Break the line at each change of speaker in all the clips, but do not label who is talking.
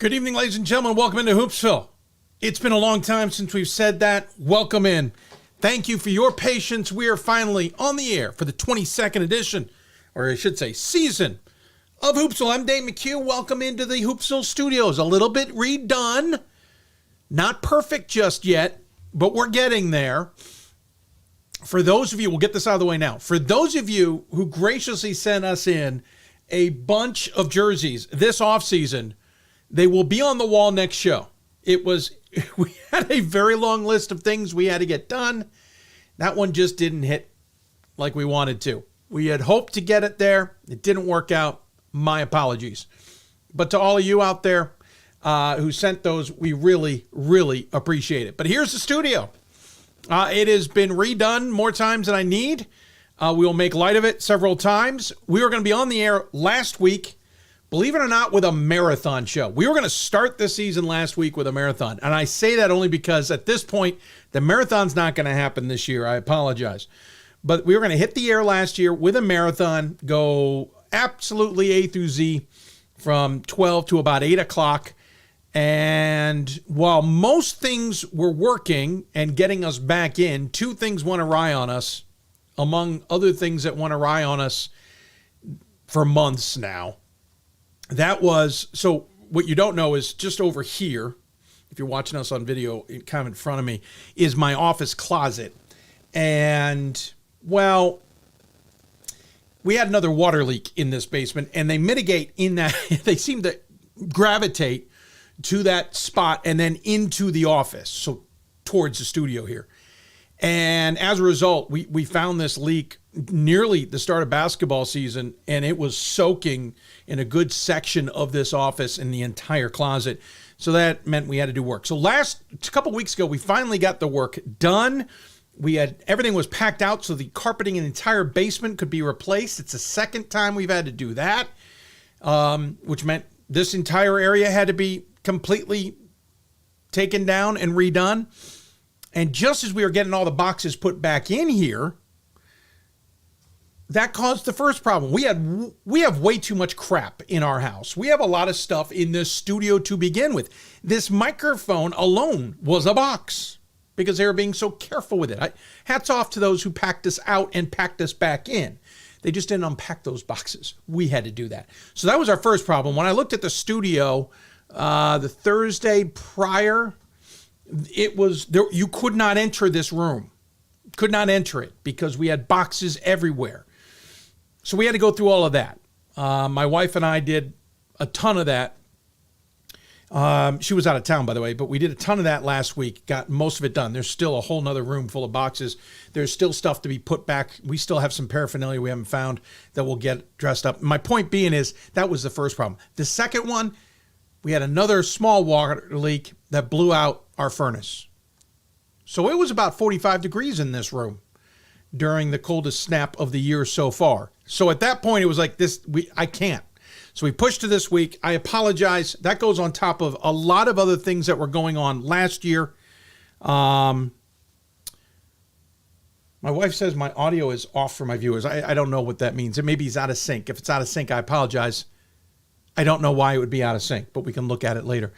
Good evening, ladies and gentlemen. Welcome into Hoopsville. It's been a long time since we've said that. Welcome in. Thank you for your patience. We are finally on the air for the 22nd edition, or I should say season, of Hoopsville. I'm Dave McHugh. Welcome into the Hoopsville studios. A little bit redone. Not perfect just yet, but we're getting there. For those of you, we'll get this out of the way now. For those of you who graciously sent us in a bunch of jerseys this offseason, they will be on the wall next show. We had a very long list of things we had to get done. That one just didn't hit like we wanted to. We had hoped to get it there. It didn't work out. My apologies. But to all of you out there who sent those, we really, really appreciate it. But here's the studio. It has been redone more times than I need. We will make light of it several times. We were going to be on the air last week, believe it or not, with a marathon show. We were going to start the season last week with a marathon. And I say that only because at this point, the marathon's not going to happen this year. I apologize. But we were going to hit the air last year with a marathon, go absolutely A through Z from 12 to about 8 o'clock. And while most things were working and getting us back in, two things went awry on us, among other things that went awry on us for months now. That was, so what you don't know is just over here, if you're watching us on video, kind of in front of me, is my office closet. And, well, we had another water leak in this basement, and they mitigate in that, they seem to gravitate to that spot and then into the office, so towards the studio here. And as a result, we found this leak nearly the start of basketball season, and it was soaking in a good section of this office in the entire closet. So that meant we had to do work. So a couple weeks ago, we finally got the work done. Everything was packed out so the carpeting in the entire basement could be replaced. It's the second time we've had to do that, which meant this entire area had to be completely taken down and redone. And just as we were getting all the boxes put back in here, that caused the first problem. We have way too much crap in our house. We have a lot of stuff in this studio to begin with. This microphone alone was a box because they were being so careful with it. Hats off to those who packed us out and packed us back in. They just didn't unpack those boxes. We had to do that. So that was our first problem. When I looked at the studio the Thursday prior, it was there. You could not enter this room. Could not enter it because we had boxes everywhere. So we had to go through all of that. My wife and I did a ton of that. She was out of town, by the way, but we did a ton of that last week. Got most of it done. There's still a whole nother room full of boxes. There's still stuff to be put back. We still have some paraphernalia we haven't found that will get dressed up. My point being is that was the first problem. The second one, we had another small water leak that blew out our furnace. So it was about 45 degrees in this room during the coldest snap of the year so far. So at that point, it was like I can't. So we pushed to this week. I apologize. That goes on top of a lot of other things that were going on last year. My wife says my audio is off for my viewers. I don't know what that means. It maybe it's out of sync. If it's out of sync, I apologize. I don't know why it would be out of sync, but we can look at it later.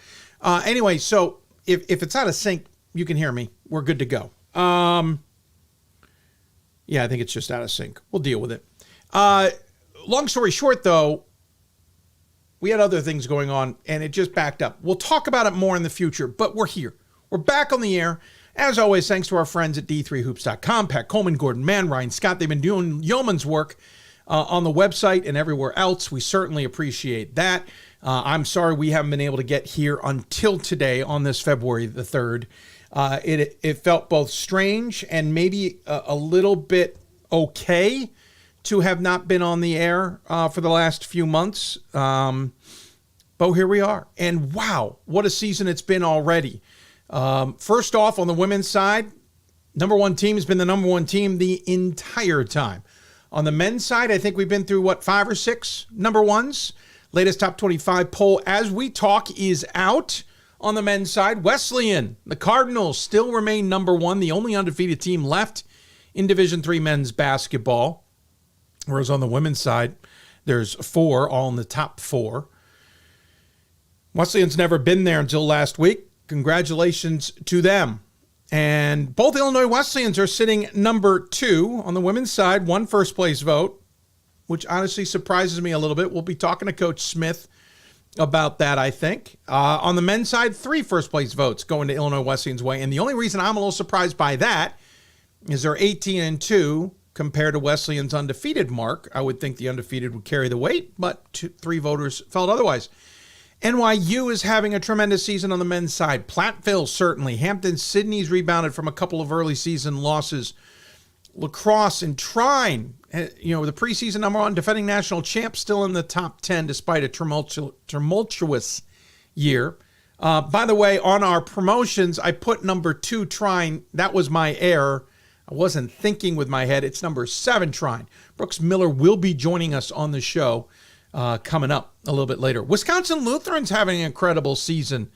Anyway, so if it's out of sync, you can hear me. We're good to go. Yeah, I think it's just out of sync. We'll deal with it. Long story short, though, we had other things going on, and it just backed up. We'll talk about it more in the future, but we're here. We're back on the air. As always, thanks to our friends at DIII-hoops.com, Pat Coleman, Gordon Mann, Ryan Scott. They've been doing yeoman's work on the website and everywhere else. We certainly appreciate that. I'm sorry we haven't been able to get here until today on this February the 3rd. It felt both strange and maybe a little bit okay to have not been on the air for the last few months. But here we are. And wow, what a season it's been already. First off, on the women's side, number one team has been the number one team the entire time. On the men's side, I think we've been through, 5 or 6 number ones? Latest top 25 poll as we talk is out. On the men's side, Wesleyan, the Cardinals still remain number one, the only undefeated team left in Division III men's basketball. Whereas on the women's side, there's 4, all in the top 4. Wesleyan's never been there until last week. Congratulations to them. And both Illinois Wesleyans are sitting number 2 on the women's side, 1 first place vote, which honestly surprises me a little bit. We'll be talking to Coach Smith about that, I think. On the men's side, 3 first place votes going to Illinois Wesleyan's way. And the only reason I'm a little surprised by that is they're 18-2 compared to Wesleyan's undefeated mark. I would think the undefeated would carry the weight, but 3 voters felt otherwise. NYU is having a tremendous season on the men's side. Platteville, certainly. Hampton-Sydney's rebounded from a couple of early season losses. Lacrosse and Trine, the preseason number 1 defending national champ, still in the top 10 despite a tumultuous year. By the way, on our promotions, I put number 2 Trine. That was my error. I wasn't thinking with my head. It's number 7 Trine. Brooks Miller will be joining us on the show coming up a little bit later. Wisconsin Lutheran's having an incredible season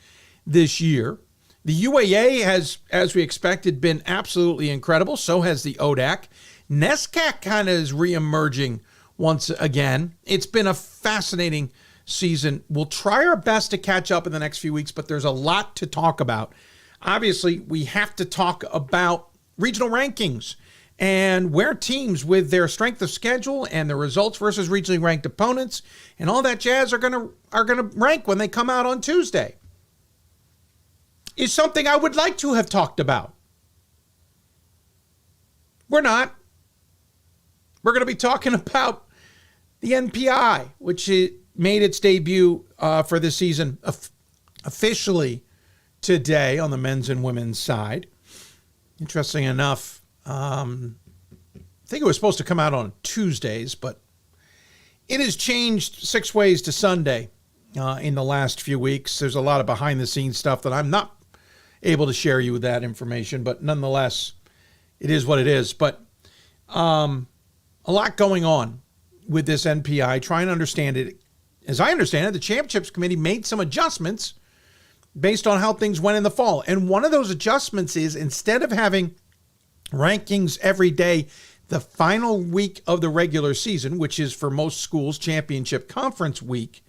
this year. The UAA has, as we expected, been absolutely incredible. So has the ODAC. NESCAC kind of is reemerging once again. It's been a fascinating season. We'll try our best to catch up in the next few weeks, but there's a lot to talk about. Obviously, we have to talk about regional rankings and where teams with their strength of schedule and their results versus regionally ranked opponents and all that jazz are gonna rank when they come out on Tuesday. Is something I would like to have talked about. We're not. We're going to be talking about the NPI, which made its debut for this season officially today on the men's and women's side. Interesting enough, I think it was supposed to come out on Tuesdays, but it has changed 6 ways to Sunday in the last few weeks. There's a lot of behind-the-scenes stuff that I'm not able to share you with that information, but nonetheless, it is what it is. But a lot going on with this NPI. Trying to understand it. As I understand it, the Championships Committee made some adjustments based on how things went in the fall. And one of those adjustments is instead of having rankings every day, the final week of the regular season, which is for most schools championship conference week,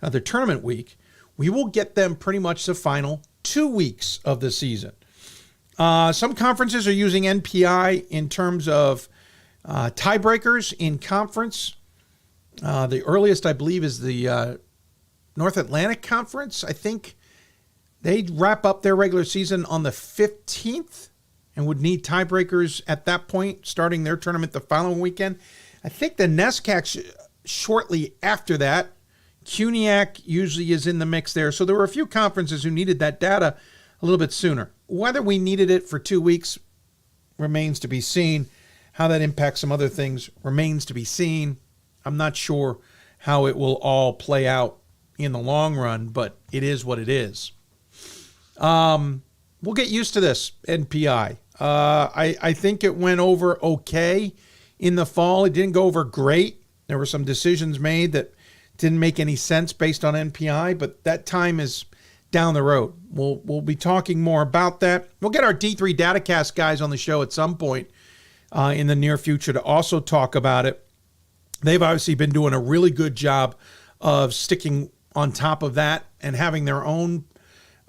the tournament week, we will get them pretty much the final 2 weeks of the season. Some conferences are using NPI in terms of tiebreakers in conference. The earliest, I believe, is the North Atlantic Conference. I think they wrap up their regular season on the 15th and would need tiebreakers at that point, starting their tournament the following weekend. I think the NESCAC shortly after that. CUNYAC usually is in the mix there. So there were a few conferences who needed that data a little bit sooner. Whether we needed it for 2 weeks remains to be seen. How that impacts some other things remains to be seen. I'm not sure how it will all play out in the long run, but it is what it is. We'll get used to this NPI. I think it went over okay in the fall. It didn't go over great. There were some decisions made that didn't make any sense based on NPI, but that time is down the road. We'll be talking more about that. We'll get our D3 Datacast guys on the show at some point in the near future to also talk about it. They've obviously been doing a really good job of sticking on top of that and having their own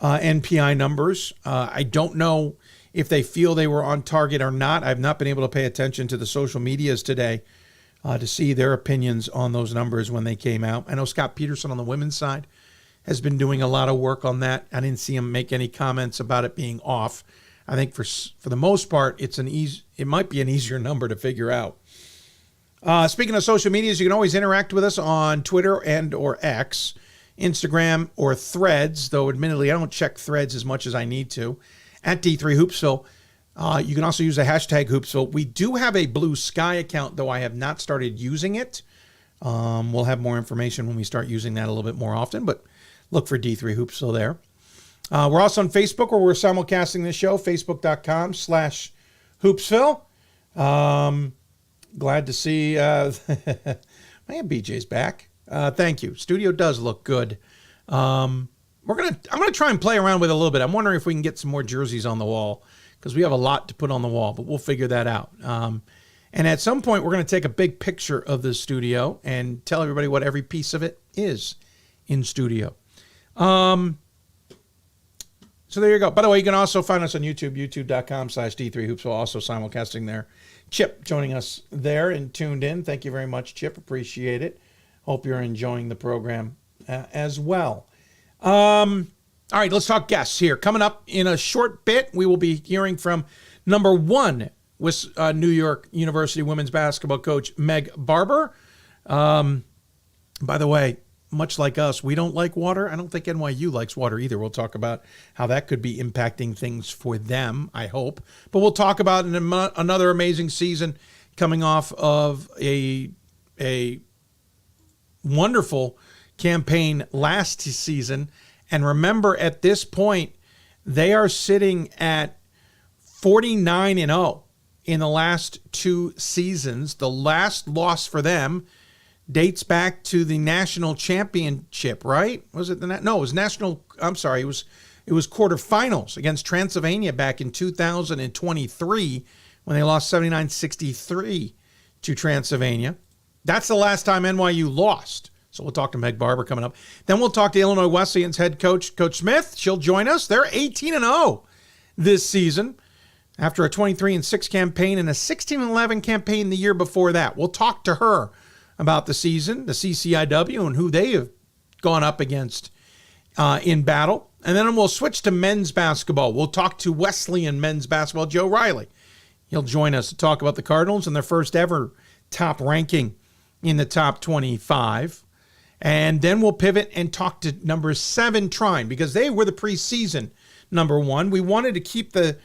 NPI numbers. I don't know if they feel they were on target or not. I've not been able to pay attention to the social medias today to see their opinions on those numbers when they came out. I know Scott Peterson on the women's side has been doing a lot of work on that. I didn't see him make any comments about it being off. I think for the most part, it might be an easier number to figure out. Speaking of social medias, you can always interact with us on Twitter and or X, Instagram, or Threads, though admittedly I don't check Threads as much as I need to, at D3 Hoopsville. You can also use the hashtag Hoopsville. We do have a Blue Sky account, though I have not started using it. We'll have more information when we start using that a little bit more often, but look for D3 Hoopsville there. We're also on Facebook, where we're simulcasting this show, facebook.com/Hoopsville. Glad to see man, BJ's back. Thank you. Studio does look good. I'm gonna try and play around with it a little bit. I'm wondering if we can get some more jerseys on the wall, because we have a lot to put on the wall, but we'll figure that out. And at some point, we're going to take a big picture of the studio and tell everybody what every piece of it is in studio. So there you go. By the way, you can also find us on YouTube, youtube.com/D3 Hoopsville, also simulcasting there. Chip joining us there and tuned in. Thank you very much, Chip. Appreciate it. Hope you're enjoying the program as well. All right, let's talk guests here. Coming up in a short bit, we will be hearing from number one with New York University women's basketball coach Meg Barber. By the way, much like us, we don't like water. I don't think NYU likes water either. We'll talk about how that could be impacting things for them, I hope. But we'll talk about another amazing season coming off of a wonderful campaign last season. And remember, at this point, they are sitting at 49-0 in the last two seasons. The last loss for them dates back to the national championship, right? Was it no, it was national. I'm sorry. It was quarterfinals against Transylvania back in 2023 when they lost 79-63 to Transylvania. That's the last time NYU lost. So we'll talk to Meg Barber coming up. Then we'll talk to Illinois Wesleyan's head coach, Coach Smith. She'll join us. They're 18-0 this season after a 23-6 campaign and a 16-11 campaign the year before that. We'll talk to her about the season, the CCIW, and who they have gone up against in battle. And then we'll switch to men's basketball. We'll talk to Wesleyan men's basketball, Joe Reilly. He'll join us to talk about the Cardinals and their first ever top ranking in the top 25. And then we'll pivot and talk to number 7, Trine, because they were the preseason number 1. We wanted to keep the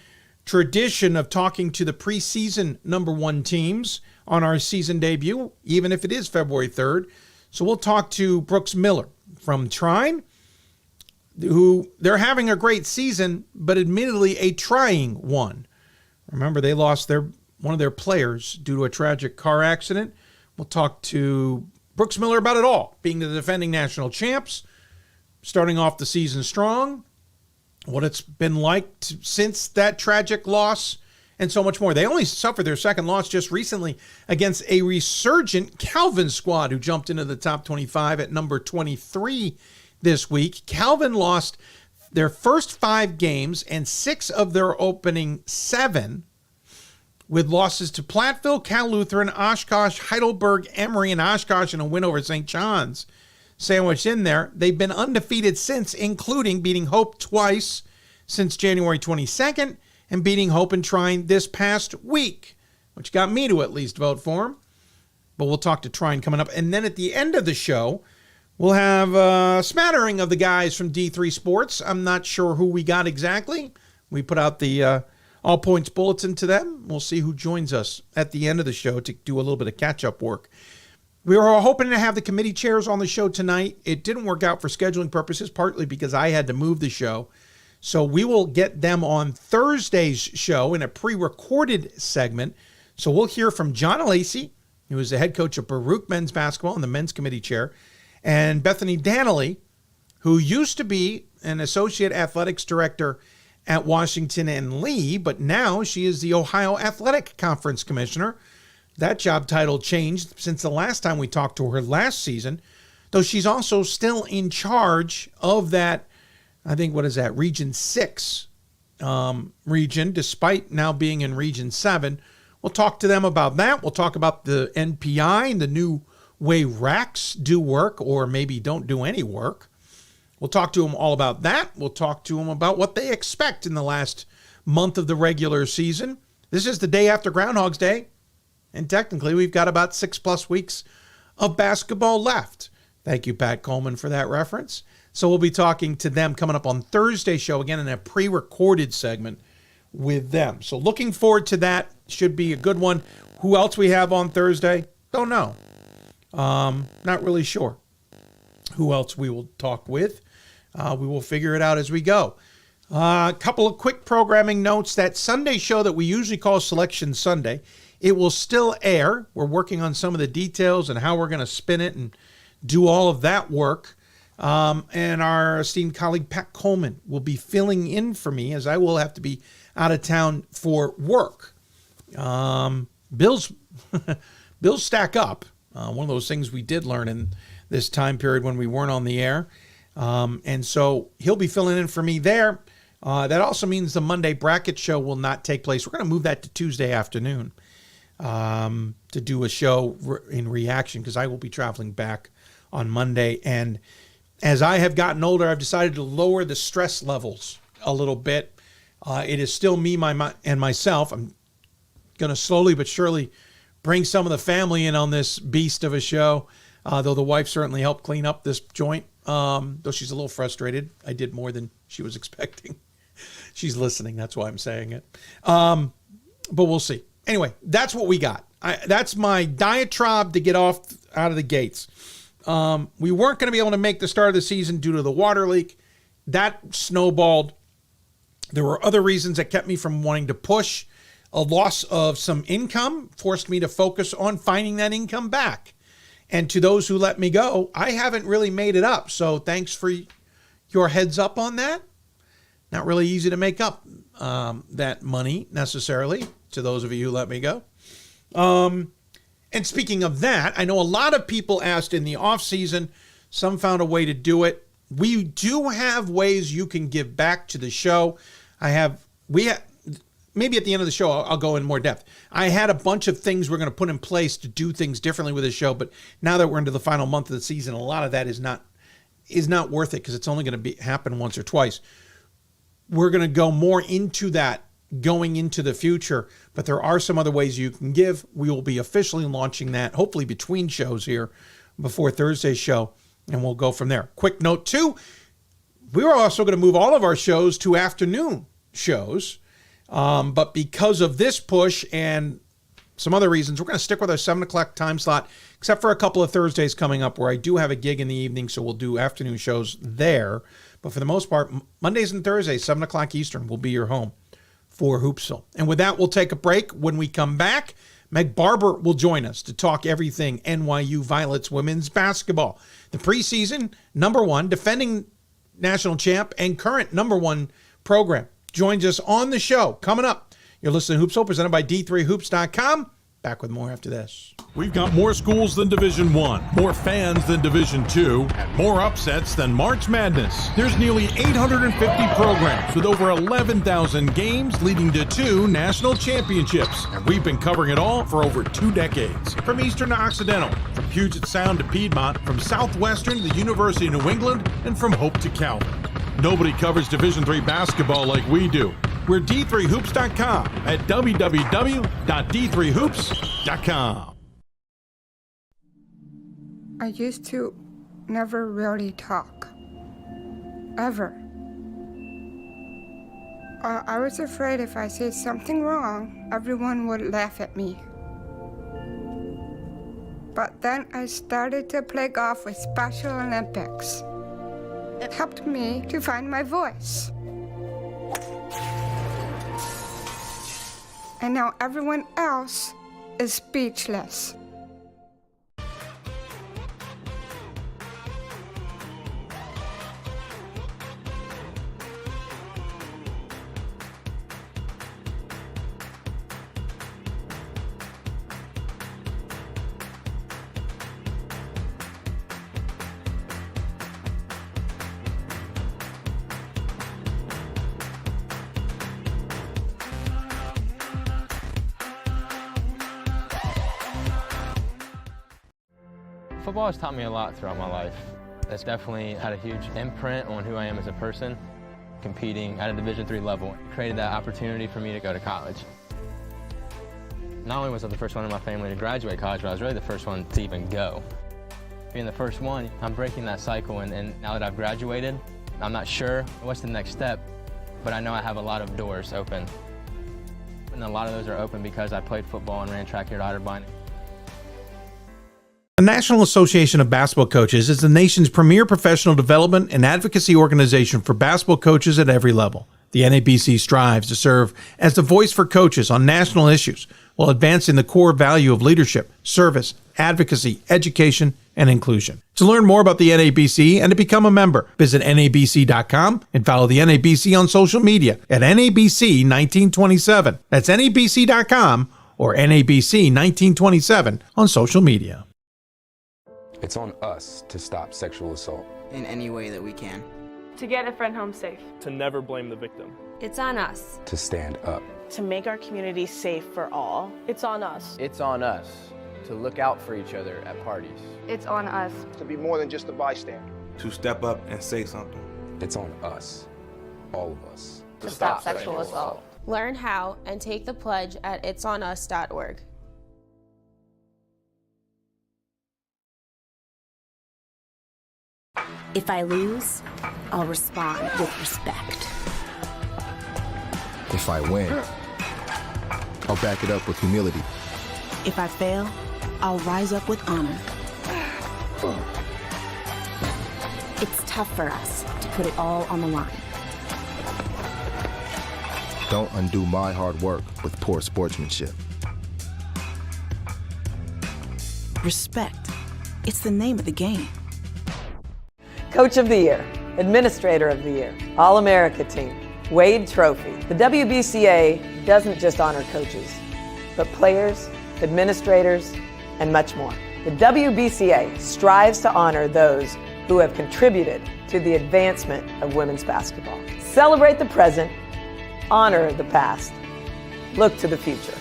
tradition of talking to the preseason number 1 teams on our season debut, even if it is February 3rd. So we'll talk to Brooks Miller from Trine, who they're having a great season, but admittedly a trying one. Remember, they lost one of their players due to a tragic car accident. We'll talk to Brooks Miller about it all, being the defending national champs, starting off the season strong, what it's been like since that tragic loss, and so much more. They only suffered their second loss just recently against a resurgent Calvin squad who jumped into the top 25 at number 23 this week. Calvin lost their first 5 games and 6 of their opening 7, with losses to Platteville, Cal Lutheran, Oshkosh, Heidelberg, Emory, and Oshkosh, and a win over St. John's sandwiched in there. They've been undefeated since, including beating Hope twice since January 22nd and beating Hope and Trine this past week, which got me to at least vote for them. But we'll talk to Trine coming up. And then at the end of the show, we'll have a smattering of the guys from D3 Sports. I'm not sure who we got exactly. We put out the All Points Bulletin to them. We'll see who joins us at the end of the show to do a little bit of catch-up work. We were hoping to have the committee chairs on the show tonight. It didn't work out for scheduling purposes, partly because I had to move the show. So we will get them on Thursday's show in a pre-recorded segment. So we'll hear from John Lacey, who is the head coach of Baruch men's basketball and the men's committee chair, and Bethany Danley, who used to be an associate athletics director at Washington and Lee, but now she is the Ohio Athletic Conference Commissioner. That job title changed since the last time we talked to her last season, though she's also still in charge of that, I think, what is that, Region 6 region, despite now being in Region 7. We'll talk to them about that. We'll talk about the NPI and the new way RACs do work, or maybe don't do any work. We'll talk to them all about that. We'll talk to them about what they expect in the last month of the regular season. This is the day after Groundhog's Day, and technically we've got about 6+ weeks of basketball left. Thank you, Pat Coleman, for that reference. So we'll be talking to them coming up on Thursday's show, again in a pre-recorded segment with them. So looking forward to that. Should be a good one. Who else we have on Thursday? Don't know. Not really sure who else we will talk with. We will figure it out as we go. A couple of quick programming notes. That Sunday show that we usually call Selection Sunday, it will still air. We're working on some of the details and how we're going to spin it and do all of that work. And our esteemed colleague Pat Coleman will be filling in for me, as I will have to be out of town for work. Bills stack up. One of those things we did learn in this time period when we weren't on the air. And so he'll be filling in for me there. That also means the Monday bracket show will not take place. We're going to move that to Tuesday afternoon to do a show in reaction because I will be traveling back on Monday. And as I have gotten older, I've decided to lower the stress levels a little bit. It is still me and myself. I'm going to slowly but surely bring some of the family in on this beast of a show, though the wife certainly helped clean up this joint, though she's a little frustrated. I did more than she was expecting. She's listening. That's why I'm saying it. But we'll see. Anyway, that's what we got. That's my diatribe to get out of the gates. We weren't going to be able to make the start of the season due to the water leak. That snowballed. There were other reasons that kept me from wanting to push. A loss of some income forced me to focus on finding that income back. And to those who let me go, I haven't really made it up. So thanks for your heads up on that. Not really easy to make up that money necessarily to those of you who let me go. And speaking of that, I know a lot of people asked in the off season, some found a way to do it. We do have ways you can give back to the show. Maybe at the end of the show, I'll go in more depth. I had a bunch of things we're going to put in place to do things differently with the show, but now that we're into the final month of the season, a lot of that is not worth it because it's only going to happen once or twice. We're going to go more into that going into the future, but there are some other ways you can give. We will be officially launching that, hopefully between shows here before Thursday's show, and we'll go from there. Quick note too, we were also going to move all of our shows to afternoon shows, but because of this push and some other reasons, we're going to stick with our 7 o'clock time slot, except for a couple of Thursdays coming up where I do have a gig in the evening, so we'll do afternoon shows there. But for the most part, Mondays and Thursdays, 7 o'clock Eastern, will be your home for Hoopsville. And with that, we'll take a break. When we come back, Meg Barber will join us to talk everything NYU Violets women's basketball. The preseason #1, defending national champ and current #1 program joins us on the show. Coming up, you're listening to Hoopsville, presented by D3Hoops.com. Back with more after this.
We've got more schools than Division I, more fans than Division II, and more upsets than March Madness. There's nearly 850 programs with over 11,000 games leading to 2 national championships. And we've been covering it all for over 2 decades. From Eastern to Occidental, from Puget Sound to Piedmont, from Southwestern to the University of New England, and from Hope to Calvin. Nobody covers Division III basketball like we do. We're D3Hoops.com at www.D3Hoops.com.
I used to never really talk. Ever. I was afraid if I said something wrong, everyone would laugh at me. But then I started to play golf with Special Olympics. It helped me to find my voice. And now everyone else is speechless.
Football has taught me a lot throughout my life. It's definitely had a huge imprint on who I am as a person. Competing at a Division III level created that opportunity for me to go to college. Not only was I the first one in my family to graduate college, but I was really the first one to even go. Being the first one, I'm breaking that cycle, and now that I've graduated, I'm not sure what's the next step, but I know I have a lot of doors open. And a lot of those are open because I played football and ran track here at Otterbein.
The National Association of Basketball Coaches is the nation's premier professional development and advocacy organization for basketball coaches at every level. The NABC strives to serve as the voice for coaches on national issues while advancing the core value of leadership, service, advocacy, education, and inclusion. To learn more about the NABC and to become a member, visit NABC.com and follow the NABC on social media at NABC 1927. That's NABC.com or NABC 1927 on social media.
It's on us to stop sexual assault. in any way that we can.
To get a friend home safe.
To never blame the victim.
It's on us.
To stand up.
To make our community safe for all.
It's on us.
It's on us to look out for each other at parties.
It's on us.
To be more than just a bystander.
To step up and say something.
It's on us, all of us.
To stop sexual assault.
Learn how and take the pledge at itsonus.org.
If I lose, I'll respond with respect.
If I win, I'll back it up with humility.
If I fail, I'll rise up with honor. It's tough for us to put it all on the line.
Don't undo my hard work with poor sportsmanship.
Respect. It's the name of the game.
Coach of the Year, Administrator of the Year, All-America Team, Wade Trophy. The WBCA doesn't just honor coaches, but players, administrators, and much more. The WBCA strives to honor those who have contributed to the advancement of women's basketball. Celebrate the present, honor the past, look to the future.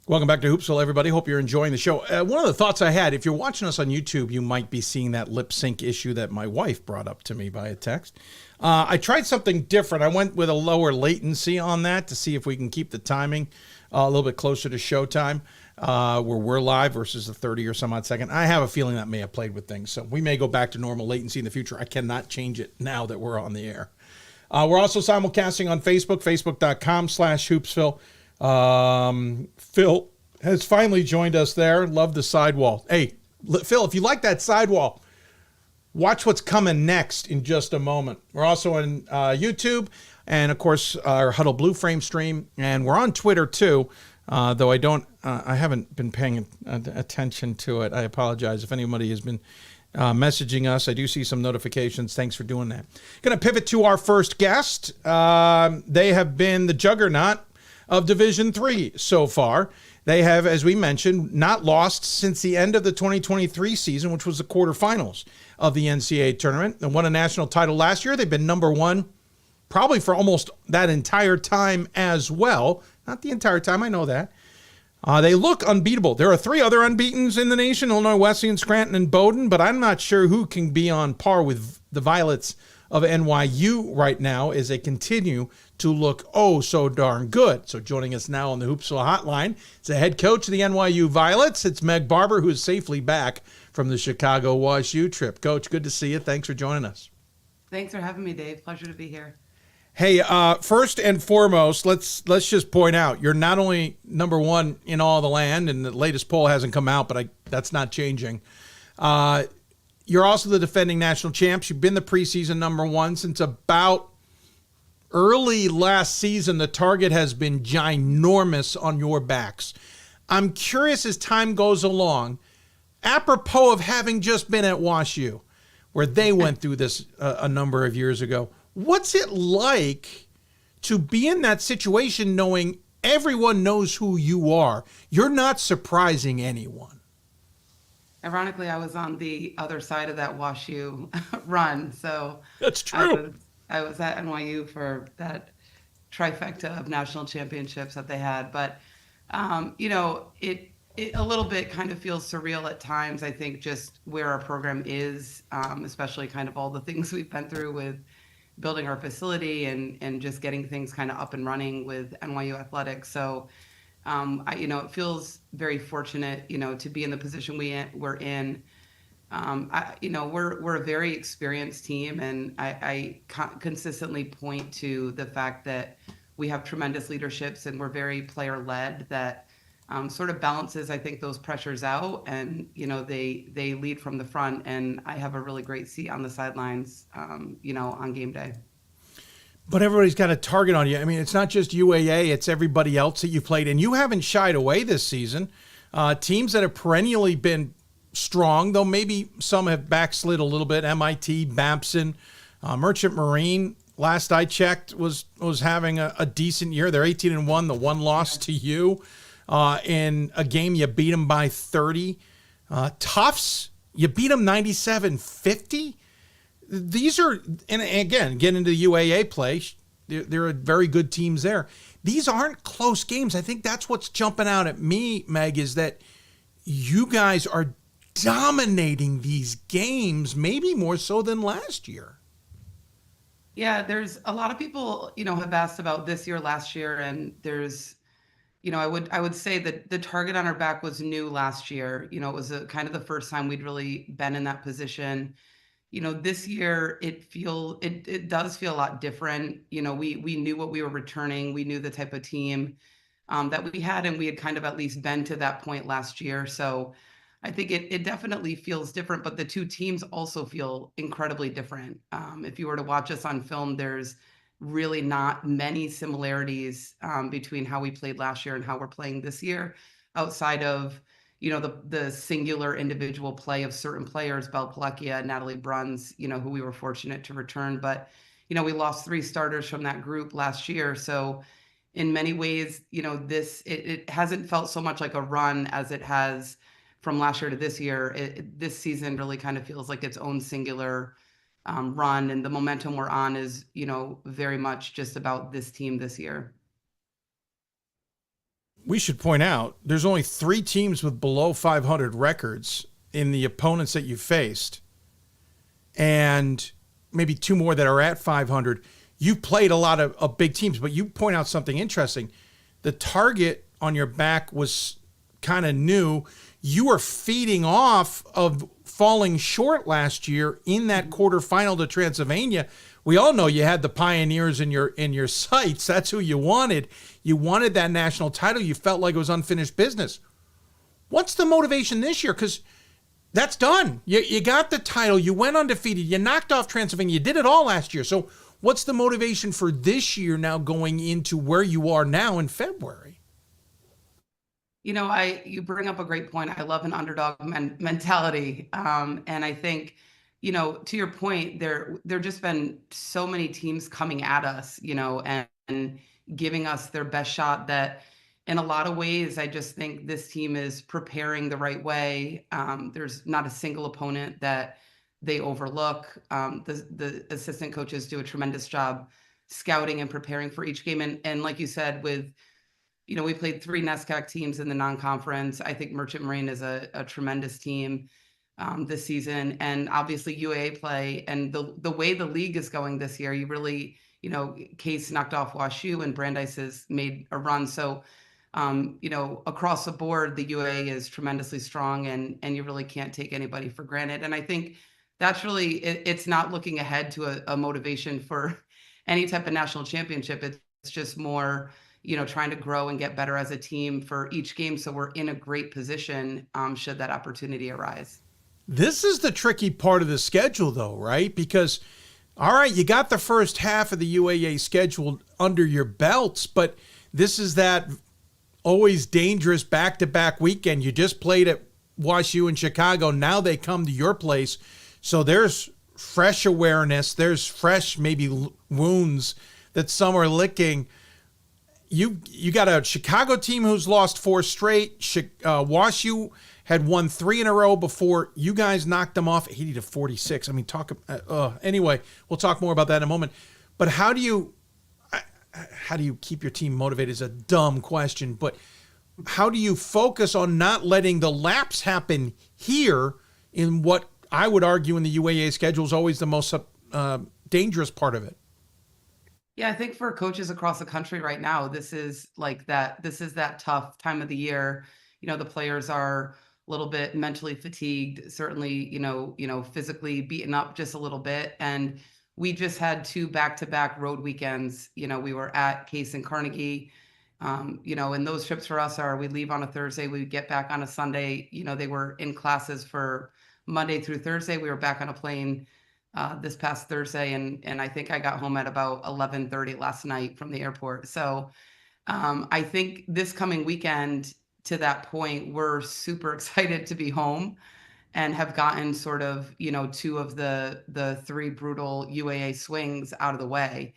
Welcome back to Hoopsville, everybody. Hope you're enjoying the show. One of the thoughts I had, if you're watching us on YouTube, you might be seeing that lip sync issue that my wife brought up to me via text. I tried something different. I went with a lower latency on that to see if we can keep the timing a little bit closer to showtime, where we're live versus the 30 or some odd second. I have a feeling that may have played with things, so we may go back to normal latency in the future. I cannot change it now that we're on the air. We're also simulcasting on Facebook, facebook.com/Hoopsville. Phil has finally joined us there. Love the sidewall. Hey, Phil, if you like that sidewall, watch what's coming next in just a moment. We're also on YouTube and, of course, our Hudl Blue Frame stream. And we're on Twitter, too, though I haven't been paying attention to it. I apologize if anybody has been messaging us. I do see some notifications. Thanks for doing that. Going to pivot to our first guest. They have been the juggernaut of Division III so far. They have, as we mentioned, not lost since the end of the 2023 season, which was the quarterfinals of the NCAA tournament, and won a national title last year. They've been number one probably for almost that entire time as well. Not the entire time, I know that. They look unbeatable. There are three other unbeatens in the nation, Illinois Wesleyan, Scranton, and Bowdoin, but I'm not sure who can be on par with the Violets of NYU right now as they continue to look oh so darn good. So joining us now on the Hoopsville Hotline is the head coach of the NYU Violets. It's Meg Barber, who is safely back from the Chicago WashU trip. Coach, good to see you. Thanks for joining us.
Thanks for having me, Dave. Pleasure to be here.
Hey, first and foremost, let's just point out, you're not only number one in all the land, and the latest poll hasn't come out, but that's not changing. You're also the defending national champs. You've been the preseason number one since about early last season. The target has been ginormous on your backs. I'm curious as time goes along, apropos of having just been at WashU, where they went through this a number of years ago. What's it like to be in that situation knowing everyone knows who you are? You're not surprising anyone.
Ironically, I was on the other side of that WashU run. So
that's true.
I was at NYU for that trifecta of national championships that they had. But, it a little bit kind of feels surreal at times, I think, just where our program is, especially kind of all the things we've been through with building our facility and just getting things kind of up and running with NYU athletics. So, it feels very fortunate, to be in the position we're in. We're a very experienced team, and I consistently point to the fact that we have tremendous leaderships and we're very player-led that sort of balances, I think, those pressures out. And, they lead from the front, and I have a really great seat on the sidelines, on game day.
But everybody's got a target on you. I mean, it's not just UAA, it's everybody else that you played. And you haven't shied away this season. Teams that have perennially been strong, though maybe some have backslid a little bit. MIT, Babson, Merchant Marine, last I checked, was having a decent year. They're 18-1. The one loss to you in a game you beat them by 30. Tufts, you beat them 97-50. These are, and again, getting into UAA play, there are very good teams there. These aren't close games. I think that's what's jumping out at me, Meg, is that you guys are dominating these games, maybe more so than last year.
Yeah, there's a lot of people, have asked about this year, last year, and there's, I would say that the target on our back was new last year. It was kind of the first time we'd really been in that position. This year it does feel a lot different. We knew what we were returning. We knew the type of team that we had, and we had kind of at least been to that point last year. So I think it definitely feels different, but the two teams also feel incredibly different. If you were to watch us on film, there's really not many similarities between how we played last year and how we're playing this year, outside of the singular individual play of certain players, Belle Palekia, Natalie Bruns, who we were fortunate to return. But, we lost 3 starters from that group last year. So in many ways, it hasn't felt so much like a run as it has from last year to this year. This season really kind of feels like its own singular run. And the momentum we're on is, very much just about this team this year.
We should point out there's only 3 teams with below 500 records in the opponents that you faced, and maybe 2 more that are at 500. You've played a lot of big teams, but you point out something interesting. The target on your back was kind of new. You were feeding off of falling short last year in that quarterfinal to Transylvania. We all know you had the Pioneers in your sights. That's who you wanted. You wanted that national title. You felt like it was unfinished business. What's the motivation this year? Because that's done. You got the title. You went undefeated. You knocked off Transylvania. You did it all last year. So what's the motivation for this year now going into where you are now in February?
You bring up a great point. I love an underdog mentality. And I think, to your point, there just been so many teams coming at us, and giving us their best shot, that in a lot of ways, I just think this team is preparing the right way. There's not a single opponent that they overlook. The assistant coaches do a tremendous job scouting and preparing for each game. And like you said, we played 3 NESCAC teams in the non-conference. I think Merchant Marine is a tremendous team this season, and obviously UAA play, and the way the league is going this year, you really, Case knocked off WashU, and Brandeis has made a run. So, across the board, the UAA is tremendously strong, and you really can't take anybody for granted. And I think that's really, it's not looking ahead to a motivation for any type of national championship. It's just more, trying to grow and get better as a team for each game, so we're in a great position should that opportunity arise.
This is the tricky part of the schedule, though, right? Because, all right, you got the first half of the UAA schedule under your belts, but this is that always dangerous back-to-back weekend. You just played at WashU in Chicago. Now they come to your place. So there's fresh awareness. There's fresh maybe wounds that some are licking. You got a Chicago team who's lost 4 straight. WashU had won 3 in a row before you guys knocked them off 80-46. I mean, anyway, we'll talk more about that in a moment. But how do you keep your team motivated is a dumb question, but how do you focus on not letting the lapse happen here in what I would argue in the UAA schedule is always the most dangerous part of it?
Yeah, I think for coaches across the country right now, this is that tough time of the year. The players are a little bit mentally fatigued, certainly, physically beaten up just a little bit. And we just had 2 back-to-back road weekends. We were at Case and Carnegie, and those trips for us are, we leave on a Thursday, we get back on a Sunday. They were in classes for Monday through Thursday. We were back on a plane this past Thursday, and I think I got home at about 11:30 last night from the airport. So I think this coming weekend, to that point, we're super excited to be home and have gotten sort of, two of the three brutal UAA swings out of the way.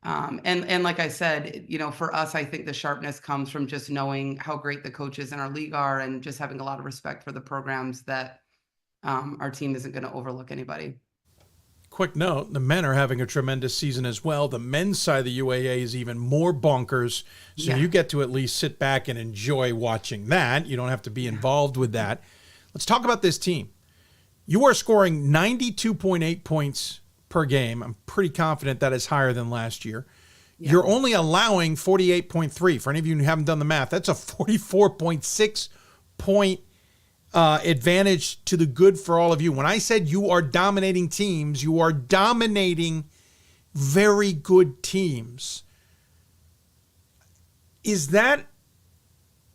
And like I said, for us, I think the sharpness comes from just knowing how great the coaches in our league are and just having a lot of respect for the programs that our team isn't going to overlook anybody.
Quick note, the men are having a tremendous season as well. The men's side of the UAA is even more bonkers, so you get to at least sit back and enjoy watching that. You don't have to be involved with that. Let's talk about this team. You are scoring 92.8 points per game. I'm pretty confident that is higher than last year. Yeah. You're only allowing 48.3. For any of you who haven't done the math, that's a 44.6 point advantage to the good for all of you. When I said you are dominating teams, you are dominating very good teams. Is that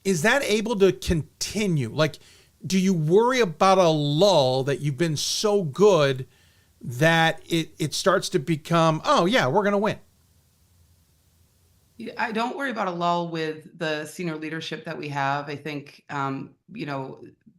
able to continue? Like, do you worry about a lull that you've been so good that it starts to become, oh yeah, we're going to win?
I don't worry about a lull with the senior leadership that we have. I think,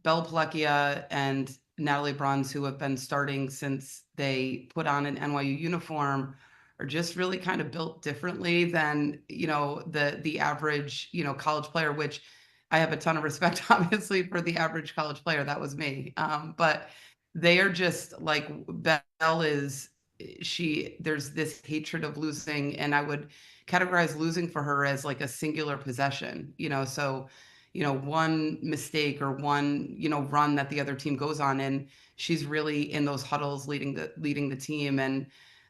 Belle Plecchia and Natalie Bruns, who have been starting since they put on an NYU uniform, are just really kind of built differently than, the average, college player, which I have a ton of respect, obviously, for the average college player. That was me. But they are just like, Belle is, there's this hatred of losing, and I would categorize losing for her as like a singular possession, so one mistake or one, run that the other team goes on, and she's really in those huddles leading the team, and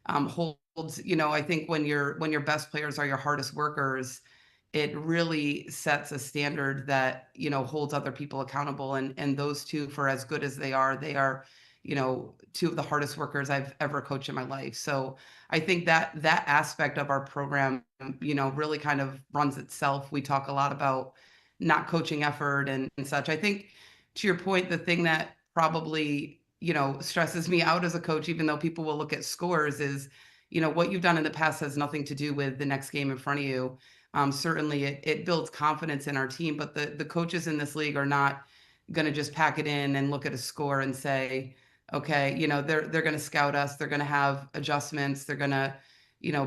holds, I think when your best players are your hardest workers, it really sets a standard that, holds other people accountable. And those two, for as good as they are, two of the hardest workers I've ever coached in my life. So I think that aspect of our program, really kind of runs itself. We talk a lot about not coaching effort and such. I think, to your point, the thing that probably, stresses me out as a coach, even though people will look at scores, is, what you've done in the past has nothing to do with the next game in front of you. Certainly it builds confidence in our team, but the coaches in this league are not going to just pack it in and look at a score and say, okay, they're going to scout us. They're going to have adjustments. They're going to,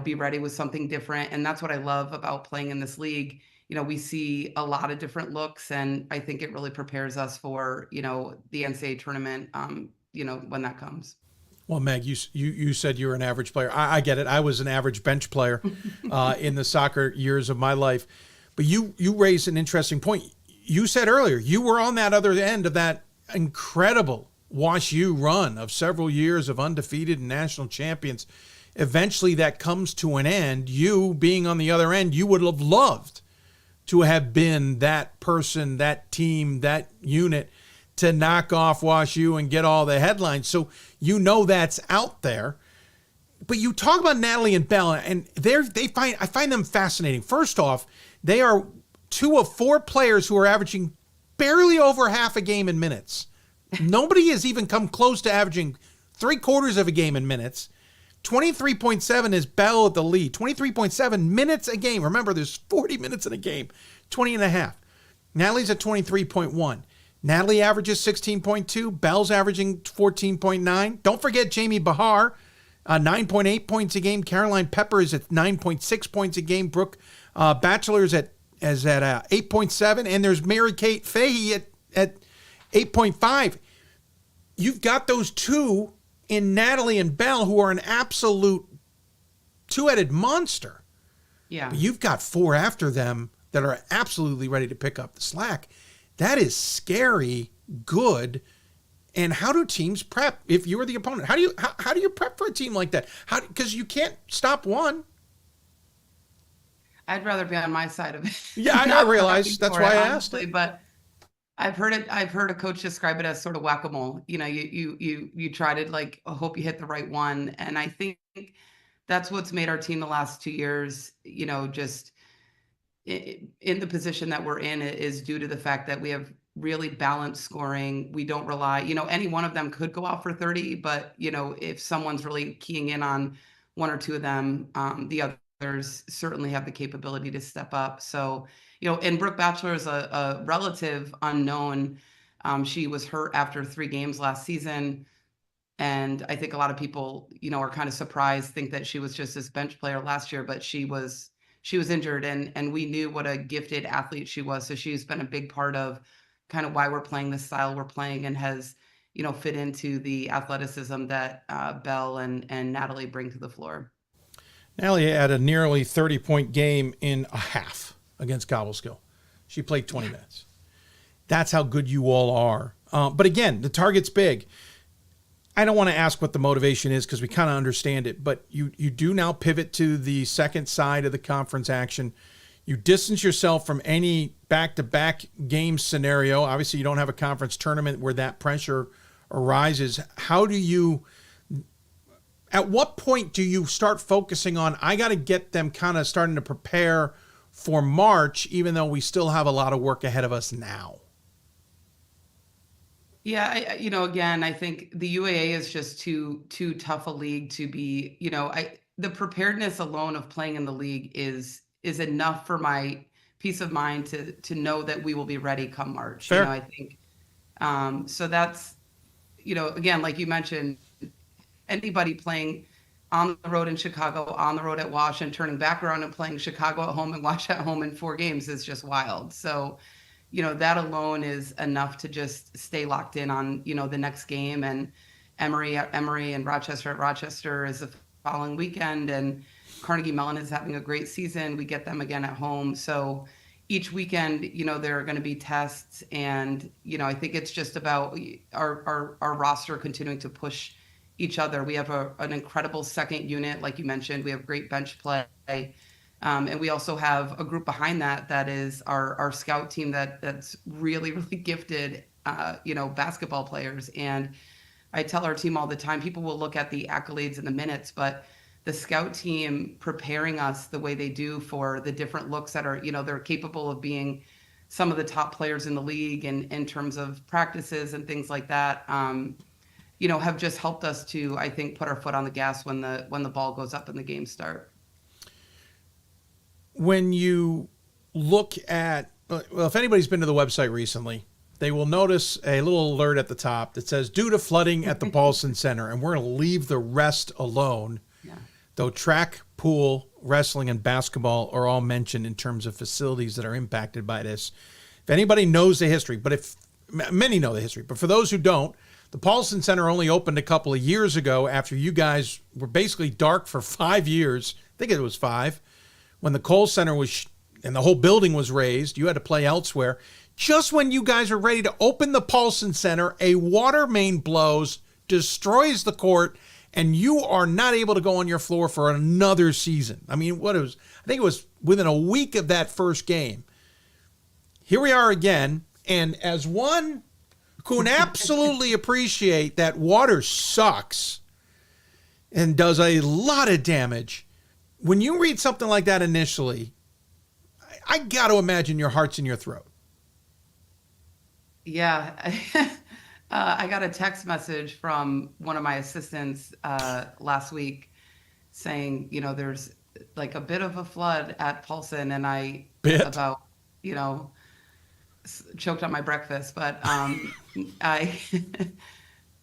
be ready with something different. And that's what I love about playing in this league. We see a lot of different looks, and I think it really prepares us for, the NCAA tournament, when that comes.
Well, Meg, you said you were an average player. I get it. I was an average bench player in the soccer years of my life. But you raised an interesting point. You said earlier you were on that other end of that incredible Wash U run of several years of undefeated and national champions. Eventually that comes to an end. You being on the other end, you would have loved to have been that person, that team, that unit to knock off Wash U and get all the headlines. So that's out there. But you talk about Natalie and Belle, and I find them fascinating. First off, they are two of four players who are averaging barely over half a game in minutes. Nobody has even come close to averaging 3/4 of a game in minutes. 23.7 is Belle at the lead. 23.7 minutes a game. Remember, there's 40 minutes in a game. 20 and a half. Natalie's at 23.1. Natalie averages 16.2. Belle's averaging 14.9. Don't forget Jamie Bahar, 9.8 points a game. Caroline Pepper is at 9.6 points a game. Brooke Batchelor is at 8.7. And there's Mary Kate Fahey at 8.5. You've got those two in Natalie and Belle who are an absolute two-headed monster.
Yeah.
But you've got four after them that are absolutely ready to pick up the slack. That is scary good. And how do teams prep if you are the opponent? How do you prep for a team like that? Because you can't stop one.
I'd rather be on my side of it.
Yeah, I realize. That's why I asked.
But I've heard a coach describe it as sort of whack-a-mole. You try to like hope you hit the right one. And I think that's what's made our team the last 2 years, just in the position that we're in, is due to the fact that we have really balanced scoring. We don't rely, any one of them could go out for 30, but if someone's really keying in on one or two of them, the others certainly have the capability to step up. So, and Brooke Batchelor is a relative unknown, She was hurt after 3 games last season. And I think a lot of people, are kind of surprised, think that she was just this bench player last year, but she was injured, and we knew what a gifted athlete she was. So she's been a big part of kind of why we're playing the style we're playing, and has, fit into the athleticism that Belle and Natalie bring to the floor.
Natalie had a nearly 30-point game in a half against Cobleskill. She played 20 minutes. That's how good you all are. But again, the target's big. I don't want to ask what the motivation is because we kind of understand it, but you do now pivot to the second side of the conference action. You distance yourself from any back-to-back game scenario. Obviously, you don't have a conference tournament where that pressure arises. At what point do you start focusing on, I got to get them kind of starting to prepare for March, even though we still have a lot of work ahead of us now?
Yeah, again, I think the UAA is just too tough a league to be, the preparedness alone of playing in the league is enough for my peace of mind to know that we will be ready come March.
Fair.
I think, so that's, again, like you mentioned, anybody playing on the road in Chicago, on the road at Wash, and turning back around and playing Chicago at home and Wash at home in 4 games is just wild. So, that alone is enough to just stay locked in on, the next game. And Emory and Rochester at Rochester is the following weekend. And Carnegie Mellon is having a great season. We get them again at home. So each weekend, there are going to be tests. And, I think it's just about our roster continuing to push each other. We have an incredible second unit, like you mentioned. We have great bench play. And we also have a group behind that is our scout team that's really, really gifted, basketball players. And I tell our team all the time, people will look at the accolades and the minutes, but the scout team preparing us the way they do for the different looks that are, they're capable of being some of the top players in the league, and in terms of practices and things like that, have just helped us to, I think, put our foot on the gas when the ball goes up and the games start.
When you look at, if anybody's been to the website recently, they will notice a little alert at the top that says, due to flooding at the Paulson Center, and we're going to leave the rest alone. Yeah. Though track, pool, wrestling, and basketball are all mentioned in terms of facilities that are impacted by this. If anybody knows the history, many know the history, but for those who don't, the Paulson Center only opened a couple of years ago after you guys were basically dark for 5 years. I think it was 5. When the Kohl Center and the whole building was raised, you had to play elsewhere. Just when you guys are ready to open the Paulson Center, a water main blows, destroys the court, and you are not able to go on your floor for another season. I mean, I think it was within a week of that first game. Here we are again, and as one who can absolutely appreciate that water sucks and does a lot of damage, when you read something like that initially, I got to imagine your heart's in your throat.
Yeah. I got a text message from one of my assistants last week saying, there's like a bit of a flood at Paulson, and I choked on my breakfast, but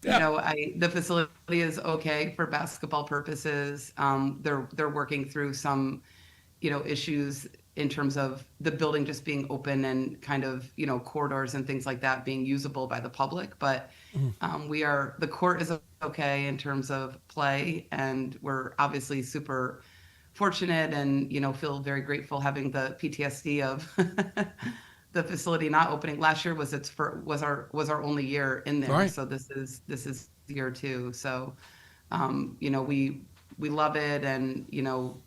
the facility is okay for basketball purposes. They're working through some, issues in terms of the building just being open and kind of, corridors and things like that being usable by the public. But the court is okay in terms of play, and we're obviously super fortunate and, feel very grateful having the PTSD of the facility not opening. Last year was our only year in there. Right. So this is year 2. So, we love it. And,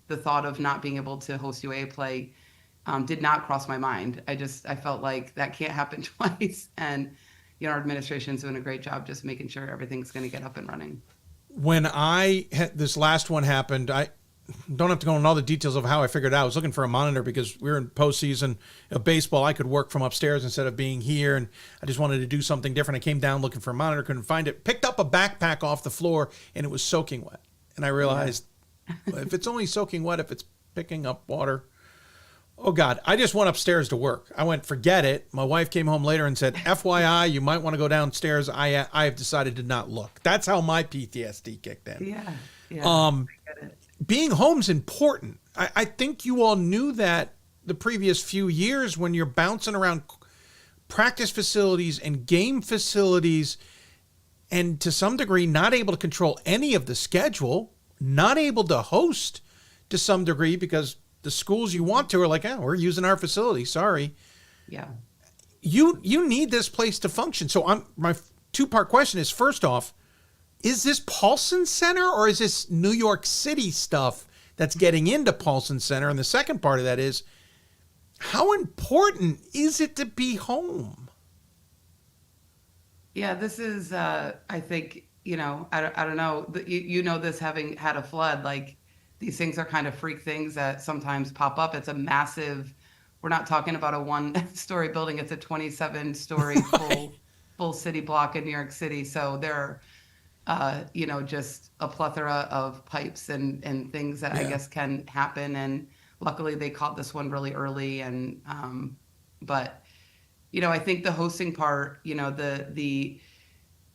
the thought of not being able to host UAA play did not cross my mind. I felt like that can't happen twice. And, our administration's doing a great job just making sure everything's going to get up and running.
When this last one happened, I don't have to go into all the details of how I figured it out. I was looking for a monitor because we were in postseason of baseball. I could work from upstairs instead of being here, and I just wanted to do something different. I came down looking for a monitor, couldn't find it, picked up a backpack off the floor, and it was soaking wet. And I realized, if it's only soaking wet, if it's picking up water, Oh, God. I just went upstairs to work. I went, forget it. My wife came home later and said, FYI, you might want to go downstairs. I have decided to not look. That's how my PTSD kicked in.
Yeah.
I get it. Being home's important. I think you all knew that the previous few years when you're bouncing around practice facilities and game facilities and to some degree not able to control any of the schedule, not able to host to some degree because the schools you want to are like, we're using our facility. Sorry.
Yeah.
You need this place to function. So my two-part question is, first off, is this Paulson Center or is this New York City stuff that's getting into Paulson Center? And the second part of that is, how important is it to be home?
Yeah, this is, I think, I don't know, you know this having had a flood, like these things are kind of freak things that sometimes pop up. It's a massive, we're not talking about a 1-story building, it's a 27-story full city block in New York City. So there are, just a plethora of pipes and things that I guess can happen. And luckily they caught this one really early. And, but, I think the hosting part, the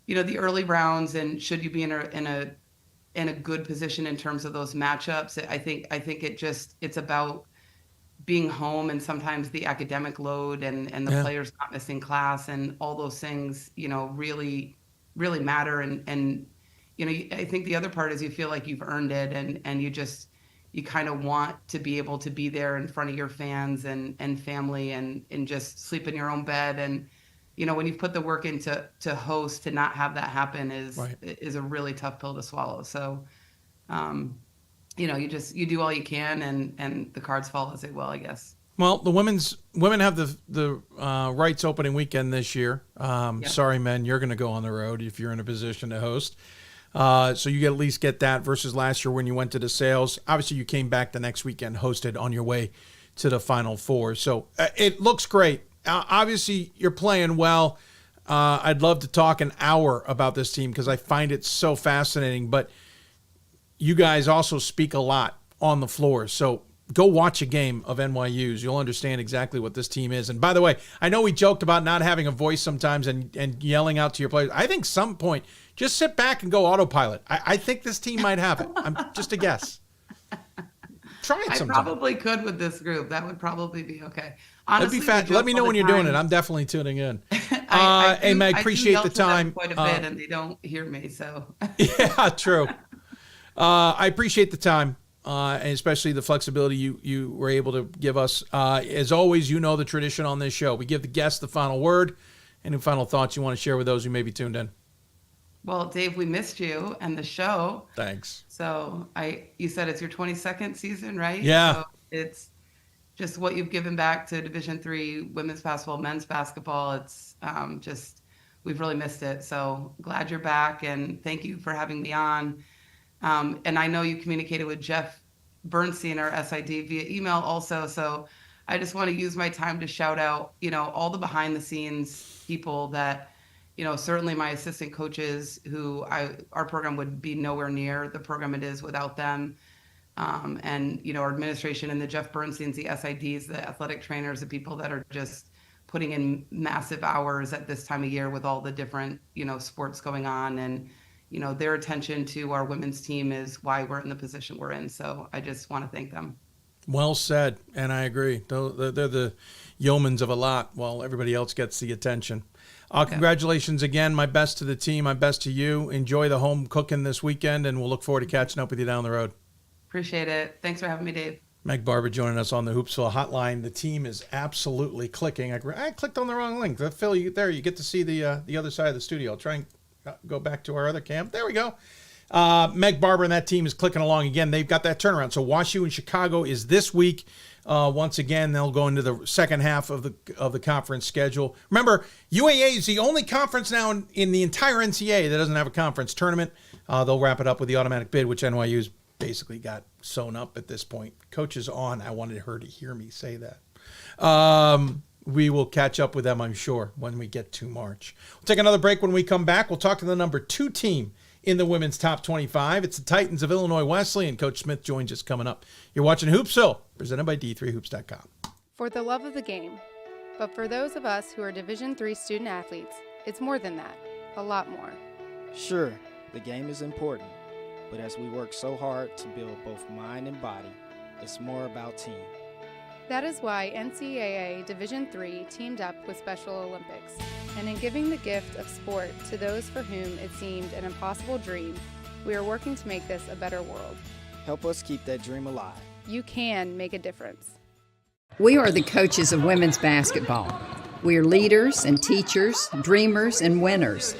early rounds and should you be in a good position in terms of those matchups, I think it's about being home and sometimes the academic load and the players not missing class and all those things, really, really matter. And I think the other part is you feel like you've earned it and you kind of want to be able to be there in front of your fans and family and just sleep in your own bed. And, when you've put the work into to host, to not have that happen is a really tough pill to swallow. So, you do all you can and the cards fall as they will, I guess.
Well, the women have the rights opening weekend this year. Sorry, men, you're going to go on the road if you're in a position to host. So you at least get that versus last year when you went to the sales. Obviously, you came back the next weekend, hosted on your way to the Final Four. So it looks great. Obviously, you're playing well. I'd love to talk an hour about this team because I find it so fascinating. But you guys also speak a lot on the floor. So go watch a game of NYU's. You'll understand exactly what this team is. And by the way, I know we joked about not having a voice sometimes and yelling out to your players. I think some point, just sit back and go autopilot. I think this team might have it. I'm just a guess. Try it sometime.
I probably could with this group. That would probably be okay. Honestly,
let me know when you're doing it. I'm definitely tuning in. Hey, Meg, appreciate the time.
Quite a bit, and they don't hear me, so.
Yeah, true. I appreciate the time, and especially the flexibility you were able to give us. As always, you know the tradition on this show. We give the guests the final word. Any final thoughts you want to share with those who may be tuned in?
Well, Dave, we missed you and the show.
Thanks.
So you said it's your 22nd season, right?
Yeah.
So it's just what you've given back to Division III women's basketball, men's basketball. It's we've really missed it. So glad you're back, and thank you for having me on. And I know you communicated with Jeff Bernstein, our SID, via email also. So I just want to use my time to shout out, all the behind the scenes people that, certainly my assistant coaches who our program would be nowhere near the program it is without them. And, our administration and the Jeff Bernsteins, the SIDs, the athletic trainers, the people that are just putting in massive hours at this time of year with all the different, sports going on. And, their attention to our women's team is why we're in the position we're in. So I just want to thank them.
Well said. And I agree. They're the yeomans of a lot while everybody else gets the attention. Congratulations again. My best to the team. My best to you. Enjoy the home cooking this weekend, and we'll look forward to catching up with you down the road.
Appreciate it. Thanks for having me, Dave.
Meg Barber joining us on the Hoopsville Hotline. The team is absolutely clicking. I clicked on the wrong link. Phil, you get to see the other side of the studio. I'll try and go back to our other cam. There we go. Meg Barber and that team is clicking along again. They've got that turnaround. So WashU and Chicago is this week. Once again, they'll go into the second half of the conference schedule. Remember, UAA is the only conference now in the entire NCAA that doesn't have a conference tournament. They'll wrap it up with the automatic bid, which NYU's basically got sewn up at this point. Coach is on. I wanted her to hear me say that. We will catch up with them, I'm sure, when we get to March. We'll take another break. When we come back, we'll talk to the number 2 team in the women's top 25. It's the Titans of Illinois Wesleyan. Coach Smith joins us coming up. You're watching Hoopsville, presented by D3Hoops.com.
For the love of the game. But for those of us who are Division III student athletes, it's more than that, a lot more.
Sure, the game is important, but as we work so hard to build both mind and body, it's more about team.
That is why NCAA Division III teamed up with Special Olympics, and in giving the gift of sport to those for whom it seemed an impossible dream, we are working to make this a better world.
Help us keep that dream alive.
You can make a difference.
We are the coaches of women's basketball. We are leaders and teachers, dreamers and winners.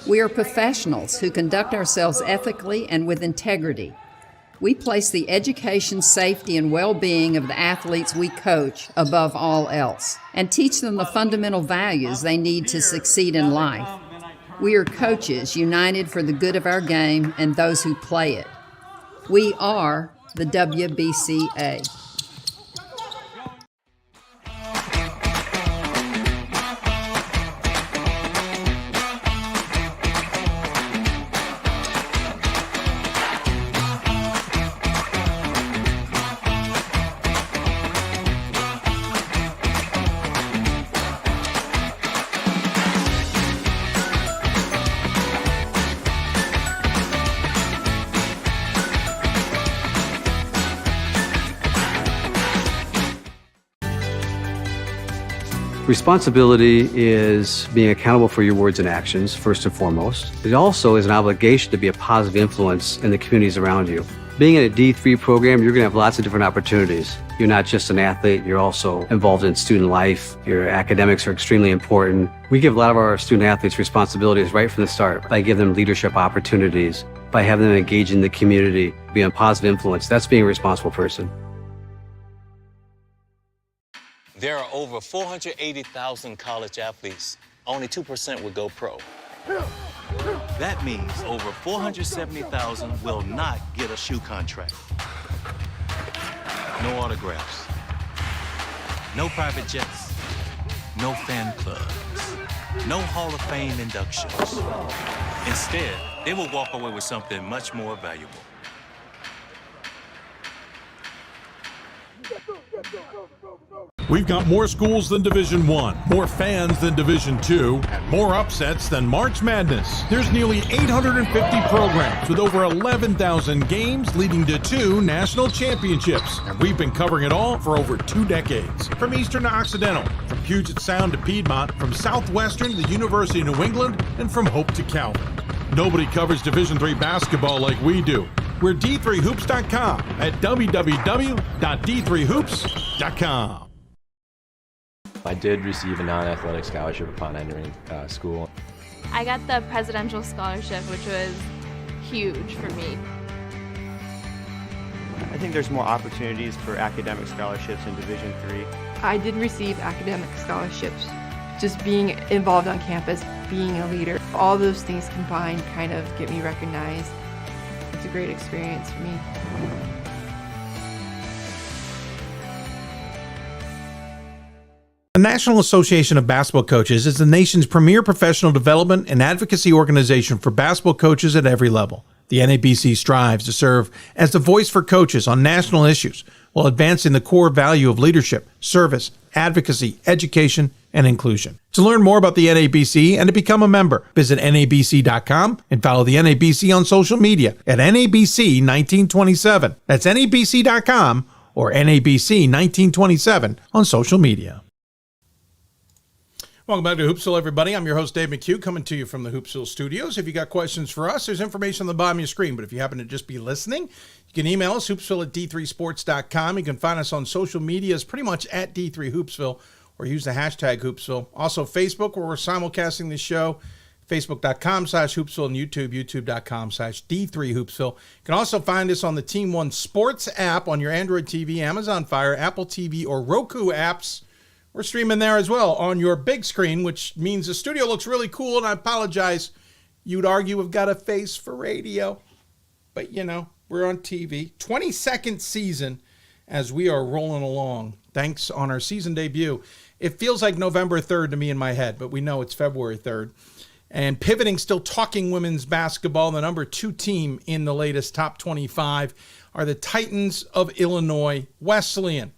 We are professionals who conduct ourselves ethically and with integrity. We place the education, safety, and well-being of the athletes we coach above all else and teach them the fundamental values they need to succeed in life. We are coaches united for the good of our game and those who play it. We are the WBCA.
Responsibility is being accountable for your words and actions, first and foremost. It also is an obligation to be a positive influence in the communities around you. Being in a D3 program, you're going to have lots of different opportunities. You're not just an athlete, you're also involved in student life. Your academics are extremely important. We give a lot of our student athletes responsibilities right from the start by giving them leadership opportunities, by having them engage in the community, be a positive influence. That's being a responsible person.
There are over 480,000 college athletes. Only 2% would go pro. That means over 470,000 will not get a shoe contract. No autographs. No private jets. No fan clubs. No Hall of Fame inductions. Instead, they will walk away with something much more valuable.
We've got more schools than Division I, more fans than Division II, more upsets than March Madness. There's nearly 850 programs with over 11,000 games leading to 2 national championships. And we've been covering it all for over 2 decades. From Eastern to Occidental, from Puget Sound to Piedmont, from Southwestern to the University of New England, and from Hope to Calvin. Nobody covers Division III basketball like we do. We're D3Hoops.com at www.D3Hoops.com.
I did receive a non-athletic scholarship upon entering school.
I got the presidential scholarship, which was huge for me.
I think there's more opportunities for academic scholarships in Division III.
I did receive academic scholarships. Just being involved on campus, being a leader, all those things combined kind of get me recognized. It's a great experience for me.
The National Association of Basketball Coaches is the nation's premier professional development and advocacy organization for basketball coaches at every level. The NABC strives to serve as the voice for coaches on national issues while advancing the core value of leadership, service, advocacy, education, and inclusion. To learn more about the NABC and to become a member, visit NABC.com and follow the NABC on social media at NABC1927. That's NABC.com or NABC1927 on social media. Welcome back to Hoopsville, everybody. I'm your host, Dave McHugh, coming to you from the Hoopsville studios. If you got questions for us, there's information on the bottom of your screen. But if you happen to just be listening, you can email us, hoopsville@d3sports.com. You can find us on social medias pretty much at D3Hoopsville, or use the hashtag Hoopsville. Also, Facebook, where we're simulcasting the show, facebook.com/Hoopsville, and YouTube, youtube.com/D3Hoopsville. You can also find us on the Team One Sports app on your Android TV, Amazon Fire, Apple TV, or Roku apps. We're streaming there as well on your big screen, which means the studio looks really cool, and I apologize. You'd argue we've got a face for radio, but, you know, we're on TV. 22nd season as we are rolling along. Thanks on our season debut. It feels like November 3rd to me in my head, but we know it's February 3rd. And pivoting, still talking women's basketball, the number 2 team in the latest top 25 are the Titans of Illinois Wesleyan.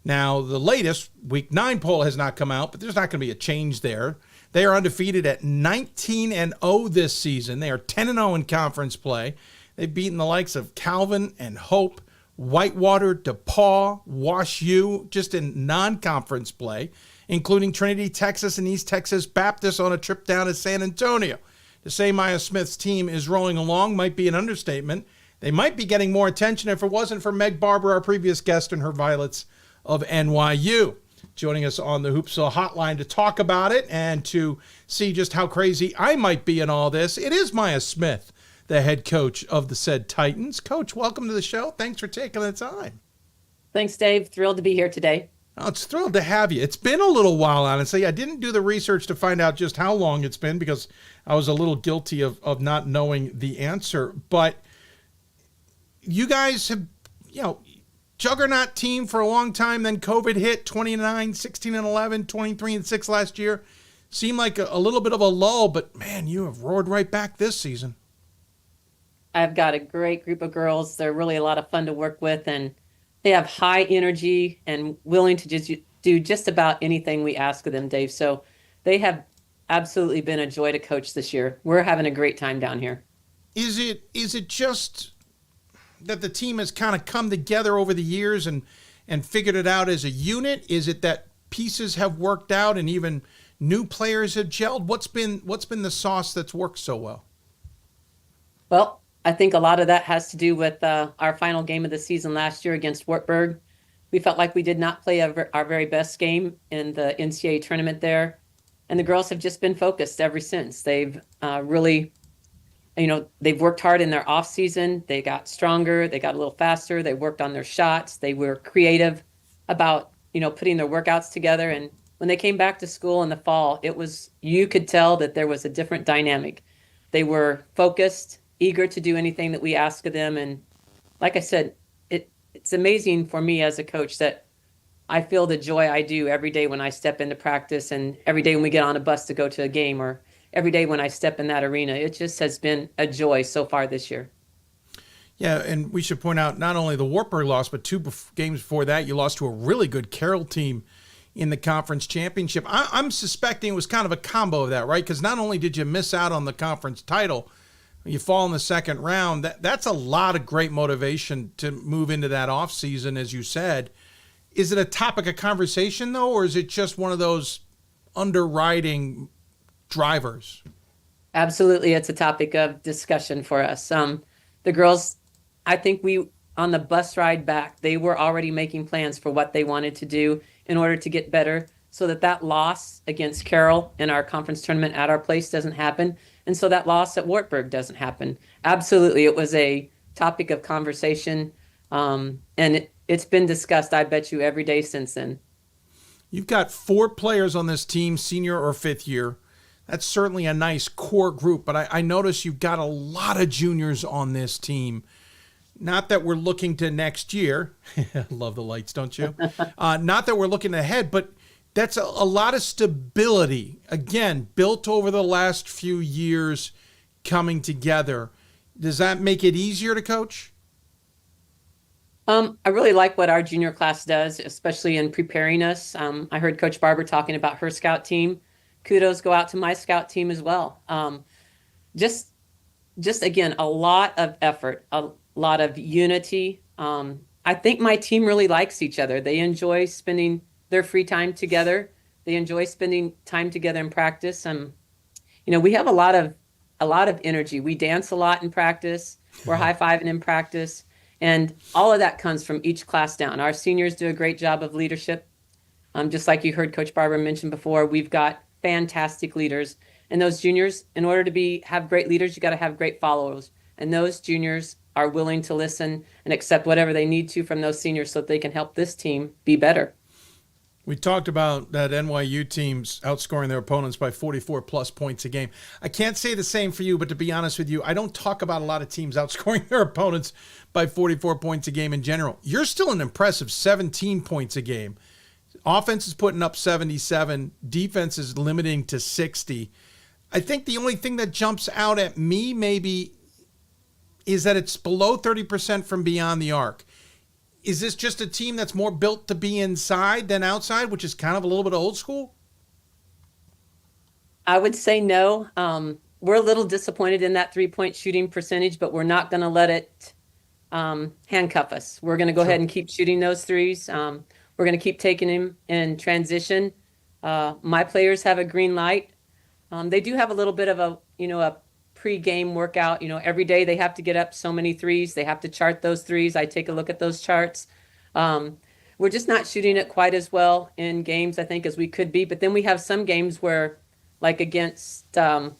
Now, the latest Week 9 poll has not come out, but there's not going to be a change there. They are undefeated at 19-0 this season. They are 10-0 in conference play. They've beaten the likes of Calvin and Hope, Whitewater, DePaul, Wash U, just in non-conference play, including Trinity, Texas, and East Texas Baptist on a trip down to San Antonio. To say Maya Smith's team is rolling along might be an understatement. They might be getting more attention if it wasn't for Meg Barber, our previous guest, and her Violets of NYU. Joining us on the Hoopsville Hotline to talk about it and to see just how crazy I might be in all this, it is Maya Smith, the head coach of the said Titans. Coach, welcome to the show. Thanks for taking the time.
Thanks, Dave. Thrilled to be here today.
Oh, it's thrilled to have you. It's been a little while, honestly. I didn't do the research to find out just how long it's been because I was a little guilty of not knowing the answer. But you guys have, juggernaut team for a long time. Then COVID hit, 29, 16 and 11, 23 and 6 last year. Seemed like a little bit of a lull, but man, you have roared right back this season.
I've got a great group of girls. They're really a lot of fun to work with, and they have high energy and willing to just do just about anything we ask of them, Dave. So they have absolutely been a joy to coach this year. We're having a great time down here.
Is it just that the team has kind of come together over the years and figured it out as a unit? Is it that pieces have worked out and even new players have gelled? What's been the sauce that's worked so well?
Well, I think a lot of that has to do with our final game of the season last year against Wartburg. We felt like we did not play our very best game in the NCAA tournament there. And the girls have just been focused ever since. They've really, they've worked hard in their off season. They got stronger. They got a little faster. They worked on their shots. They were creative about, putting their workouts together. And when they came back to school in the fall, you could tell that there was a different dynamic. They were focused, eager to do anything that we ask of them. And like I said, it's amazing for me as a coach that I feel the joy I do every day when I step into practice and every day when we get on a bus to go to a game or every day when I step in that arena. It just has been a joy so far this year.
Yeah, and we should point out not only the Wartburg loss, but two games before that, you lost to a really good Carroll team in the conference championship. I'm suspecting it was kind of a combo of that, right? Because not only did you miss out on the conference title, you fall in the second round. That's a lot of great motivation to move into that offseason, as you said. Is it a topic of conversation, though, or is it just one of those underwriting drivers?
Absolutely, it's a topic of discussion for us. The girls, I think on the bus ride back, they were already making plans for what they wanted to do in order to get better so that loss against Carroll in our conference tournament at our place doesn't happen. And so that loss at Wartburg doesn't happen. Absolutely, it was a topic of conversation, and it's been discussed, I bet you, every day since then.
You've got 4 players on this team, senior or fifth year. That's certainly a nice core group, but I notice you've got a lot of juniors on this team. Not that we're looking to next year. Love the lights, don't you? Not that we're looking ahead, but that's a lot of stability, again, built over the last few years coming together. Does that make it easier to coach?
I really like what our junior class does, especially in preparing us. I heard Coach Barber talking about her scout team. Kudos go out to my scout team as well. Just again, a lot of effort, a lot of unity. I think my team really likes each other. They enjoy spending their free time together. They enjoy spending time together in practice. We have a lot of energy. We dance a lot in practice. We're high-fiving in practice. And all of that comes from each class down. Our seniors do a great job of leadership. Just like you heard Coach Barber mention before, we've got fantastic leaders. And those juniors, in order to have great leaders, you got to have great followers. And those juniors are willing to listen and accept whatever they need to from those seniors so that they can help this team be better.
We talked about that NYU teams outscoring their opponents by 44-plus points a game. I can't say the same for you, but to be honest with you, I don't talk about a lot of teams outscoring their opponents by 44 points a game in general. You're still an impressive 17 points a game. Offense is putting up 77. Defense is limiting to 60. I think the only thing that jumps out at me maybe is that it's below 30% from beyond the arc. is this just a team that's more built to be inside than outside, which is kind of a little bit old school?
I would say no. We're a little disappointed in that 3-point shooting percentage, but we're not going to let it handcuff us. We're going to go ahead and keep shooting those threes. We're going to keep taking them in transition. My players have a green light. They do have a little bit of a pre-game workout. Every day they have to get up so many threes. They have to chart those threes. I take a look at those charts. We're just not shooting it quite as well in games, I think, as we could be. But then we have some games where, like against the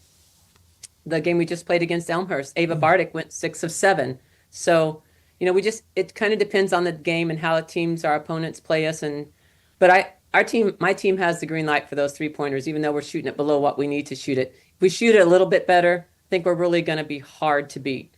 game we just played against Elmhurst, Ava Bardick went 6 of 7. So, it kind of depends on the game and how the teams, our opponents, play us. But my team has the green light for those 3-pointers, even though we're shooting it below what we need to shoot it. If we shoot it a little bit better, I think we're really going to be hard to beat.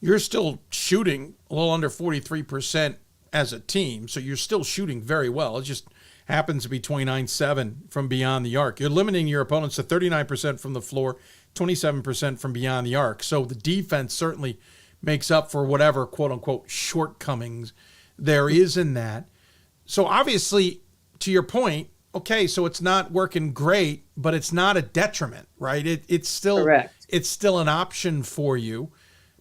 You're still shooting a little under 43% as a team, so you're still shooting very well. It just happens to be 29-7 from beyond the arc. You're limiting your opponents to 39% from the floor, 27% from beyond the arc. So the defense certainly makes up for whatever quote-unquote shortcomings there is in that. So obviously, to your point, okay, so it's not working great, but it's not a detriment, right? It's still correct. It's still an option for you.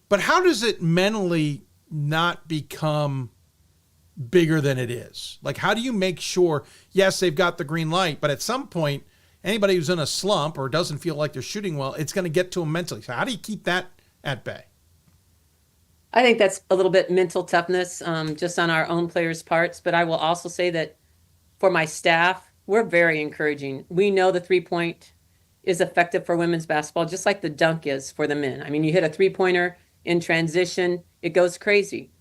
But how does it mentally not become bigger than it is? Like, how do you make sure, yes, they've got the green light, but at some point, anybody who's in a slump or doesn't feel like they're shooting well, it's going to get to them mentally. So how do you keep that at bay?
I think that's a little bit mental toughness just on our own players' parts. But I will also say that for my staff, we're very encouraging. We know the 3-point is effective for women's basketball, just like the dunk is for the men. I mean, you hit a 3-pointer in transition, it goes crazy,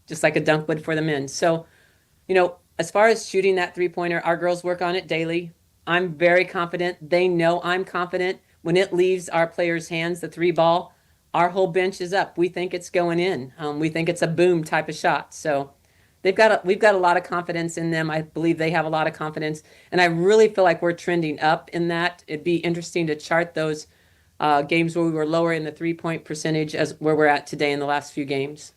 just like a dunk would for the men. So, as far as shooting that 3-pointer, our girls work on it daily. I'm very confident. They know I'm confident. When it leaves our players' hands, the 3 ball, our whole bench is up. We think it's going in. We think it's a boom type of shot. So we've got a lot of confidence in them. I believe they have a lot of confidence. And I really feel like we're trending up in that. It'd be interesting to chart those games where we were lower in the 3-point percentage as where we're at today in the last few games.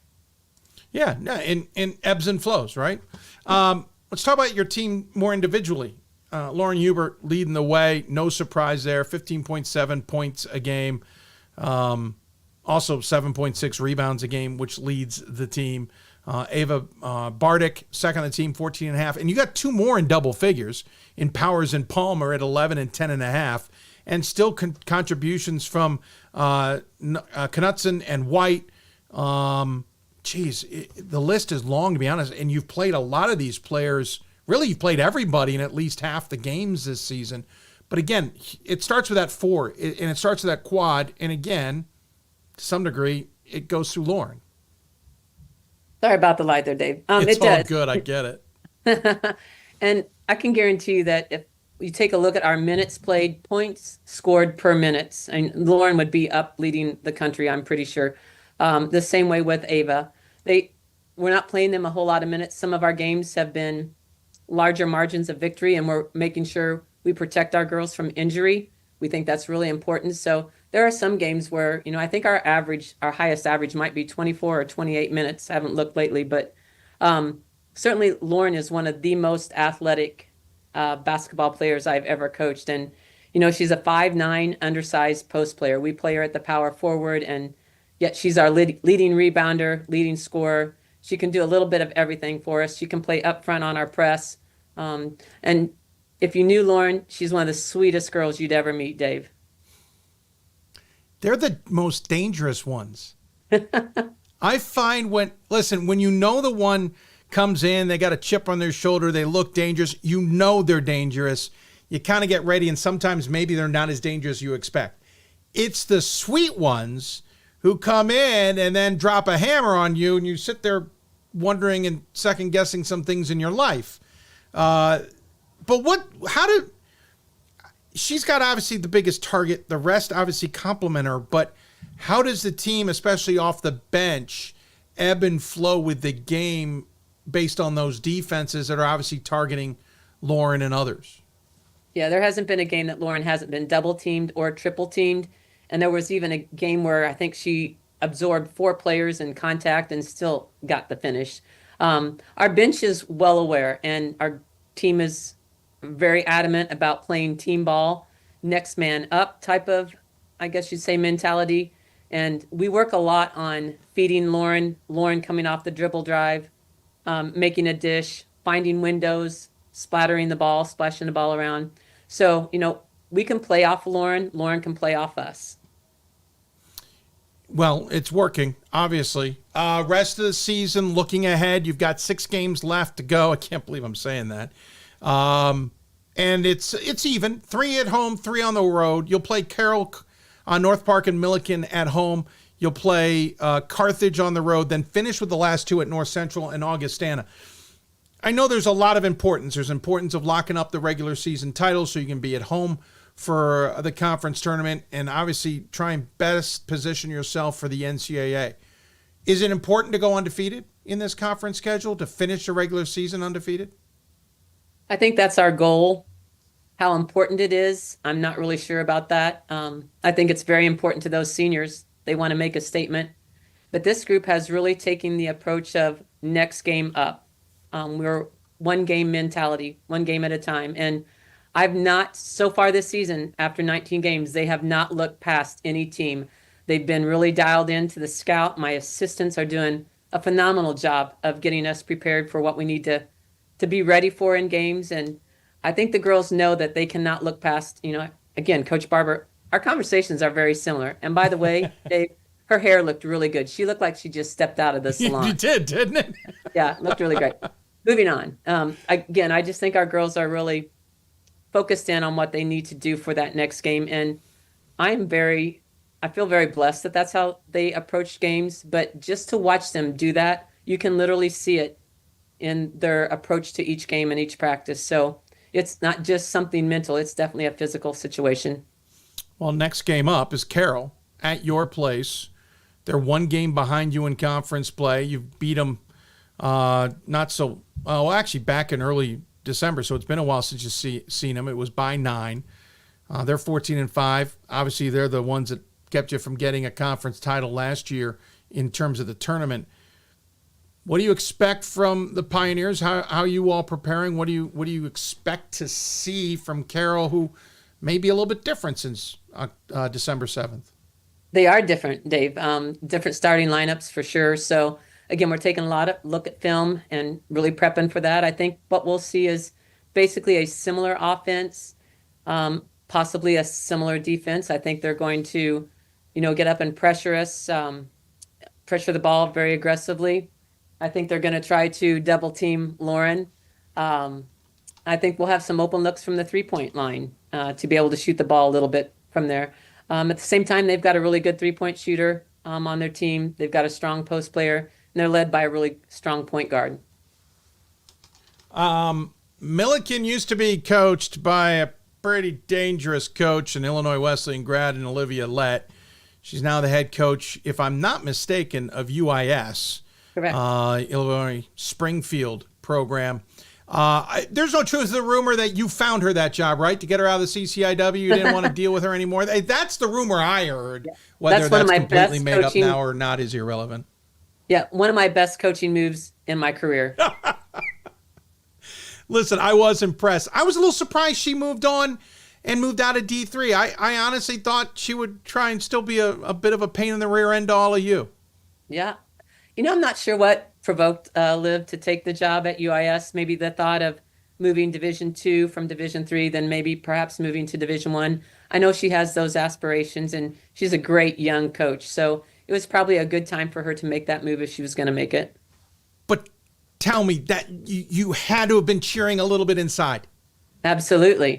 Yeah, in ebbs and flows, right? Let's talk about your team more individually. Lauren Hubert leading the way. No surprise there. 15.7 points a game. Also 7.6 rebounds a game, which leads the team. Ava Bardick, second on the team, 14.5. And you got 2 more in double figures in Powers and Palmer at 11 and 10.5. And still contributions from Knutson and White. The list is long, to be honest. And you've played a lot of these players. Really, you've played everybody in at least half the games this season. But again, it starts with that 4, and it starts with that quad. And again, to some degree, it goes through Lauren.
Sorry about the light there, Dave.
It's
it
all
does.
good. I get it.
And I can guarantee you that if you take a look at our minutes played, points scored per minutes, and Lauren would be up leading the country, I'm pretty sure. The same way with Ava. We're not playing them a whole lot of minutes. Some of our games have been larger margins of victory, and we're making sure we protect our girls from injury. We think that's really important. So there are some games where, I think our highest average might be 24 or 28 minutes. I haven't looked lately, but certainly Lauren is one of the most athletic basketball players I've ever coached. And, she's a 5'9" undersized post player. We play her at the power forward, and yet she's our leading rebounder, leading scorer. She can do a little bit of everything for us. She can play up front on our press. And if you knew Lauren, she's one of the sweetest girls you'd ever meet, Dave.
They're the most dangerous ones. I find when you know the one comes in, they got a chip on their shoulder, they look dangerous, you know they're dangerous. You kind of get ready, and sometimes maybe they're not as dangerous as you expect. It's the sweet ones who come in and then drop a hammer on you, and you sit there wondering and second guessing some things in your life. She's got obviously the biggest target. The rest obviously complement her, but how does the team, especially off the bench, ebb and flow with the game based on those defenses that are obviously targeting Lauren and others?
Yeah, there hasn't been a game that Lauren hasn't been double teamed or triple teamed. And there was even a game where I think she absorbed 4 players in contact and still got the finish. Our bench is well aware, and our team is very adamant about playing team ball, next man up type of, I guess you'd say, mentality. And we work a lot on feeding Lauren coming off the dribble drive, making a dish, finding windows, splattering the ball, splashing the ball around. So, we can play off Lauren can play off us.
Well, it's working, obviously. Rest of the season, looking ahead, you've got 6 games left to go. I can't believe I'm saying that. And it's even. 3 at home, 3 on the road. You'll play Carroll on North Park and Milliken at home. You'll play Carthage on the road, then finish with the last 2 at North Central and Augustana. I know there's a lot of importance. There's importance of locking up the regular season title so you can be at home for the conference tournament and obviously try and best position yourself for the NCAA. Is it important to go undefeated in this conference schedule, to finish the regular season undefeated?
I think that's our goal. How important it is, I'm not really sure about that. I think it's very important to those seniors. They want to make a statement. But this group has really taken the approach of next game up. We're one game mentality, one game at a time. And I've not, so far this season, after 19 games, they have not looked past any team. They've been really dialed into the scout. My assistants are doing a phenomenal job of getting us prepared for what we need to be ready for in games. And I think the girls know that they cannot look past, again, Coach Barber, our conversations are very similar. And by the way, Dave, her hair looked really good. She looked like she just stepped out of the salon.
You did, didn't it?
Yeah, it looked really great. Moving on. Again, I just think our girls are really focused in on what they need to do for that next game. And I feel very blessed that that's how they approach games. But just to watch them do that, you can literally see it in their approach to each game and each practice. So it's not just something mental. It's definitely a physical situation.
Well, next game up is Carroll at your place. They're 1 game behind you in conference play. You've beat them actually back in early December, so it's been a while since you've seen them. It was by 9. They're 14-5. Obviously, they're the ones that kept you from getting a conference title last year in terms of the tournament. What do you expect from the Pioneers? How are you all preparing? What do you expect to see from Carroll, who may be a little bit different since December 7th?
They are different, Dave. Different starting lineups for sure. So again, we're taking a lot of look at film and really prepping for that. I think what we'll see is basically a similar offense, possibly a similar defense. I think they're going to, get up and pressure us, pressure the ball very aggressively. I think they're going to try to double team Lauren. I think we'll have some open looks from the 3-point line to be able to shoot the ball a little bit from there. At the same time, they've got a really good 3-point shooter on their team. They've got a strong post player, and they're led by a really strong point guard.
Milliken used to be coached by a pretty dangerous coach, an Illinois Wesleyan grad, and Olivia Lett. She's now the head coach, if I'm not mistaken, of UIS.
Correct.
Illinois Springfield program. There's no truth to the rumor that you found her that job, right? To get her out of the CCIW, you didn't want to deal with her anymore. That's the rumor I heard. Yeah. Whether that's completely made up now or not is irrelevant.
Yeah, one of my best coaching moves in my career.
Listen, I was impressed. I was a little surprised she moved on and moved out of D3. I honestly thought she would try and still be a bit of a pain in the rear end to all of you.
Yeah. I'm not sure what provoked Liv to take the job at UIS. Maybe the thought of moving Division II from Division III, then maybe perhaps moving to Division I. I know she has those aspirations, and she's a great young coach. So it was probably a good time for her to make that move if she was going to make it.
But tell me that you had to have been cheering a little bit inside.
Absolutely.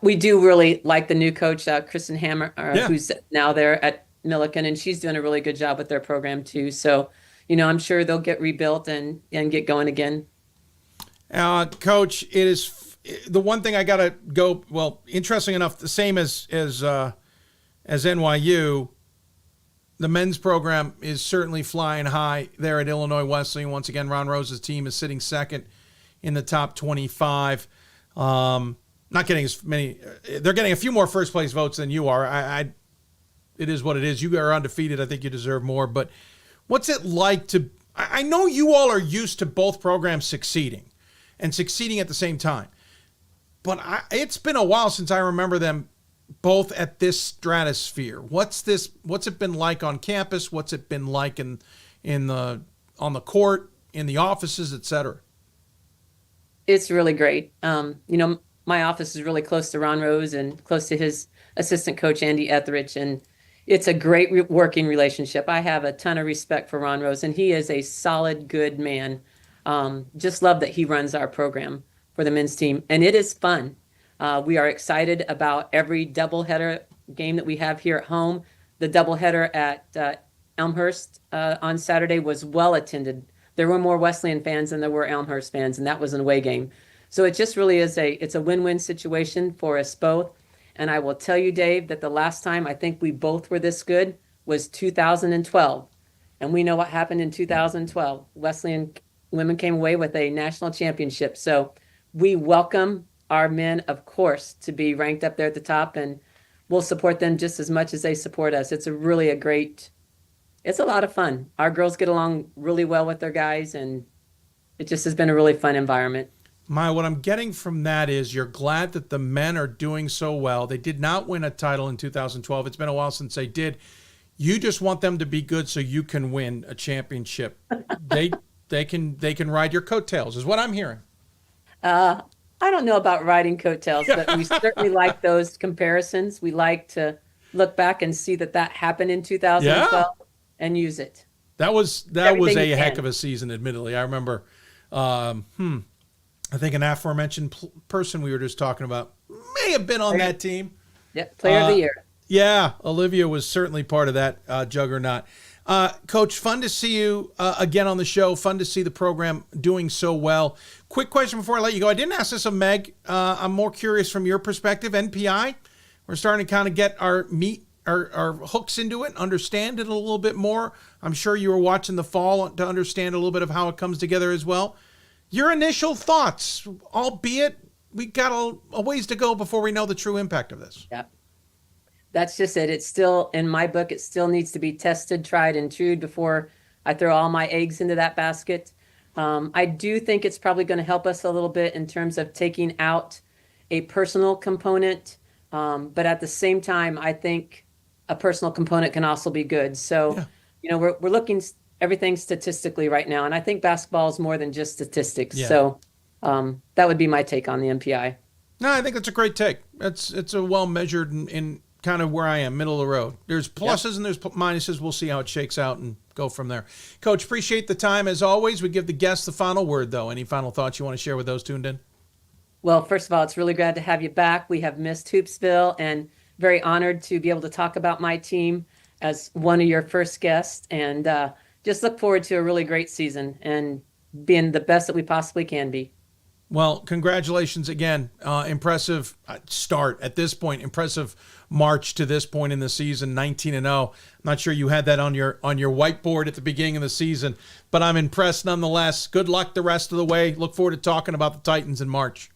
We do really like the new coach, Kristen Hammer, who's now there at Milliken, and she's doing a really good job with their program too. So, I'm sure they'll get rebuilt and get going again.
Coach, it is the one thing I got to go. Well, interesting enough, the same as NYU. The men's program is certainly flying high there at Illinois Wesleyan. Once again, Ron Rose's team is sitting second in the top 25. Not getting as many. They're getting a few more first place votes than you are. It is what it is. You are undefeated. I think you deserve more. But what's it like to I know you all are used to both programs succeeding and succeeding at the same time, but it's been a while since I remember them both at this stratosphere. What's it been like on campus? What's it been like on the court, in the offices, et cetera?
It's really great. My office is really close to Ron Rose and close to his assistant coach, Andy Etheridge, and it's a great working relationship. I have a ton of respect for Ron Rose, and he is a solid, good man. Just love that he runs our program for the men's team, and it is fun. We are excited about every doubleheader game that we have here at home. The doubleheader at Elmhurst on Saturday was well attended. There were more Wesleyan fans than there were Elmhurst fans, and that was an away game. So it just really is it's a win-win situation for us both. And I will tell you, Dave, that the last time I think we both were this good was 2012. And we know what happened in 2012. Wesleyan women came away with a national championship. So we welcome our men, of course, to be ranked up there at the top, and we'll support them just as much as they support us. It's it's a lot of fun. Our girls get along really well with their guys, and it just has been a really fun environment.
Maya, what I'm getting from that is you're glad that the men are doing so well. They did not win a title in 2012. It's been a while since they did. You just want them to be good so you can win a championship. They can ride your coattails, is what I'm hearing.
I don't know about riding coattails, but we certainly like those comparisons. We like to look back and see that happened in 2012 and use it.
That was a heck of a season, admittedly. I remember, I think an aforementioned person we were just talking about may have been on that team.
Yep, player of the year.
Yeah, Olivia was certainly part of that juggernaut. Coach, fun to see you again on the show. Fun to see the program doing so well. Quick question before I let you go. I didn't ask this of Meg. I'm more curious from your perspective. NPI, we're starting to kind of get our hooks into it, understand it a little bit more. I'm sure you were watching the fall to understand a little bit of how it comes together as well. Your initial thoughts, albeit we got a ways to go before we know the true impact of this.
Yep. That's just it. It's still, in my book, it still needs to be tested, tried, and true before I throw all my eggs into that basket. I do think it's probably going to help us a little bit in terms of taking out a personal component. But at the same time, I think a personal component can also be good. So, we're looking everything statistically right now. And I think basketball is more than just statistics. Yeah. So that would be my take on the MPI.
No, I think that's a great take. It's a well measured in kind of where I am, middle of the road. There's pluses and there's minuses. We'll see how it shakes out and go from there. Coach, appreciate the time as always. We give the guests the final word, though. Any final thoughts you want to share with those tuned in?
Well, first of all, it's really glad to have you back. We have missed Hoopsville and very honored to be able to talk about my team as one of your first guests, and just look forward to a really great season and being the best that we possibly can be.
Well, congratulations again. Impressive start at this point. Impressive March to this point in the season, 19-0. I'm not sure you had that on your whiteboard at the beginning of the season, but I'm impressed nonetheless. Good luck the rest of the way. Look forward to talking about the Titans in March.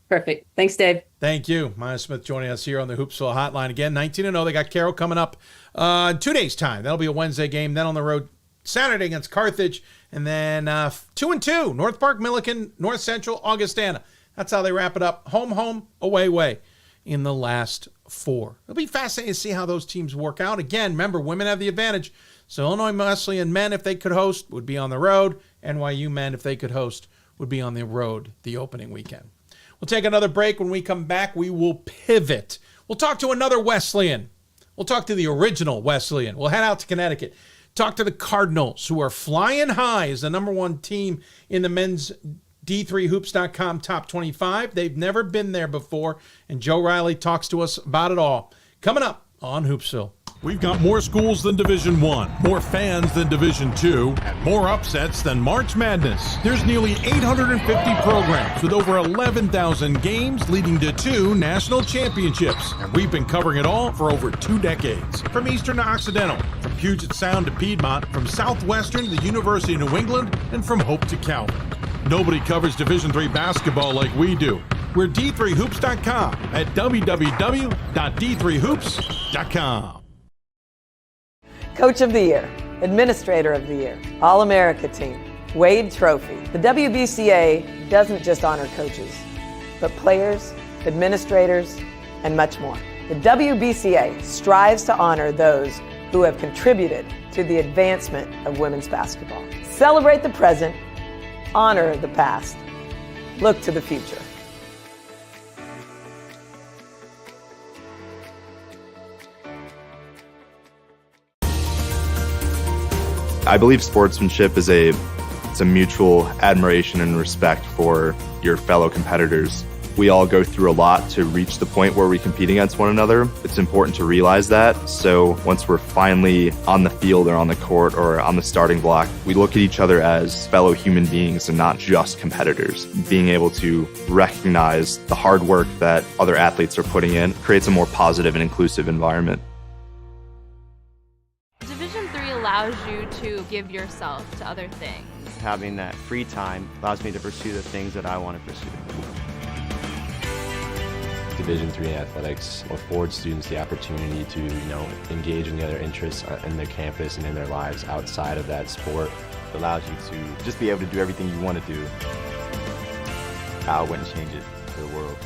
Perfect. Thanks, Dave.
Thank you. Maya Smith joining us here on the Hoopsville Hotline. Again, 19-0. They got Carroll coming up in 2 days' time. That'll be a Wednesday game. Then on the road Saturday against Carthage. And then 2-2, North Park, Milliken, North Central, Augustana. That's how they wrap it up. Home, away in the last 4. It'll be fascinating to see how those teams work out. Again, remember, women have the advantage. So Illinois Wesleyan men, if they could host, would be on the road. NYU men, if they could host, would be on the road the opening weekend. We'll take another break. When we come back, we will pivot. We'll talk to another Wesleyan. We'll talk to the original Wesleyan. We'll head out to Connecticut. Talk to the Cardinals, who are flying high as the #1 team in the men's D3Hoops.com top 25. They've never been there before, and Joe Reilly talks to us about it all. Coming up on Hoopsville.
We've got more schools than Division I, more fans than Division II, and more upsets than March Madness. There's nearly 850 programs with over 11,000 games leading to 2 national championships. And we've been covering it all for over 2 decades. From Eastern to Occidental, from Puget Sound to Piedmont, from Southwestern to the University of New England, and from Hope to Calvin. Nobody covers Division III basketball like we do. We're D3Hoops.com at www.d3hoops.com.
Coach of the Year, Administrator of the Year, All-America Team, Wade Trophy. The WBCA doesn't just honor coaches, but players, administrators, and much more. The WBCA strives to honor those who have contributed to the advancement of women's basketball. Celebrate the present, honor the past, look to the future.
I believe sportsmanship is a mutual admiration and respect for your fellow competitors. We all go through a lot to reach the point where we compete against one another. It's important to realize that. So once we're finally on the field or on the court or on the starting block, we look at each other as fellow human beings and not just competitors. Being able to recognize the hard work that other athletes are putting in creates a more positive and inclusive environment.
Division III allows you to give yourself to other things.
Having that free time allows me to pursue the things that I want to pursue.
Division III athletics affords students the opportunity to, engage in the other interests in their campus and in their lives outside of that sport.
It allows you to just be able to do everything you want to do. I wouldn't change it for the world.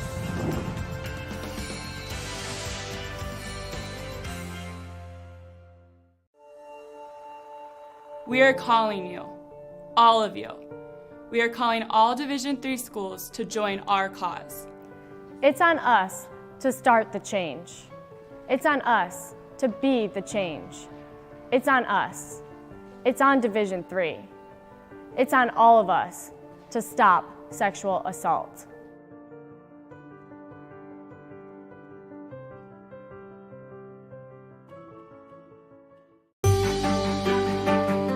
We are calling you, all of you. We are calling all Division III schools to join our cause.
It's on us to start the change. It's on us to be the change. It's on us. It's on Division III. It's on all of us to stop sexual assault.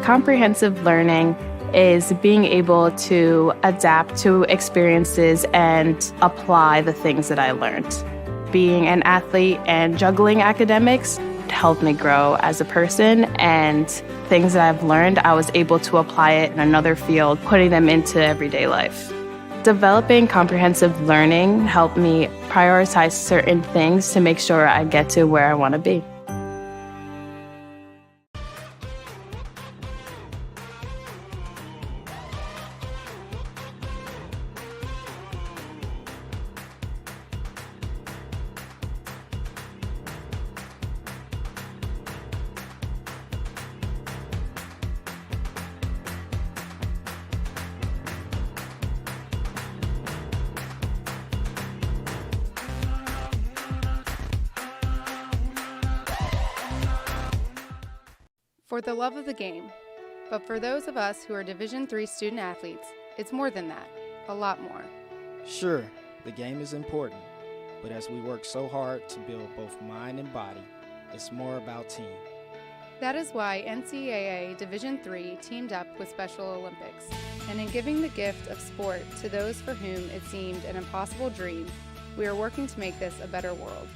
Comprehensive learning is being able to adapt to experiences and apply the things that I learned. Being an athlete and juggling academics helped me grow as a person, and things that I've learned, I was able to apply it in another field, putting them into everyday life. Developing comprehensive learning helped me prioritize certain things to make sure I get to where I want to be.
For the love of the game. But for those of us who are Division III student athletes, it's more than that, a lot more.
Sure, the game is important, but as we work so hard to build both mind and body, it's more about team.
That is why NCAA Division III teamed up with Special Olympics, and in giving the gift of sport to those for whom it seemed an impossible dream, we are working to make this a better world.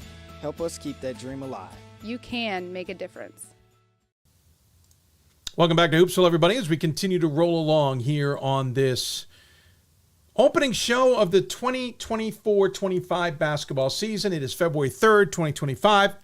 Help us keep that dream alive.
You can make a difference.
Welcome back to Hoopsville, everybody, as we continue to roll along here on this opening show of the 2024-25 basketball season. It is February 3rd, 2025.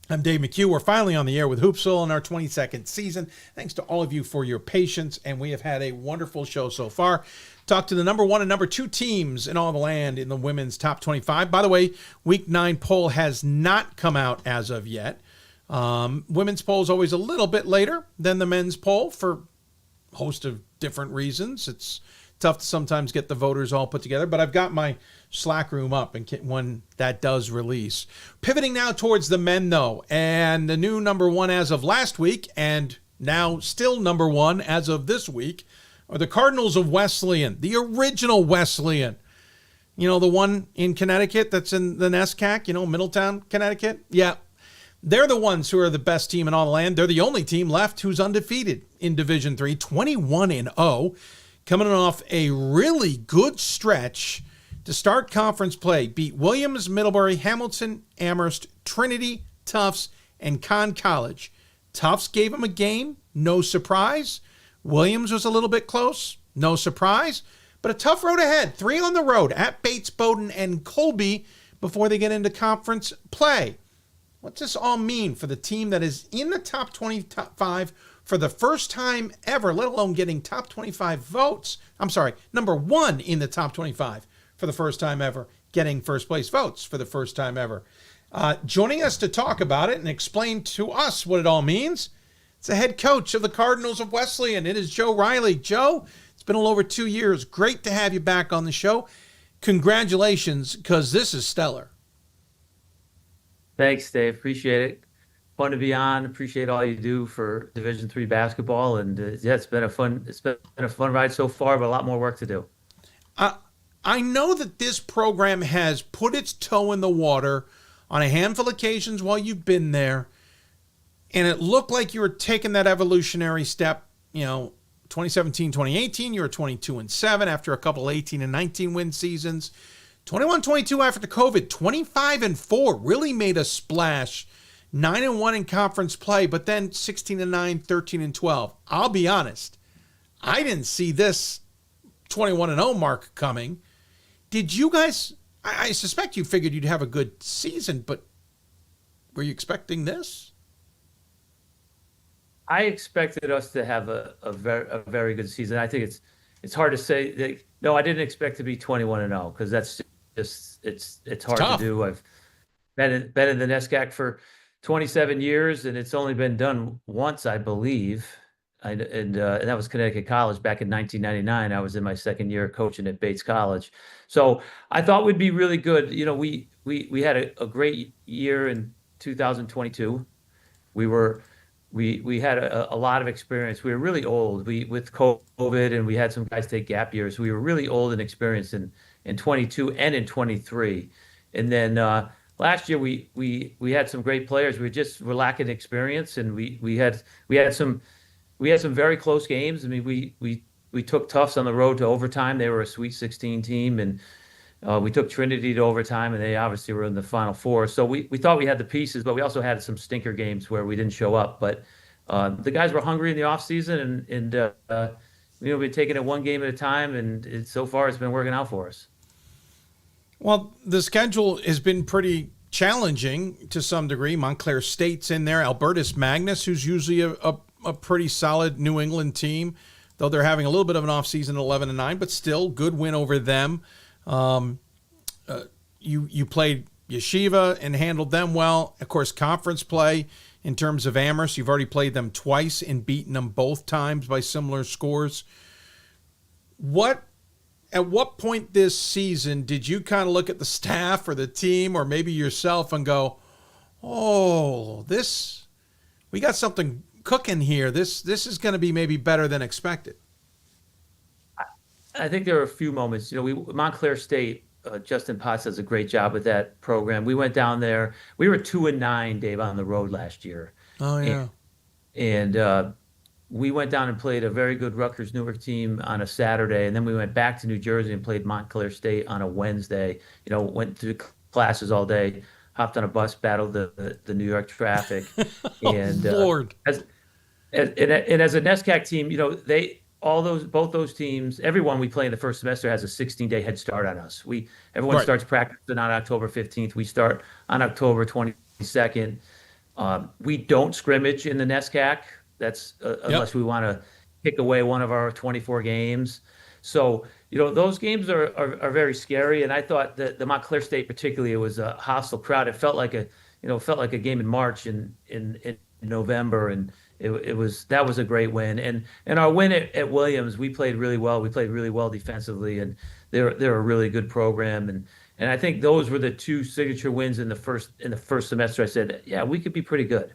I'm Dave McHugh. We're finally on the air with Hoopsville in our 22nd season. Thanks to all of you for your patience, and we have had a wonderful show so far. Talked to the number 1 and number 2 teams in all the land in the women's top 25. By the way, Week 9 poll has not come out as of yet. Women's poll is always a little bit later than the men's poll for a host of different reasons. It's tough to sometimes get the voters all put together, but I've got my Slack room up and when that does release. Pivoting now towards the men, though, and the new number 1 as of last week, and now still number 1 as of this week, are the Cardinals of Wesleyan, the original Wesleyan. You know, the one in Connecticut that's in the NESCAC, Middletown, Connecticut? Yeah. They're the ones who are the best team in all the land. They're the only team left who's undefeated in Division III, 21-0, coming off a really good stretch to start conference play. Beat Williams, Middlebury, Hamilton, Amherst, Trinity, Tufts, and Conn College. Tufts gave them a game, no surprise. Williams was a little bit close, no surprise. But a tough road ahead. 3 on the road at Bates, Bowdoin, and Colby before they get into conference play. What's this all mean for the team that is in the top 25 for the first time ever, let alone getting top 25 votes. I'm sorry, number 1 in the top 25 for the first time ever, getting first place votes for the first time ever. Joining us to talk about it and explain to us what it all means, it's the head coach of the Cardinals of Wesleyan. It is Joe Reilly. Joe, it's been a little over 2 years. Great to have you back on the show. Congratulations, because this is stellar.
Thanks, Dave. Appreciate it. Fun to be on. Appreciate all you do for Division III basketball, and yeah, it's been a fun ride so far, but a lot more work to do.
I know that this program has put its toe in the water on a handful of occasions while you've been there, and it looked like you were taking that evolutionary step. 2017, 2018, you were 22-7 after a couple 18 and 19 win seasons. 21-22 after COVID, 25-4, really made a splash. 9-1 in conference play, but then 16-9, 13-12. I'll be honest, I didn't see this 21-0 mark coming. Did you guys? I suspect you figured you'd have a good season, but were you expecting this?
I expected us to have a very good season. I think it's hard to say. No, I didn't expect to be 21-0 because that's just it's hard to do. I've been in the NESCAC for 27 years, and it's only been done once, I believe. And that was Connecticut College back in 1999. I was in my second year coaching at Bates College. So I thought we'd be really good. We had a great year in 2022. We had a lot of experience. We were really old. With COVID, and we had some guys take gap years. We were really old and experienced in 22 and in 23. And then last year we had some great players. We're lacking experience, and we had some very close games. I mean, we took Tufts on the road to overtime. They were a Sweet 16 team, and we took Trinity to overtime, and they obviously were in the Final Four. So we thought we had the pieces, but we also had some stinker games where we didn't show up. But the guys were hungry in the offseason, and we've been taking it one game at a time, and so far it's been working out for us.
Well, the schedule has been pretty challenging to some degree. Montclair State's in there. Albertus Magnus, who's usually a pretty solid New England team, though they're having a little bit of an offseason at 11-9, but still good win over them. You played Yeshiva and handled them well. Of course, conference play in terms of Amherst, you've already played them twice and beaten them both times by similar scores. At what point this season did you kind of look at the staff or the team or maybe yourself and go, oh, we got something cooking here. This is going to be maybe better than expected?
I think there were a few moments. Montclair State, Justin Potts does a great job with that program. We went down there. We were 2-9, Dave, on the road last year.
Oh yeah.
And we went down and played a very good Rutgers Newark team on a Saturday, and then we went back to New Jersey and played Montclair State on a Wednesday. Went through classes all day, hopped on a bus, battled the New York traffic. And
Lord.
As a NESCAC team, both those teams, everyone we play in the first semester has a 16-day head start on us. Everyone starts practicing on October 15th. We start on October 22nd. We don't scrimmage in the NESCAC. That's unless we want to kick away one of our 24 games. So, those games are very scary. And I thought that the Montclair State particularly, it was a hostile crowd. It felt like a game in March in November, and that was a great win. And our win at Williams, we played really well. We played really well defensively, and they're a really good program. And I think those were the two signature wins in the first semester. I said, yeah, we could be pretty good.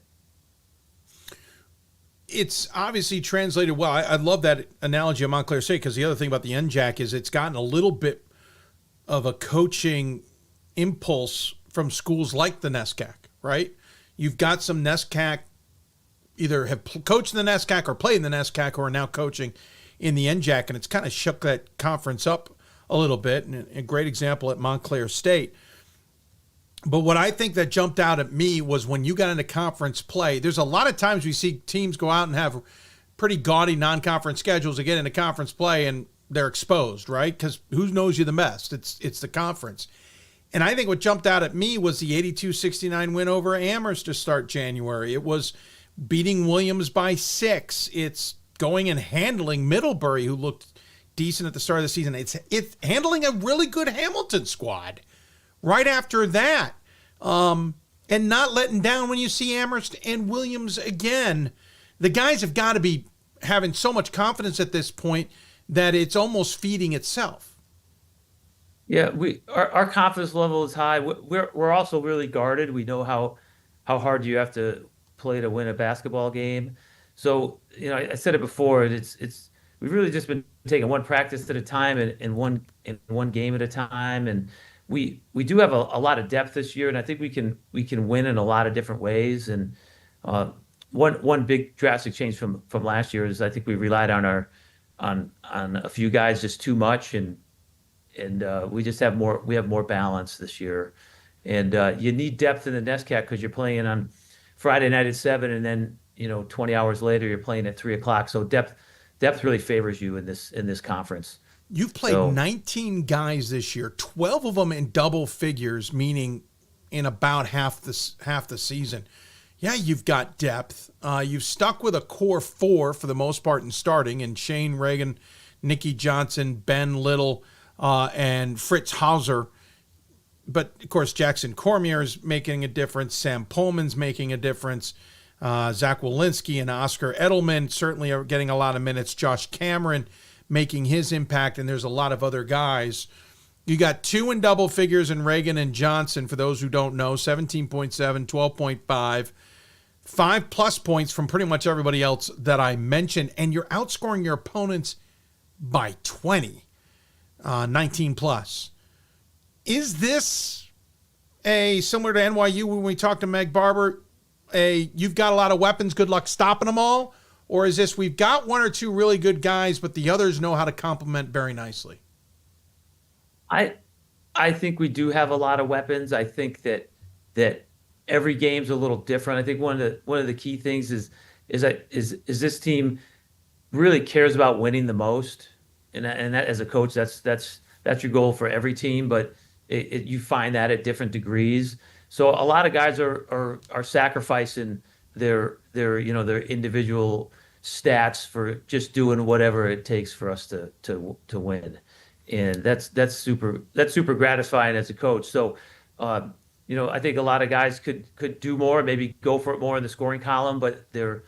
It's obviously translated well. I love that analogy of Montclair State, because the other thing about the NJAC is it's gotten a little bit of a coaching impulse from schools like the NESCAC, right? You've got some NESCAC either have coached in the NESCAC or played in the NESCAC or are now coaching in the NJAC, and it's kind of shook that conference up a little bit, and a great example at Montclair State. But what I think that jumped out at me was when you got into conference play, there's a lot of times we see teams go out and have pretty gaudy non-conference schedules to get into conference play, and they're exposed, right? Because who knows you the best? It's the conference. And I think what jumped out at me was the 82-69 win over Amherst to start January. It was beating Williams by 6. It's going and handling Middlebury, who looked decent at the start of the season. It's handling a really good Hamilton squad right after that. And not letting down when you see Amherst and Williams again. The guys have got to be having so much confidence at this point that it's almost feeding itself.
Yeah, our confidence level is high. We're also really guarded. We know how hard you have to play to win a basketball game. So, I said it before. We've really just been taking one practice at a time and one game at a time. And we do have a lot of depth this year, and I think we can win in a lot of different ways. And one big drastic change from last year is I think we relied on a few guys just too much, and we just have more balance this year. And you need depth in the NESCAC because you're playing on Friday night at 7, and then 20 hours later you're playing at 3 o'clock. So depth really favors you in this conference.
You've played 19 guys this year, 12 of them in double figures, meaning in about half the season. Yeah, you've got depth. You've stuck with a core 4 for the most part in starting, and Shane Reagan, Nicky Johnson, Ben Little, and Fritz Hauser. But, of course, Jackson Cormier's making a difference. Sam Pullman's making a difference. Zach Walensky and Oscar Edelman certainly are getting a lot of minutes. Josh Cameron making his impact, and there's a lot of other guys. You got 2 in double figures in Reagan and Johnson, for those who don't know, 17.7, 12.5, 5+ points from pretty much everybody else that I mentioned, and you're outscoring your opponents by 20, 19+. Is this similar to NYU when we talked to Meg Barber, you've got a lot of weapons, good luck stopping them all? Or is this we've got 1 or 2 really good guys, but the others know how to complement very nicely?
I think we do have a lot of weapons. I think that every game's a little different. I think one of the key things is this team really cares about winning the most, and that as a coach, that's your goal for every team. But you find that at different degrees. So a lot of guys are sacrificing their individual stats for just doing whatever it takes for us to win, and that's super gratifying as a coach. So I think a lot of guys could do more, maybe go for it more in the scoring column, but they're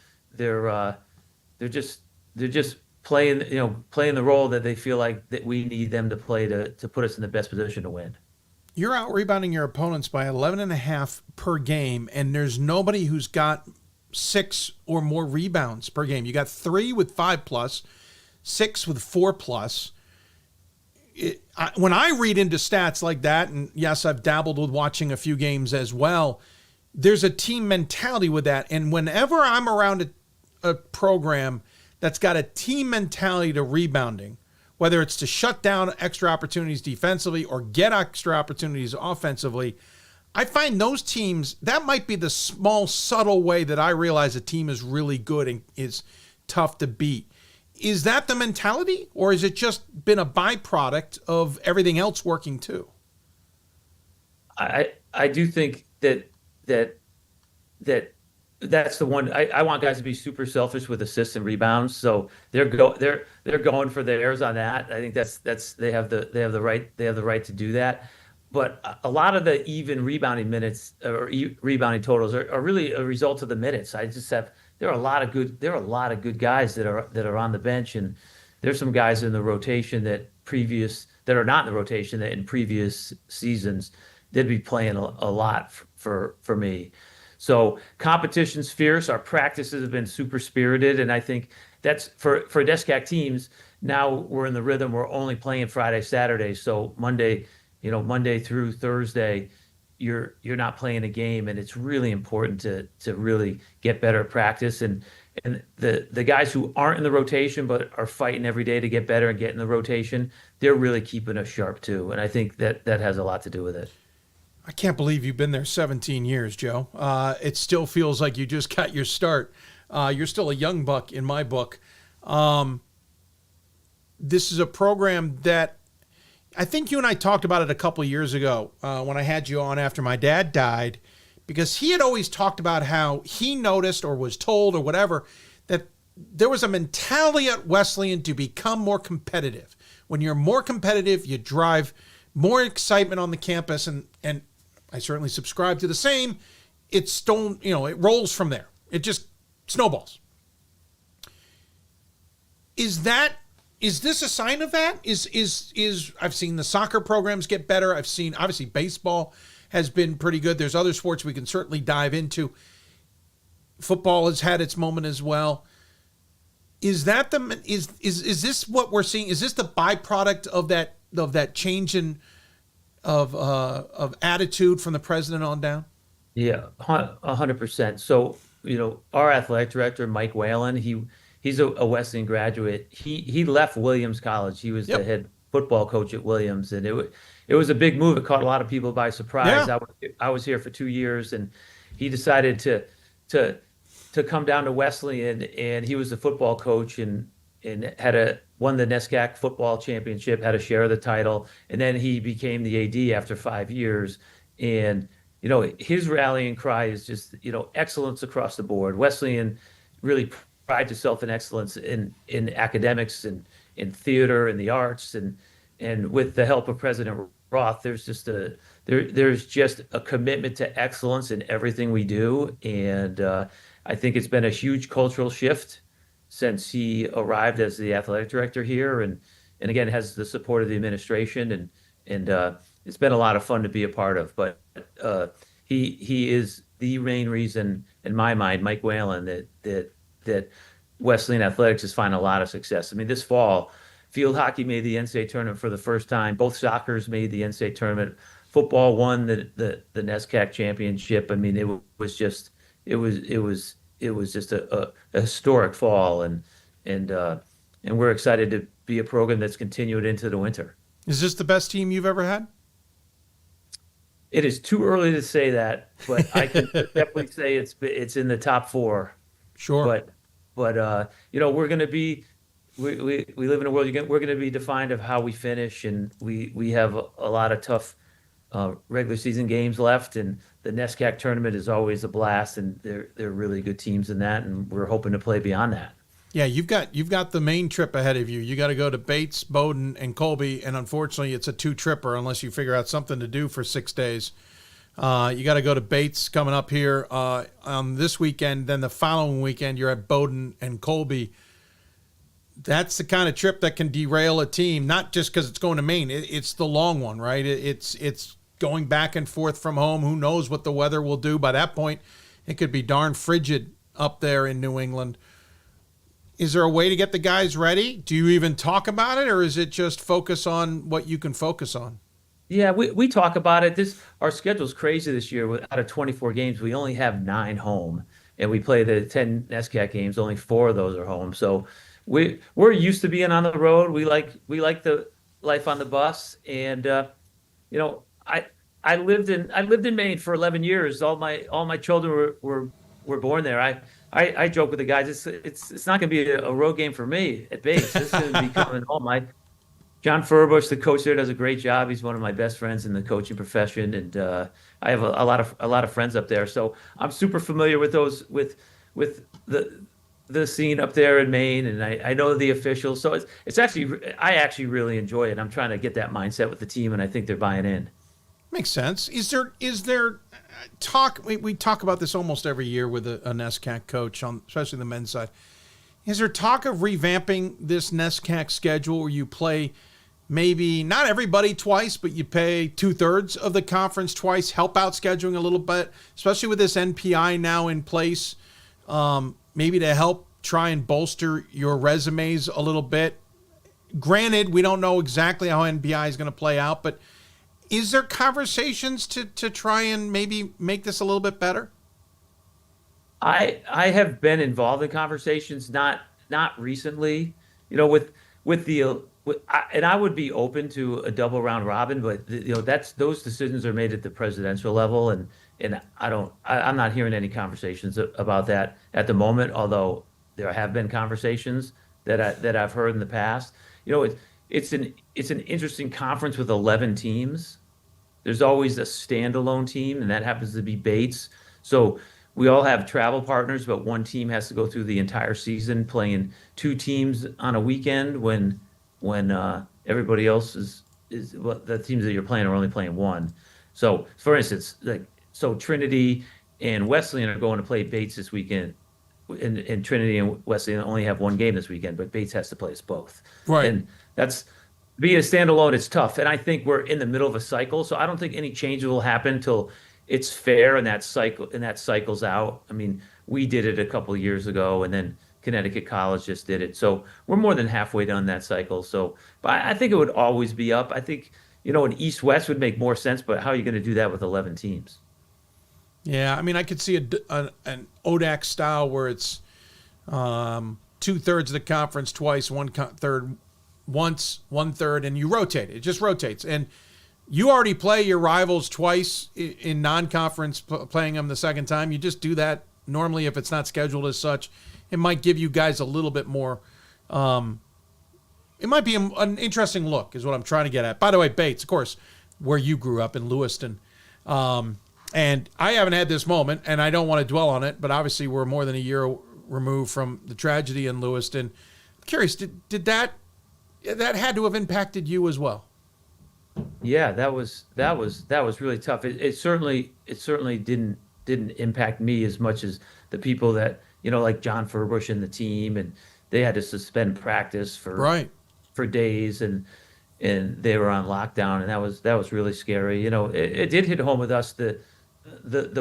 just playing the role that they feel like that we need them to play to put us in the best position to win.
You're out rebounding your opponents by 11.5 per game, and there's nobody who's got 6 or more rebounds per game. You got 3 with 5+, 6 with 4+. When I read into stats like that, and yes, I've dabbled with watching a few games as well, there's a team mentality with that. And whenever I'm around a program that's got a team mentality to rebounding, whether it's to shut down extra opportunities defensively or get extra opportunities offensively, I find those teams, that might be the small, subtle way that I realize a team is really good and is tough to beat. Is that the mentality, or has it just been a byproduct of everything else working too?
I do think that's the one. I want guys to be super selfish with assists and rebounds, so they're going for theirs on that. I think that's they have the right to do that. But a lot of the even rebounding minutes or rebounding totals are really a result of the minutes. There are a lot of good guys that are on the bench, and there's some guys in the rotation that are not in the rotation that in previous seasons they'd be playing a lot for me. So competition's fierce. Our practices have been super spirited, and I think that's for NESCAC teams. Now we're in the rhythm. We're only playing Friday, Saturday. So Monday through Thursday, you're not playing a game, and it's really important to really get better at practice. And the guys who aren't in the rotation but are fighting every day to get better and get in the rotation, they're really keeping us sharp too. And I think that has a lot to do with it.
I can't believe you've been there 17 years, Joe. It still feels like you just got your start. You're still a young buck in my book. This is a program that I think you and I talked about it a couple of years ago when I had you on after my dad died, because he had always talked about how he noticed or was told or whatever that there was a mentality at Wesleyan to become more competitive. When you're more competitive, you drive more excitement on the campus, and I certainly subscribe to the same. It rolls from there. It just snowballs. Is this a sign of that? I've seen the soccer programs get better. I've seen, obviously, baseball has been pretty good. There's other sports we can certainly dive into. Football has had its moment as well. Is this what we're seeing? Is this the byproduct of that change of attitude from the president on down?
Yeah, 100%. So, our athletic director, Mike Whalen, he's a Wesleyan graduate. He left Williams College. He was the head football coach at Williams, and it was a big move. It caught a lot of people by surprise.
Yeah.
I was here for 2 years, and he decided to come down to Wesleyan, and he was a football coach and won the NESCAC football championship, had a share of the title, and then he became the AD after 5 years. And his rallying cry is just excellence across the board. Wesleyan really prides itself in excellence in academics and in theater and the arts, and with the help of President Roth, there's just a commitment to excellence in everything we do, and I think it's been a huge cultural shift since he arrived as the athletic director here, and again has the support of the administration, and it's been a lot of fun to be a part of. But he is the main reason, in my mind, Mike Whalen, that Wesleyan athletics is finding a lot of success. I mean, this fall, field hockey made the NCAA tournament for the first time. Both soccers made the NCAA tournament. Football won the NESCAC championship. I mean, it was just a historic fall, and we're excited to be a program that's continued into the winter.
Is this the best team you've ever had?
It is too early to say that, but I can definitely say it's in the top four.
Sure.
But we're going to be we live in a world we're going to be defined of how we finish, and we have a lot of tough regular season games left, and the NESCAC tournament is always a blast, and they're really good teams in that, and we're hoping to play beyond that.
Yeah, you've got the main trip ahead of you. You got to go to Bates, Bowdoin, and Colby, and unfortunately, it's a 2-tripper unless you figure out something to do for 6 days. You got to go to Bates coming up here on this weekend. Then the following weekend, you're at Bowdoin and Colby. That's the kind of trip that can derail a team, not just because it's going to Maine. It's the long one, right? It's going back and forth from home. Who knows what the weather will do by that point? It could be darn frigid up there in New England. Is there a way to get the guys ready? Do you even talk about it, or is it just focus on what you can focus on?
Yeah, we talk about it. Our schedule's crazy this year. Out of 24 games, we only have 9 home, and we play the 10 NESCAC games. Only 4 of those are home. So we're used to being on the road. We like the life on the bus, and I lived in Maine for 11 years. All my children were born there. I joke with the guys. It's not going to be a road game for me at Bates. This is going to be coming home. John Furbush, the coach there, does a great job. He's one of my best friends in the coaching profession, and I have a lot of friends up there. So I'm super familiar with those with the scene up there in Maine, and I know the officials. So I actually really enjoy it. I'm trying to get that mindset with the team, and I think they're buying in.
Makes sense. Is there talk? We talk about this almost every year with a NESCAC coach, especially the men's side. Is there talk of revamping this NESCAC schedule where you play maybe not everybody twice, but you pay 2/3 of the conference twice, help out scheduling a little bit, especially with this NPI now in place, maybe to help try and bolster your resumes a little bit? Granted, we don't know exactly how NPI is going to play out, but is there conversations to try and maybe make this a little bit better?
I have been involved in conversations, not recently, and I would be open to a double round robin, but those decisions are made at the presidential level, and I'm not hearing any conversations about that at the moment. Although there have been conversations that I've heard in the past. It's an interesting conference with 11 teams, there's always a standalone team, and that happens to be Bates. So we all have travel partners, but one team has to go through the entire season playing two teams on a weekend when everybody else well, the teams that you're playing are only playing one. So, for instance, so Trinity and Wesleyan are going to play Bates this weekend, and Trinity and Wesleyan only have one game this weekend, but Bates has to play us both.
Right.
And that's being a standalone. It's tough, and I think we're in the middle of a cycle. So I don't think any changes will happen till it's fair and that cycles out. I mean, we did it a couple of years ago, and then Connecticut College just did it. So we're more than halfway down that cycle. So, but I think it would always be up. I think, an East-West would make more sense, but how are you going to do that with 11 teams?
Yeah, I mean, I could see an ODAC style where it's 2/3 of the conference twice, 1/3 once, 1/3, and you rotate. It just rotates. And you already play your rivals twice in non-conference, playing them the second time. You just do that normally if it's not scheduled as such. It might give you guys a little bit more. It might be an interesting look, is what I'm trying to get at. By the way, Bates, of course, where you grew up in Lewiston. And I haven't had this moment, and I don't want to dwell on it, but obviously we're more than a year removed from the tragedy in Lewiston. I'm curious, did that had to have impacted you as well?
Yeah, that was really tough. It certainly didn't impact me as much as the people that, like John Furbush and the team, and they had to suspend practice for days, and they were on lockdown, and that was really scary. It did hit home with us, the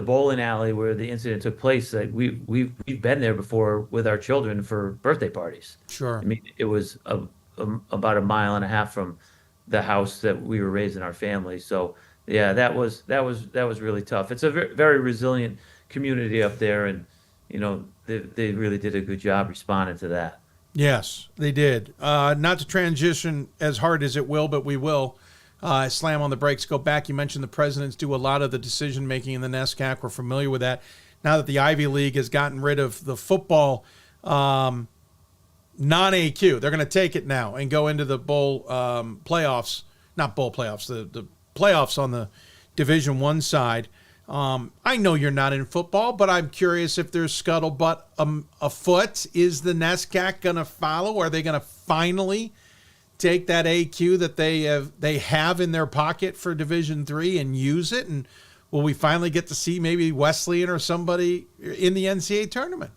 bowling alley where the incident took place. Like we've been there before with our children for birthday parties.
Sure.
I mean, it was about 1.5 miles from the house that we were raised in our family. So yeah, that was really tough. It's a very resilient community up there, and they really did a good job responding to that.
Yes, they did. Not to transition as hard as it will, but we will. Slam on the brakes, go back. You mentioned the presidents do a lot of the decision making in the NESCAC. We're familiar with that. Now that the Ivy League has gotten rid of the football non-AQ, they're going to take it now and go into the bowl playoffs, not bowl playoffs, the playoffs on the Division I side. I know you're not in football, but I'm curious if there's scuttlebutt afoot. Is the NESCAC going to follow? Are they going to finally take that AQ that they have in their pocket for Division III and use it? And will we finally get to see maybe Wesleyan or somebody in the NCAA tournament?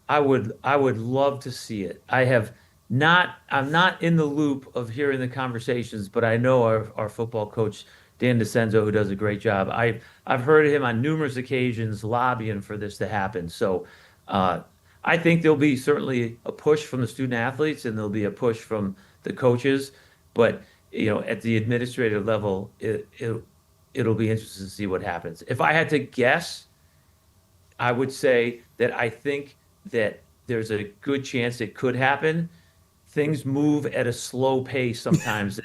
I would love to see it. I'm not in the loop of hearing the conversations, but I know our football coach, Dan DeCenzo, who does a great job. I've heard him on numerous occasions lobbying for this to happen. So I think there'll be certainly a push from the student athletes, and there'll be a push from the coaches. But at the administrative level, it'll be interesting to see what happens. If I had to guess, I would say that I think that there's a good chance it could happen. Things move at a slow pace sometimes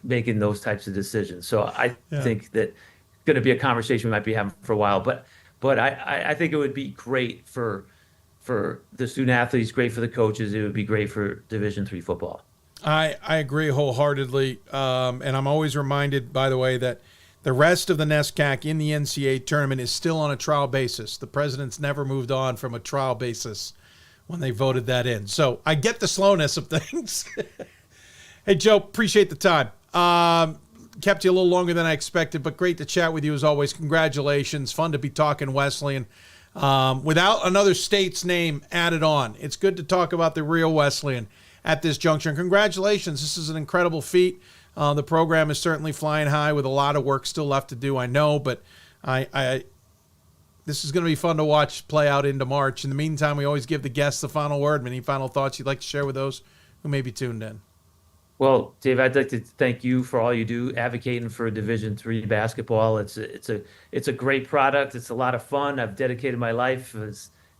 making those types of decisions. So I think that it's going to be a conversation we might be having for a while. But I think it would be great for the student athletes, great for the coaches. It would be great for Division III football.
I agree wholeheartedly. And I'm always reminded, by the way, that the rest of the NESCAC in the NCAA tournament is still on a trial basis. The presidents never moved on from a trial basis when they voted that in. So I get the slowness of things. Hey, Joe, appreciate the time. Kept you a little longer than I expected, but great to chat with you as always. Congratulations. Fun to be talking Wesleyan without another state's name added on. It's good to talk about the real Wesleyan at this juncture. And congratulations. This is an incredible feat. The program is certainly flying high with a lot of work still left to do, I know, but this is going to be fun to watch play out into March. In the meantime, we always give the guests the final word. Any final thoughts you'd like to share with those who may be tuned in?
Well, Dave, I'd like to thank you for all you do advocating for Division III basketball. It's a great product. It's a lot of fun. I've dedicated my life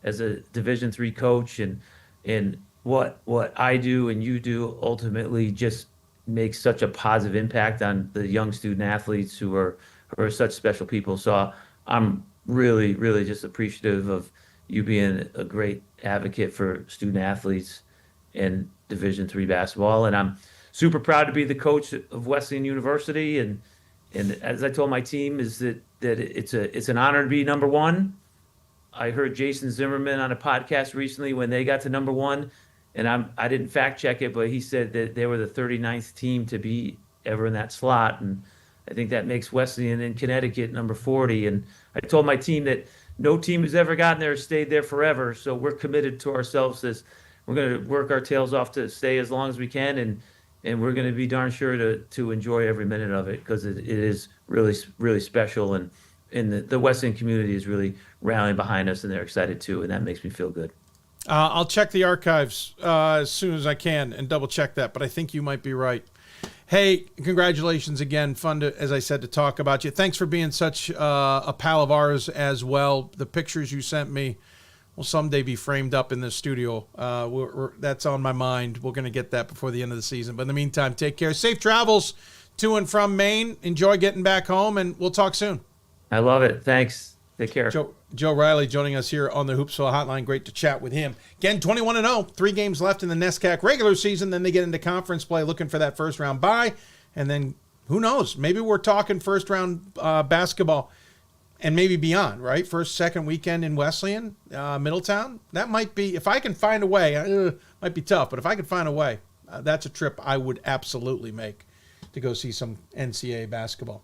as a Division III coach, and what I do and you do ultimately just makes such a positive impact on the young student athletes who are such special people. So I'm really, really just appreciative of you being a great advocate for student athletes in Division III basketball, and I'm super proud to be the coach of Wesleyan University. And as I told my team, is that it's an honor to be number one. I heard Jason Zimmerman on a podcast recently when they got to number one, and I didn't fact check it, but he said that they were the 39th team to be ever in that slot. And I think that makes Wesleyan in Connecticut number 40. And I told my team that no team has ever gotten there stayed there forever. So we're committed to ourselves as we're going to work our tails off to stay as long as we can. And we're going to be darn sure to enjoy every minute of it, because it is really, really special. And the Wesleyan community is really rallying behind us, and they're excited too. And that makes me feel good.
I'll check the archives as soon as I can and double check that, but I think you might be right. Hey, congratulations again. Fun to, as I said, to talk about you. Thanks for being such a pal of ours as well. The pictures you sent me will someday be framed up in the studio. That's on my mind. We're going to get that before the end of the season. But in the meantime, take care. Safe travels to and from Maine. Enjoy getting back home, and we'll talk soon.
I love it. Thanks. Take care.
Joe Reilly joining us here on the Hoopsville Hotline. Great to chat with him. Again, 21-0, 3 games left in the NESCAC regular season. Then they get into conference play looking for that first-round bye. And then, who knows, maybe we're talking first-round basketball and maybe beyond, right? First, second weekend in Wesleyan, Middletown. That might be, if I can find a way, might be tough, but if I can find a way, that's a trip I would absolutely make to go see some NCAA basketball.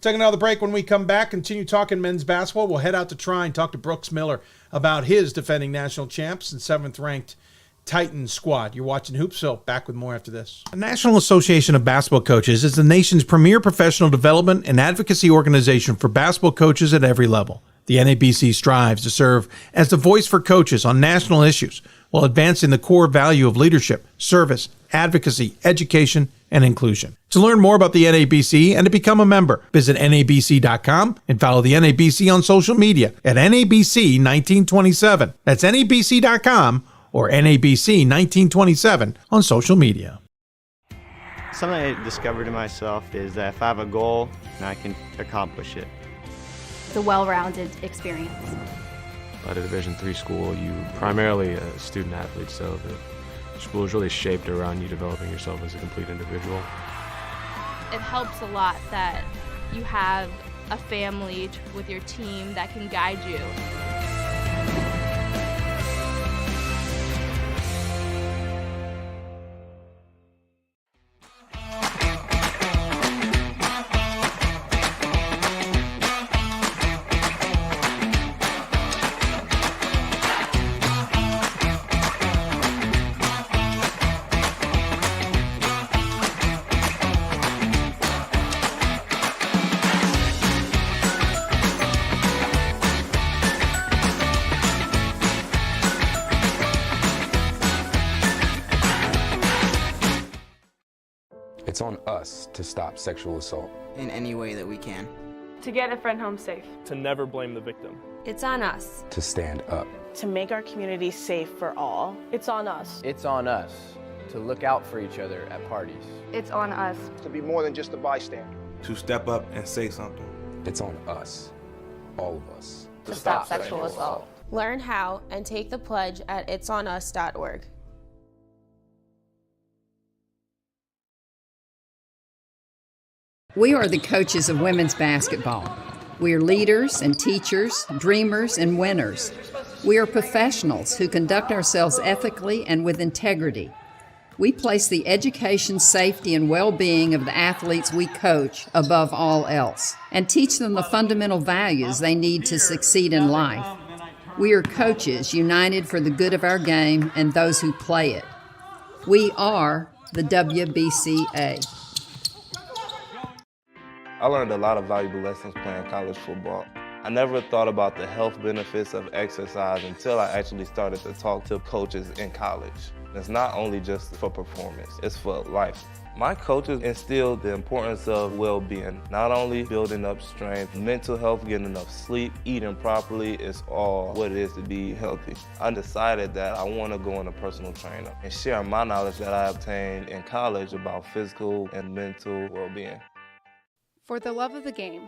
Take another break. When we come back, continue talking men's basketball. We'll head out to Trine, talk to Brooks Miller about his defending national champs and 7th-ranked Titans squad. You're watching Hoopsville. Back with more after this. The National Association of Basketball Coaches is the nation's premier professional development and advocacy organization for basketball coaches at every level. The NABC strives to serve as the voice for coaches on national issues while advancing the core value of leadership, service, advocacy, education, and inclusion. To learn more about the NABC and to become a member, visit NABC.com and follow the NABC on social media at NABC1927. That's NABC.com or NABC1927 on social media.
Something I discovered in myself is that if I have a goal, I can accomplish it.
It's a well-rounded experience.
At a Division III school, you primarily a student athlete, so the school is really shaped around you developing yourself as a complete individual.
It helps a lot that you have a family with your team that can guide you.
It's on us to stop sexual assault.
In any way that we can.
To get a friend home safe.
To never blame the victim.
It's on us.
To stand up.
To make our community safe for all. It's on us.
It's on us to look out for each other at parties.
It's on us.
To be more than just a bystander.
To step up and say something.
It's on us, all of us.
To stop sexual assault.
Learn how and take the pledge at itsonus.org.
We are the coaches of women's basketball. We are leaders and teachers, dreamers and winners. We are professionals who conduct ourselves ethically and with integrity. We place the education, safety, and well-being of the athletes we coach above all else and teach them the fundamental values they need to succeed in life. We are coaches united for the good of our game and those who play it. We are the WBCA.
I learned a lot of valuable lessons playing college football. I never thought about the health benefits of exercise until I actually started to talk to coaches in college. It's not only just for performance, it's for life. My coaches instilled the importance of well-being, not only building up strength, mental health, getting enough sleep, eating properly is all what it is to be healthy. I decided that I want to go on a personal trainer and share my knowledge that I obtained in college about physical and mental well-being.
For the love of the game,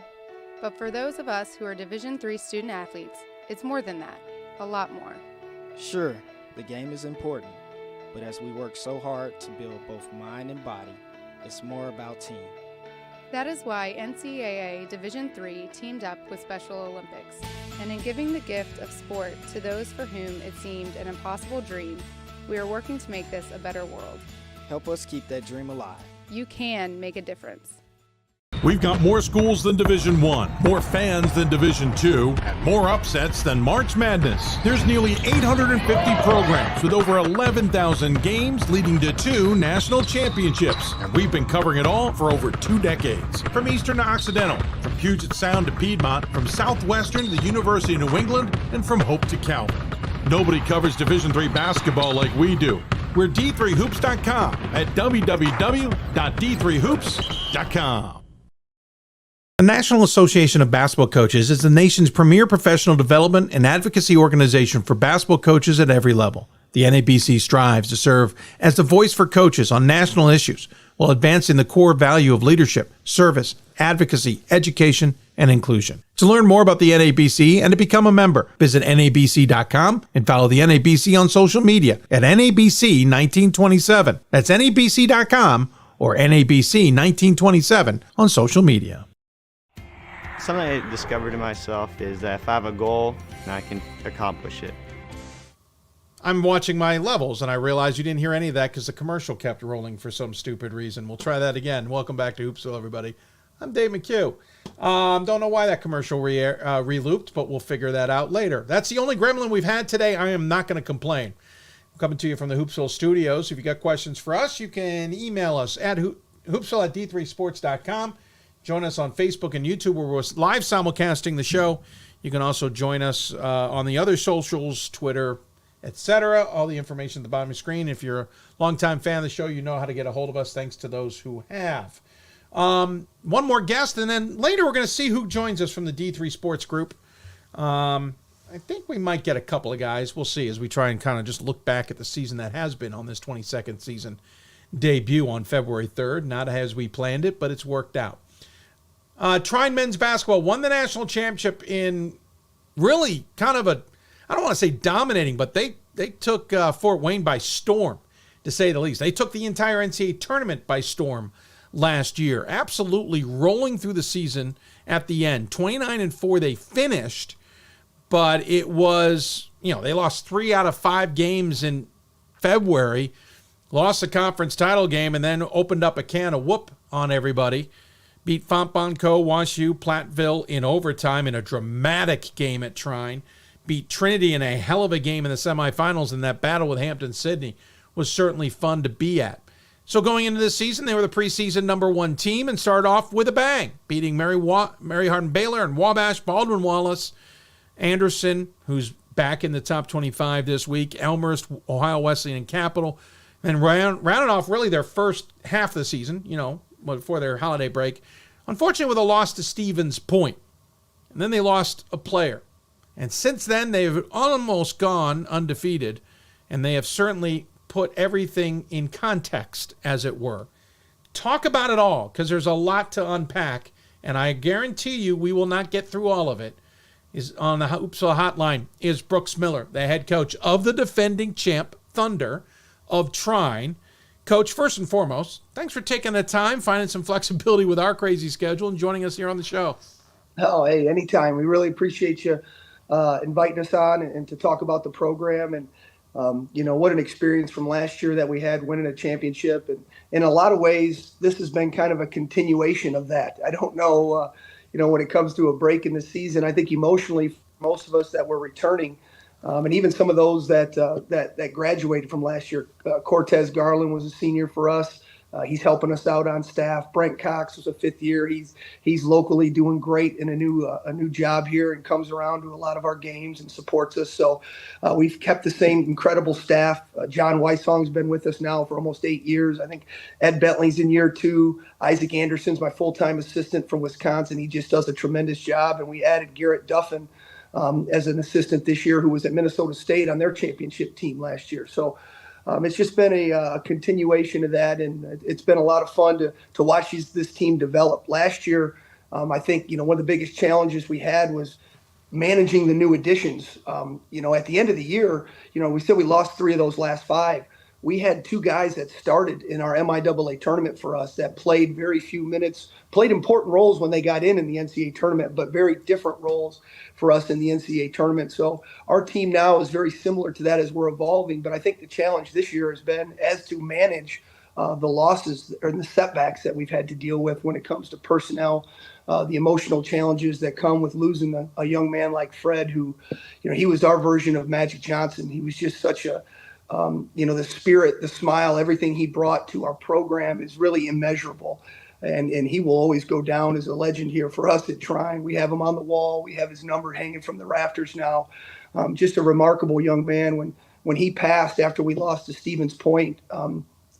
but for those of us who are Division III student athletes, it's more than that, a lot more.
Sure, the game is important, But as we work so hard to build both mind and body, it's more about team.
That is why NCAA Division III teamed up with Special Olympics, and in giving the gift of sport to those for whom it seemed an impossible dream, we are working to make this a better world.
Help us keep that dream alive.
You can make a difference.
We've got more schools than Division I, more fans than Division II, and more upsets than March Madness. There's nearly 850 programs with over 11,000 games leading to 2 national championships. And we've been covering it all for over 2 decades. From Eastern to Occidental, from Puget Sound to Piedmont, from Southwestern to the University of New England, and from Hope to Calvin. Nobody covers Division III basketball like we do. We're D3Hoops.com at www.D3Hoops.com. The National Association of Basketball Coaches is the nation's premier professional development and advocacy organization for basketball coaches at every level. The NABC strives to serve as the voice for coaches on national issues while advancing the core value of leadership, service, advocacy, education, and inclusion. To learn more about the NABC and to become a member, visit NABC.com and follow the NABC on social media at NABC 1927. That's NABC.com or NABC 1927 on social media.
Something I discovered in myself is that if I have a goal, then I can accomplish it.
I'm watching my levels, and I realized you didn't hear any of that because the commercial kept rolling for some stupid reason. We'll try that again. Welcome back to Hoopsville, everybody. I'm Dave McHugh. Don't know why that commercial re-looped, but we'll figure that out later. That's the only gremlin we've had today. I am not going to complain. I'm coming to you from the Hoopsville studios. If you got questions for us, you can email us at hoopsville@d3sports.com. Join us on Facebook and YouTube where we're live simulcasting the show. You can also join us on the other socials, Twitter, etc. All the information at the bottom of the screen. If you're a longtime fan of the show, you know how to get a hold of us. Thanks to those who have. One more guest, and then later we're going to see who joins us from the D3 Sports Group. I think we might get a couple of guys. We'll see as we try and kind of just look back at the season that has been on this 22nd season debut on February 3rd. Not as we planned it, but it's worked out. Trine men's basketball won the national championship in really kind of a, I don't want to say dominating, but they took Fort Wayne by storm, to say the least. They took the entire NCAA tournament by storm last year, absolutely rolling through the season at the end. 29-4 they finished, but it was, they lost 3 out of 5 games in February, lost the conference title game, and then opened up a can of whoop on everybody. Beat Fontbonne-Co, WashU, Platteville in overtime in a dramatic game at Trine. Beat Trinity in a hell of a game in the semifinals, and that battle with Hampton-Sydney was certainly fun to be at. So going into this season, they were the preseason #1 team and started off with a bang, beating Mary Hardin-Baylor and Wabash, Baldwin-Wallace, Anderson, who's back in the top 25 this week, Elmhurst, Ohio Wesleyan, and Capital, and rounded off really their first half of the season, before their holiday break, unfortunately with a loss to Stevens Point. And then they lost a player. And since then, they've almost gone undefeated, and they have certainly put everything in context, as it were. Talk about it all, because there's a lot to unpack, and I guarantee you we will not get through all of it. Is on the Hoopsville Hotline is Brooks Miller, the head coach of the defending champ Thunder of Trine. Coach, first and foremost, thanks for taking the time, finding some flexibility with our crazy schedule, and joining us here on the show.
Oh, hey, anytime. We really appreciate you inviting us on and to talk about the program. And, what an experience from last year that we had winning a championship. And in a lot of ways, this has been kind of a continuation of that. I don't know, when it comes to a break in the season, I think emotionally, most of us that were returning, and even some of those that graduated from last year. Cortez Garland was a senior for us. He's helping us out on staff. Brent Cox was a 5th year. He's locally doing great in a new job here and comes around to a lot of our games and supports us. So we've kept the same incredible staff. John Weissong's been with us now for almost 8 years. I think Ed Bentley's in year 2. Isaac Anderson's my full-time assistant from Wisconsin. He just does a tremendous job. And we added Garrett Duffin as an assistant this year, who was at Minnesota State on their championship team last year. So it's just been a continuation of that, and it's been a lot of fun to watch this team develop. Last year, I think, one of the biggest challenges we had was managing the new additions. At the end of the year, we said we lost 3 of those last 5. we had two guys that started in our MIAA tournament for us that played very few minutes, played important roles when they got in the NCAA tournament, but very different roles for us in the NCAA tournament. So our team now is very similar to that as we're evolving. But I think the challenge this year has been as to manage the losses or the setbacks that we've had to deal with when it comes to personnel, the emotional challenges that come with losing a young man like Fred, who, he was our version of Magic Johnson. He was just such a, the spirit, the smile, everything he brought to our program is really immeasurable. And he will always go down as a legend here for us at Trine. We have him on the wall. We have his number hanging from the rafters now. Just a remarkable young man. When he passed after we lost to Stevens Point,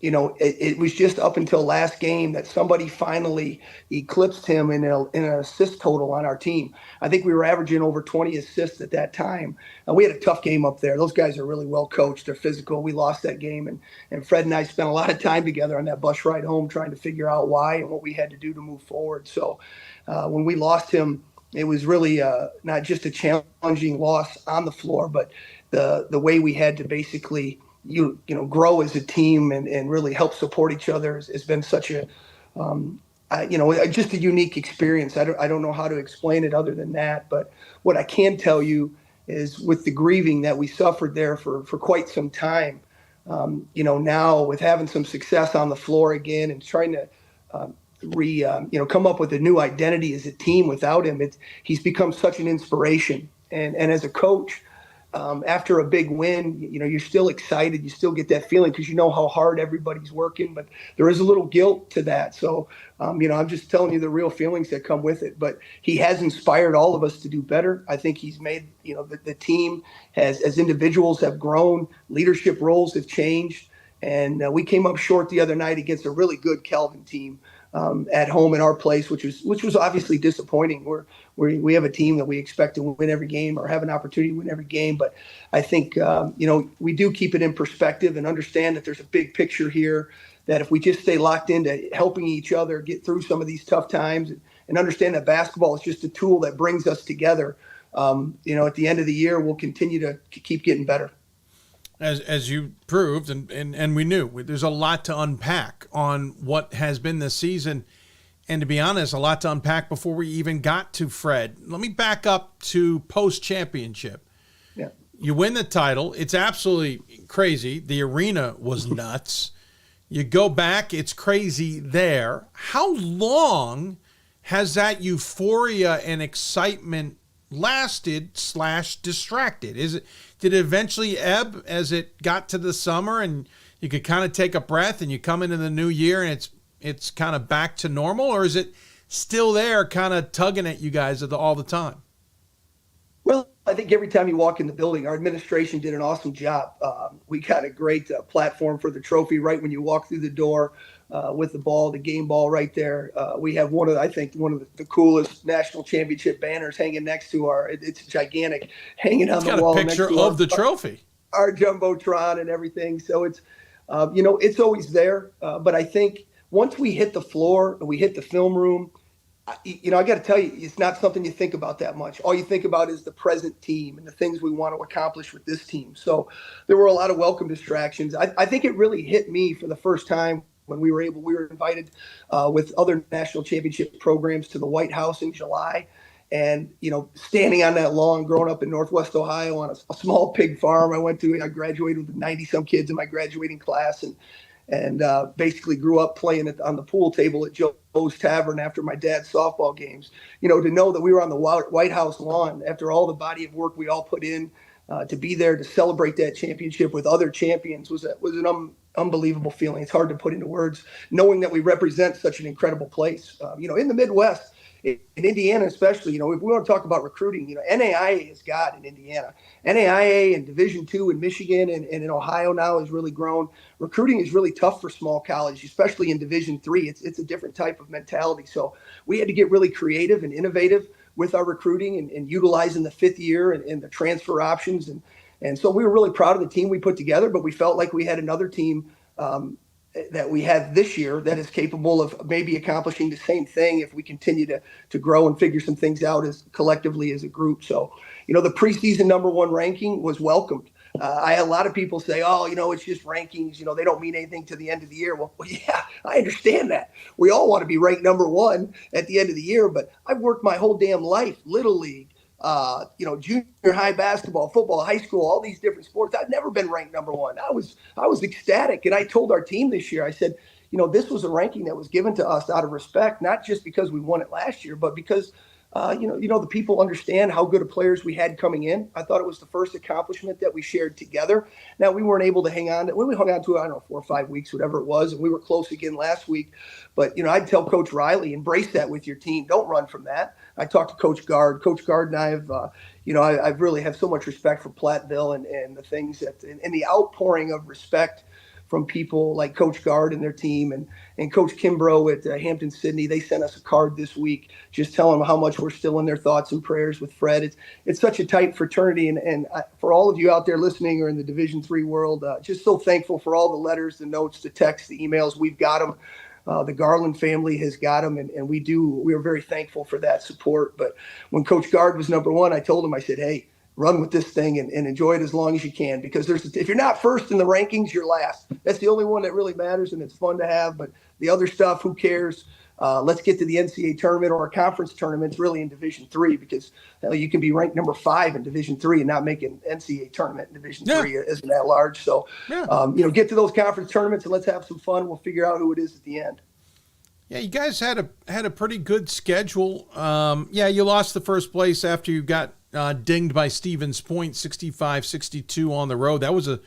it was just up until last game that somebody finally eclipsed him in an assist total on our team. I think we were averaging over 20 assists at that time. We had a tough game up there. Those guys are really well coached. They're physical. We lost that game. And Fred and I spent a lot of time together on that bus ride home trying to figure out why and what we had to do to move forward. So when we lost him, it was really not just a challenging loss on the floor, but the way we had to basically grow as a team and really help support each other has been such a, just a unique experience. I don't know how to explain it other than that. But what I can tell you is with the grieving that we suffered there for quite some time, now with having some success on the floor again and trying to come up with a new identity as a team without him, he's become such an inspiration. And as a coach, after a big win, you're still excited. You still get that feeling because you know how hard everybody's working, but there is a little guilt to that. So, I'm just telling you the real feelings that come with it. But he has inspired all of us to do better. I think he's made, the team as individuals have grown, leadership roles have changed. And we came up short the other night against a really good Calvin team at home in our place, which was obviously disappointing. We have a team that we expect to win every game or have an opportunity to win every game. But I think, we do keep it in perspective and understand that there's a big picture here, that if we just stay locked into helping each other get through some of these tough times and understand that basketball is just a tool that brings us together, at the end of the year, we'll continue to keep getting better.
As you proved, and we knew, there's a lot to unpack on what has been this season. And to be honest, a lot to unpack before we even got to Fred. Let me back up to post-championship.
Yeah.
You win the title. It's absolutely crazy. The arena was nuts. You go back, it's crazy there. How long has that euphoria and excitement lasted / distracted? Did it eventually ebb as it got to the summer and you could kind of take a breath and you come into the new year and it's kind of back to normal, or is it still there kind of tugging at you guys all the time?
Well, I think every time you walk in the building, our administration did an awesome job. We got a great platform for the trophy right when you walk through the door with the ball, the game ball right there. We have one of the coolest national championship banners hanging next to it's gigantic, hanging on the wall.
It's got a picture of the trophy.
Our Jumbotron and everything. So it's, it's always there. But I think once we hit the floor and we hit the film room, I got to tell you, it's not something you think about that much. All you think about is the present team and the things we want to accomplish with this team. So there were a lot of welcome distractions. I think it really hit me for the first time when we were invited with other national championship programs to the White House in July. And, standing on that lawn, growing up in Northwest Ohio on a small pig farm I graduated with 90-some kids in my graduating class and basically grew up playing on the pool table at Joe's Tavern after my dad's softball games. To know that we were on the White House lawn after all the body of work we all put in to be there to celebrate that championship with other champions was an unbelievable feeling. It's hard to put into words, knowing that we represent such an incredible place. In the Midwest, in Indiana especially, if we want to talk about recruiting, NAIA is God in Indiana. NAIA and Division II in Michigan and in Ohio now has really grown. Recruiting is really tough for small college, especially in Division III. It's a different type of mentality. So we had to get really creative and innovative with our recruiting and utilizing the fifth year and the transfer options. And so we were really proud of the team we put together, but we felt like we had another team that we have this year that is capable of maybe accomplishing the same thing if we continue to grow and figure some things out as collectively as a group. So, the preseason #1 ranking was welcomed. I had a lot of people say, oh, it's just rankings. They don't mean anything to the end of the year. Well, yeah, I understand that. We all want to be ranked number one at the end of the year, but I've worked my whole damn life, Little League, junior high basketball, football, high school, all these different sports. I've never been ranked number one. I was ecstatic. And I told our team this year, I said, this was a ranking that was given to us out of respect, not just because we won it last year, but because the people understand how good of players we had coming in. I thought it was the first accomplishment that we shared together. Now, we weren't able to hang on. We hung on to, 4 or 5 weeks, whatever it was, and we were close again last week. But, I'd tell Coach Reilly, embrace that with your team. Don't run from that. I talked to Coach Gard. Coach Gard and I have, I really have so much respect for Platteville and the things that, and the outpouring of respect from people like Coach Gard and their team and Coach Kimbrough at Hampton Sydney. They sent us a card this week just telling them how much we're still in their thoughts and prayers with Fred. It's such a tight fraternity. And for all of you out there listening or in the Division III world, just so thankful for all the letters, the notes, the texts, the emails. We've got them. The Garland family has got them, and we are very thankful for that support. But when Coach Gard was number one, I told him, I said, hey, run with this thing and enjoy it as long as you can, because if you're not first in the rankings, you're last. That's the only one that really matters, and it's fun to have. But the other stuff, who cares? Let's get to the NCAA tournament or our conference tournaments really in Division III, because you can be ranked number 5 in Division III and not make an NCAA tournament in Division III isn't that large. So, get to those conference tournaments and let's have some fun. We'll figure out who it is at the end.
Yeah, you guys had a pretty good schedule. You lost the first place after you got dinged by Stevens Point, 65-62 on the road. That was a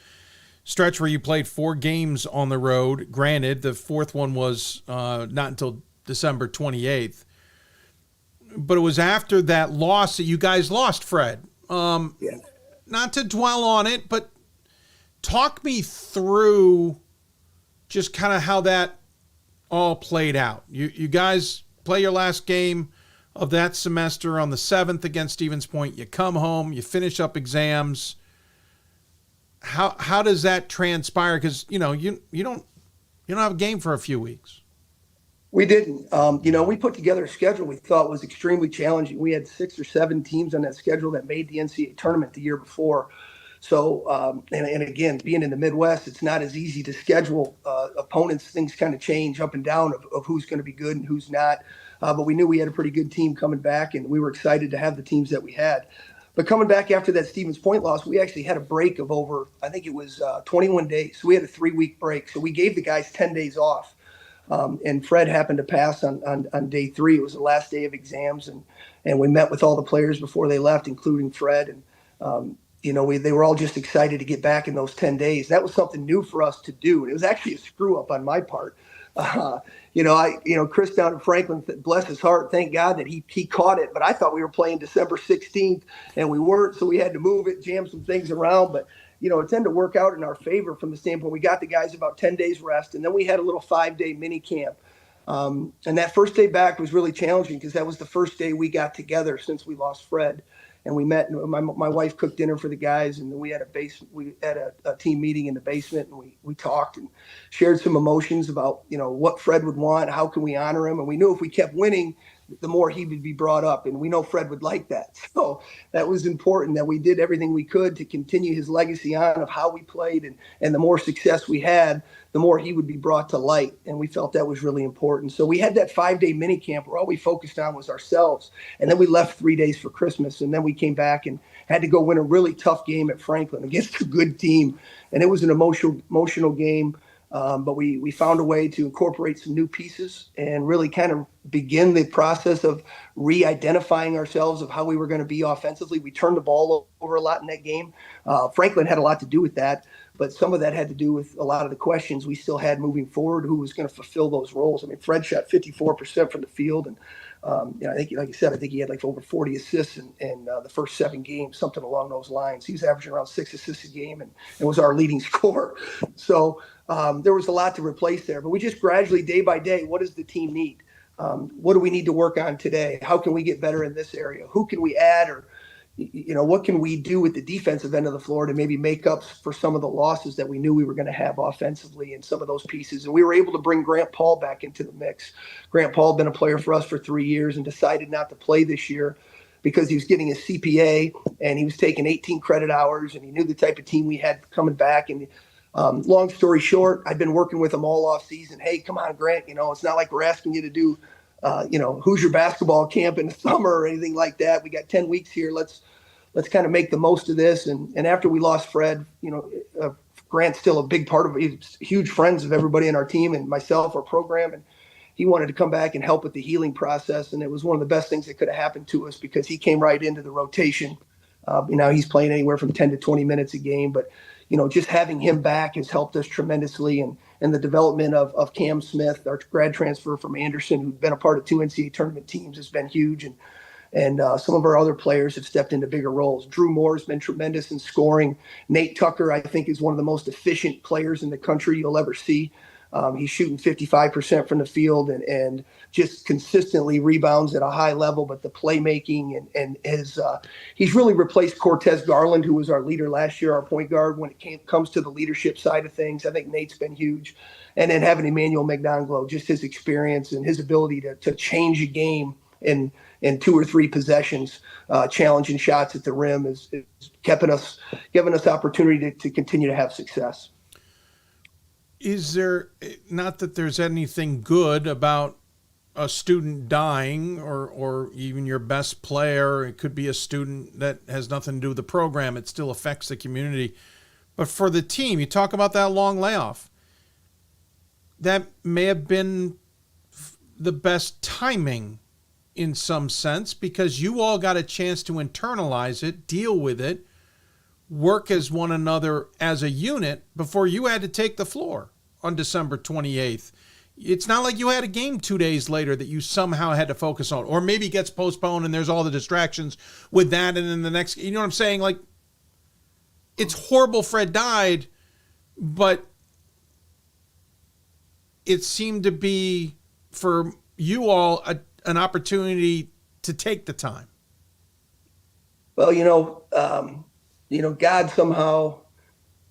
stretch where you played 4 games on the road. Granted, the fourth one was not until December 28th. But it was after that loss that you guys lost, Fred. Not to dwell on it, but talk me through just kind of how that all played out. You guys play your last game of that semester on the 7th against Stevens Point. You come home, you finish up exams. How does that transpire? Because you don't have a game for a few weeks.
We didn't. We put together a schedule we thought was extremely challenging. We had 6 or 7 teams on that schedule that made the NCAA tournament the year before. So, and again, being in the Midwest, it's not as easy to schedule opponents. Things kind of change up and down of who's going to be good and who's not. But we knew we had a pretty good team coming back, and we were excited to have the teams that we had. But coming back after that Stevens Point loss, we actually had a break of over, I think it was 21 days. So we had a 3-week break. So we gave the guys 10 days off. And Fred happened to pass on day 3. It was the last day of exams. And we met with all the players before they left, including Fred. And, they were all just excited to get back in those 10 days. That was something new for us to do. And it was actually a screw up on my part. Chris down in Franklin, bless his heart, thank God that he caught it. But I thought we were playing December 16th and we weren't. So we had to move it, jam some things around. But, it tended to work out in our favor from the standpoint. We got the guys about 10 days rest. And then we had a little 5-day mini camp. And that first day back was really challenging because that was the first day we got together since we lost Fred. And we met, and my wife cooked dinner for the guys, and then we had a team meeting in the basement, and we talked and shared some emotions about, what Fred would want, how can we honor him. And we knew if we kept winning, the more he would be brought up, and we know Fred would like that. So that was important that we did everything we could to continue his legacy on of how we played, and the more success we had, the more he would be brought to light. And we felt that was really important. So we had that 5-day mini camp where all we focused on was ourselves. And then we left 3 days for Christmas. And then we came back and had to go win a really tough game at Franklin against a good team. And it was an emotional game. But we found a way to incorporate some new pieces and really kind of begin the process of re-identifying ourselves of how we were going to be offensively. We turned the ball over a lot in that game. Franklin had a lot to do with that, but some of that had to do with a lot of the questions we still had moving forward, who was going to fulfill those roles. I mean, Fred shot 54% from the field, and I think, like you said, I think he had like over 40 assists in the first 7 games, something along those lines. He was averaging around 6 assists a game and was our leading scorer. So there was a lot to replace there, but we just gradually, day by day, what does the team need? What do we need to work on today? How can we get better in this area? Who can we add, or what can we do with the defensive end of the floor to maybe make up for some of the losses that we knew we were going to have offensively and some of those pieces? And we were able to bring Grant Paul back into the mix. Grant Paul had been a player for us for 3 years and decided not to play this year because he was getting his CPA and he was taking 18 credit hours, and he knew the type of team we had coming back. And long story short, I've been working with him all off season. Hey, come on, Grant, it's not like we're asking you to do, Hoosier basketball camp in the summer or anything like that. We got 10 weeks here. Let's kind of make the most of this. And after we lost Fred, Grant's still a big part of it. He's huge friends of everybody in our team and myself, our program. And he wanted to come back and help with the healing process. And it was one of the best things that could have happened to us because he came right into the rotation. He's playing anywhere from 10 to 20 minutes a game. But, just having him back has helped us tremendously. And the development of Cam Smith, our grad transfer from Anderson, who's been a part of 2 NCAA tournament teams, has been huge. And some of our other players have stepped into bigger roles. Drew Moore's been tremendous in scoring. Nate Tucker, I think, is one of the most efficient players in the country you'll ever see. He's shooting 55% from the field and just consistently rebounds at a high level. But the playmaking and he's really replaced Cortez Garland, who was our leader last year, our point guard, when it comes to the leadership side of things. I think Nate's been huge. And then having Emmanuel McDonagh, just his experience and his ability to change a game in 2 or 3 possessions, challenging shots at the rim is giving us opportunity to continue to have success.
Is there, not that there's anything good about a student dying or even your best player, it could be a student that has nothing to do with the program, it still affects the community. But for the team, you talk about that long layoff, that may have been the best timing in some sense, because you all got a chance to internalize it, deal with it, work as one another as a unit before you had to take the floor on December 28th. It's not like you had a game 2 days later that you somehow had to focus on, or maybe gets postponed and there's all the distractions with that. And then the next, you know what I'm saying? Like, it's horrible Fred died, but it seemed to be for you all an opportunity to take the time.
Well, God somehow,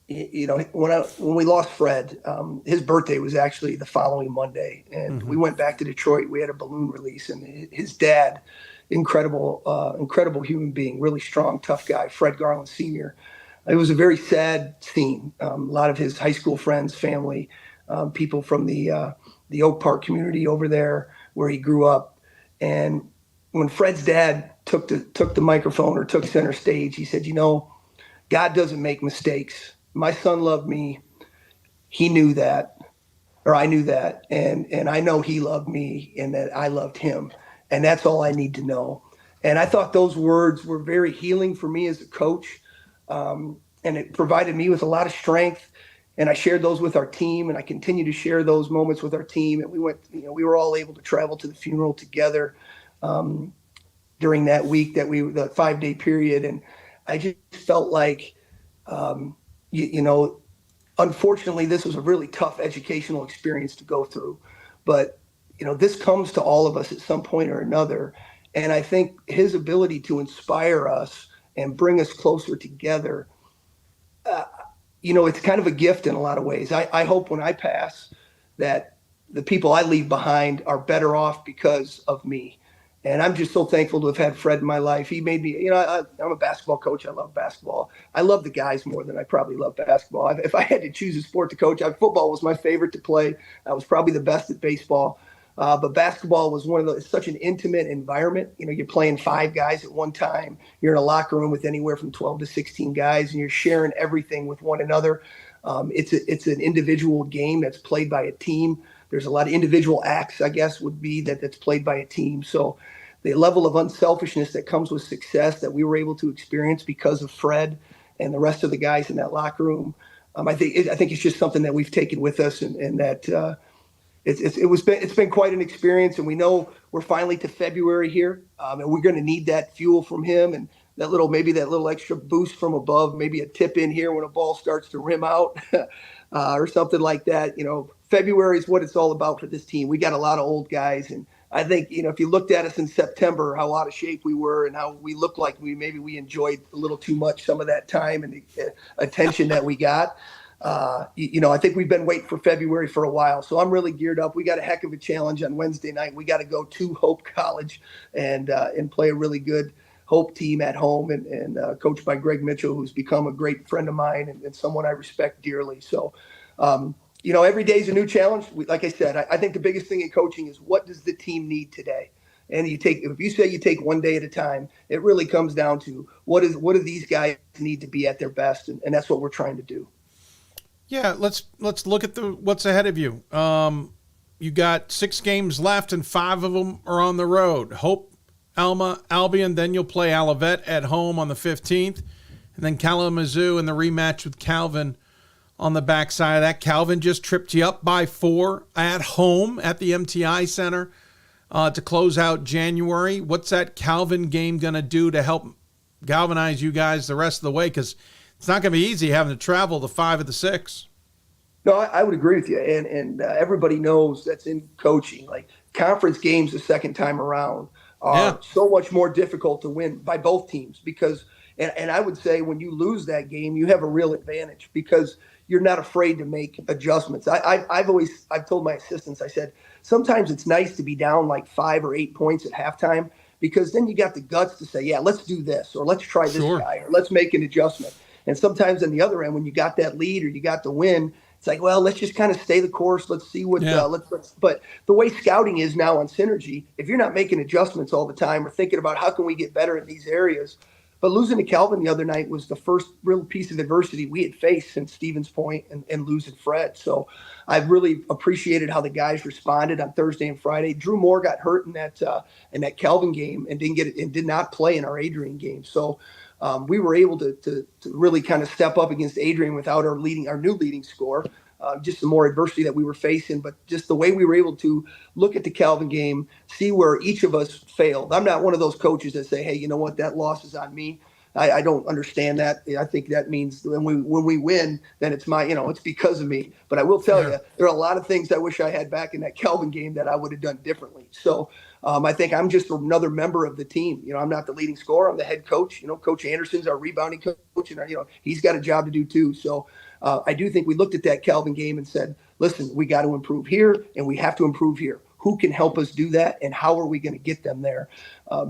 when we lost Fred, his birthday was actually the following Monday, and we went back to Detroit. We had a balloon release, and his dad, incredible human being, really strong, tough guy, Fred Garland Sr. It was a very sad scene. A lot of his high school friends, family, people from the Oak Park community over there where he grew up. And when Fred's dad took the microphone or took center stage, he said, God doesn't make mistakes. My son loved me. He knew that, or I knew that. And I know he loved me and that I loved him. And that's all I need to know. And I thought those words were very healing for me as a coach. And it provided me with a lot of strength. And I shared those with our team, and I continue to share those moments with our team. And we we were all able to travel to the funeral together during that week, the 5-day period. And I just felt like, unfortunately, this was a really tough educational experience to go through. But, this comes to all of us at some point or another. And I think his ability to inspire us and bring us closer together, it's kind of a gift in a lot of ways. I hope when I pass that the people I leave behind are better off because of me. And I'm just so thankful to have had Fred in my life. He made me, I'm a basketball coach. I love basketball. I love the guys more than I probably love basketball. If I had to choose a sport to coach, football was my favorite to play. I was probably the best at baseball. But basketball was it's such an intimate environment. You're playing 5 guys at one time. You're in a locker room with anywhere from 12 to 16 guys, and you're sharing everything with one another. It's an individual game that's played by a team. There's a lot of individual acts, I guess, would be that's played by a team. So the level of unselfishness that comes with success that we were able to experience because of Fred and the rest of the guys in that locker room, I think it's just something that we've taken with us, and that it's been quite an experience. And we know we're finally to February here, and we're going to need that fuel from him and that little extra boost from above, maybe a tip in here when a ball starts to rim out or something like that. February is what it's all about for this team. We got a lot of old guys, and I think, if you looked at us in September, how out of shape we were and how we looked like we enjoyed a little too much some of that time and the attention that we got. I think we've been waiting for February for a while. So I'm really geared up. We got a heck of a challenge on Wednesday night. We got to go to Hope College and play a really good Hope team at home and coached by Greg Mitchell, who's become a great friend of mine and someone I respect dearly. So, every day is a new challenge. Like I said, I think the biggest thing in coaching is what does the team need today? And if you say you take one day at a time, it really comes down to what do these guys need to be at their best, and that's what we're trying to do.
Yeah, let's look at what's ahead of you. You got 6 games left, and 5 of them are on the road. Hope, Alma, Albion. Then you'll play Olivet at home on the 15th, and then Kalamazoo in the rematch with Calvin on the backside of that. Calvin just tripped you up by 4 at home at the MTI Center to close out January. What's that Calvin game going to do to help galvanize you guys the rest of the way? Because it's not going to be easy having to travel the 5 of the 6.
No, I would agree with you. And everybody knows that's in coaching. Like conference games the second time around are so much more difficult to win by both teams because, and I would say when you lose that game, you have a real advantage because you're not afraid to make adjustments. I've told my assistants, I said, sometimes it's nice to be down like 5 or 8 points at halftime because then you got the guts to say, yeah, let's do this, or let's try this guy, or let's make an adjustment. And sometimes on the other end, when you got that lead or you got the win, it's like, well, let's just kind of stay the course. Let's see what, but the way scouting is now on Synergy, if you're not making adjustments all the time or thinking about how can we get better in these areas, but losing to Calvin the other night was the first real piece of adversity we had faced since Stevens Point and losing Fred. So I've really appreciated how the guys responded on Thursday and Friday. Drew Moore got hurt in that Calvin game and did not play in our Adrian game. So we were able to really kind of step up against Adrian without our new leading scorer. Just the more adversity that we were facing, but just the way we were able to look at the Calvin game, see where each of us failed. I'm not one of those coaches that say, hey, you know what, that loss is on me. I don't understand that. I think that means when we win, then it's it's because of me. But I will tell you, there are a lot of things I wish I had back in that Calvin game that I would have done differently. So I think I'm just another member of the team. I'm not the leading scorer. I'm the head coach. Coach Anderson's our rebounding coach, and he's got a job to do too. So I do think we looked at that Calvin game and said, listen, we got to improve here and we have to improve here. Who can help us do that and how are we going to get them there?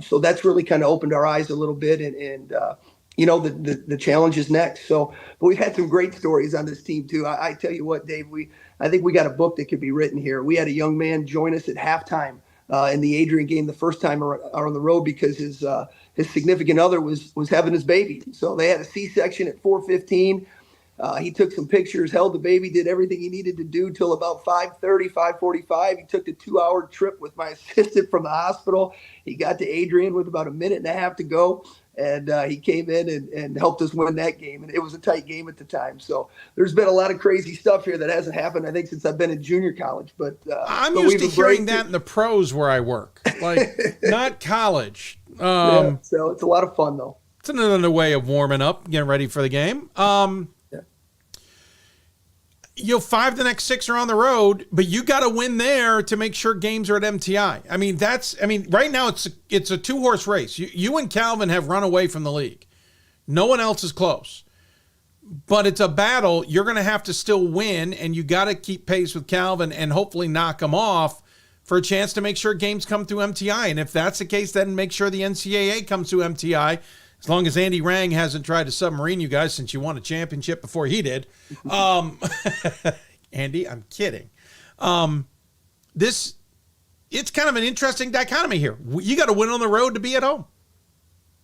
So that's really kind of opened our eyes a little bit and the challenge is next. So, but we've had some great stories on this team too. I tell you what, Dave, I think we got a book that could be written here. We had a young man join us at halftime in the Adrian game the first time on the road because his significant other was having his baby. So they had a C-section at 4:15. He took some pictures, held the baby, did everything he needed to do till about 5:30, 5:45. He took the 2-hour trip with my assistant from the hospital. He got to Adrian with about a minute and a half to go. And he came in and helped us win that game. And it was a tight game at the time. So there's been a lot of crazy stuff here that hasn't happened, I think, since I've been in junior college. But
I'm used to hearing that in the pros where I work, like not college.
So it's a lot of fun, though.
It's another way of warming up, getting ready for the game. You'll 5 the next 6 are on the road, but you got to win there to make sure games are at MTI. Right now it's a 2-horse race. You and Calvin have run away from the league. No one else is close. But it's a battle. You're going to have to still win, and you got to keep pace with Calvin and hopefully knock them off for a chance to make sure games come through MTI. And if that's the case, then make sure the NCAA comes through MTI. As long as Andy Rang hasn't tried to submarine you guys since you won a championship before he did. Andy, I'm kidding. It's kind of an interesting dichotomy here. You got to win on the road to be at home.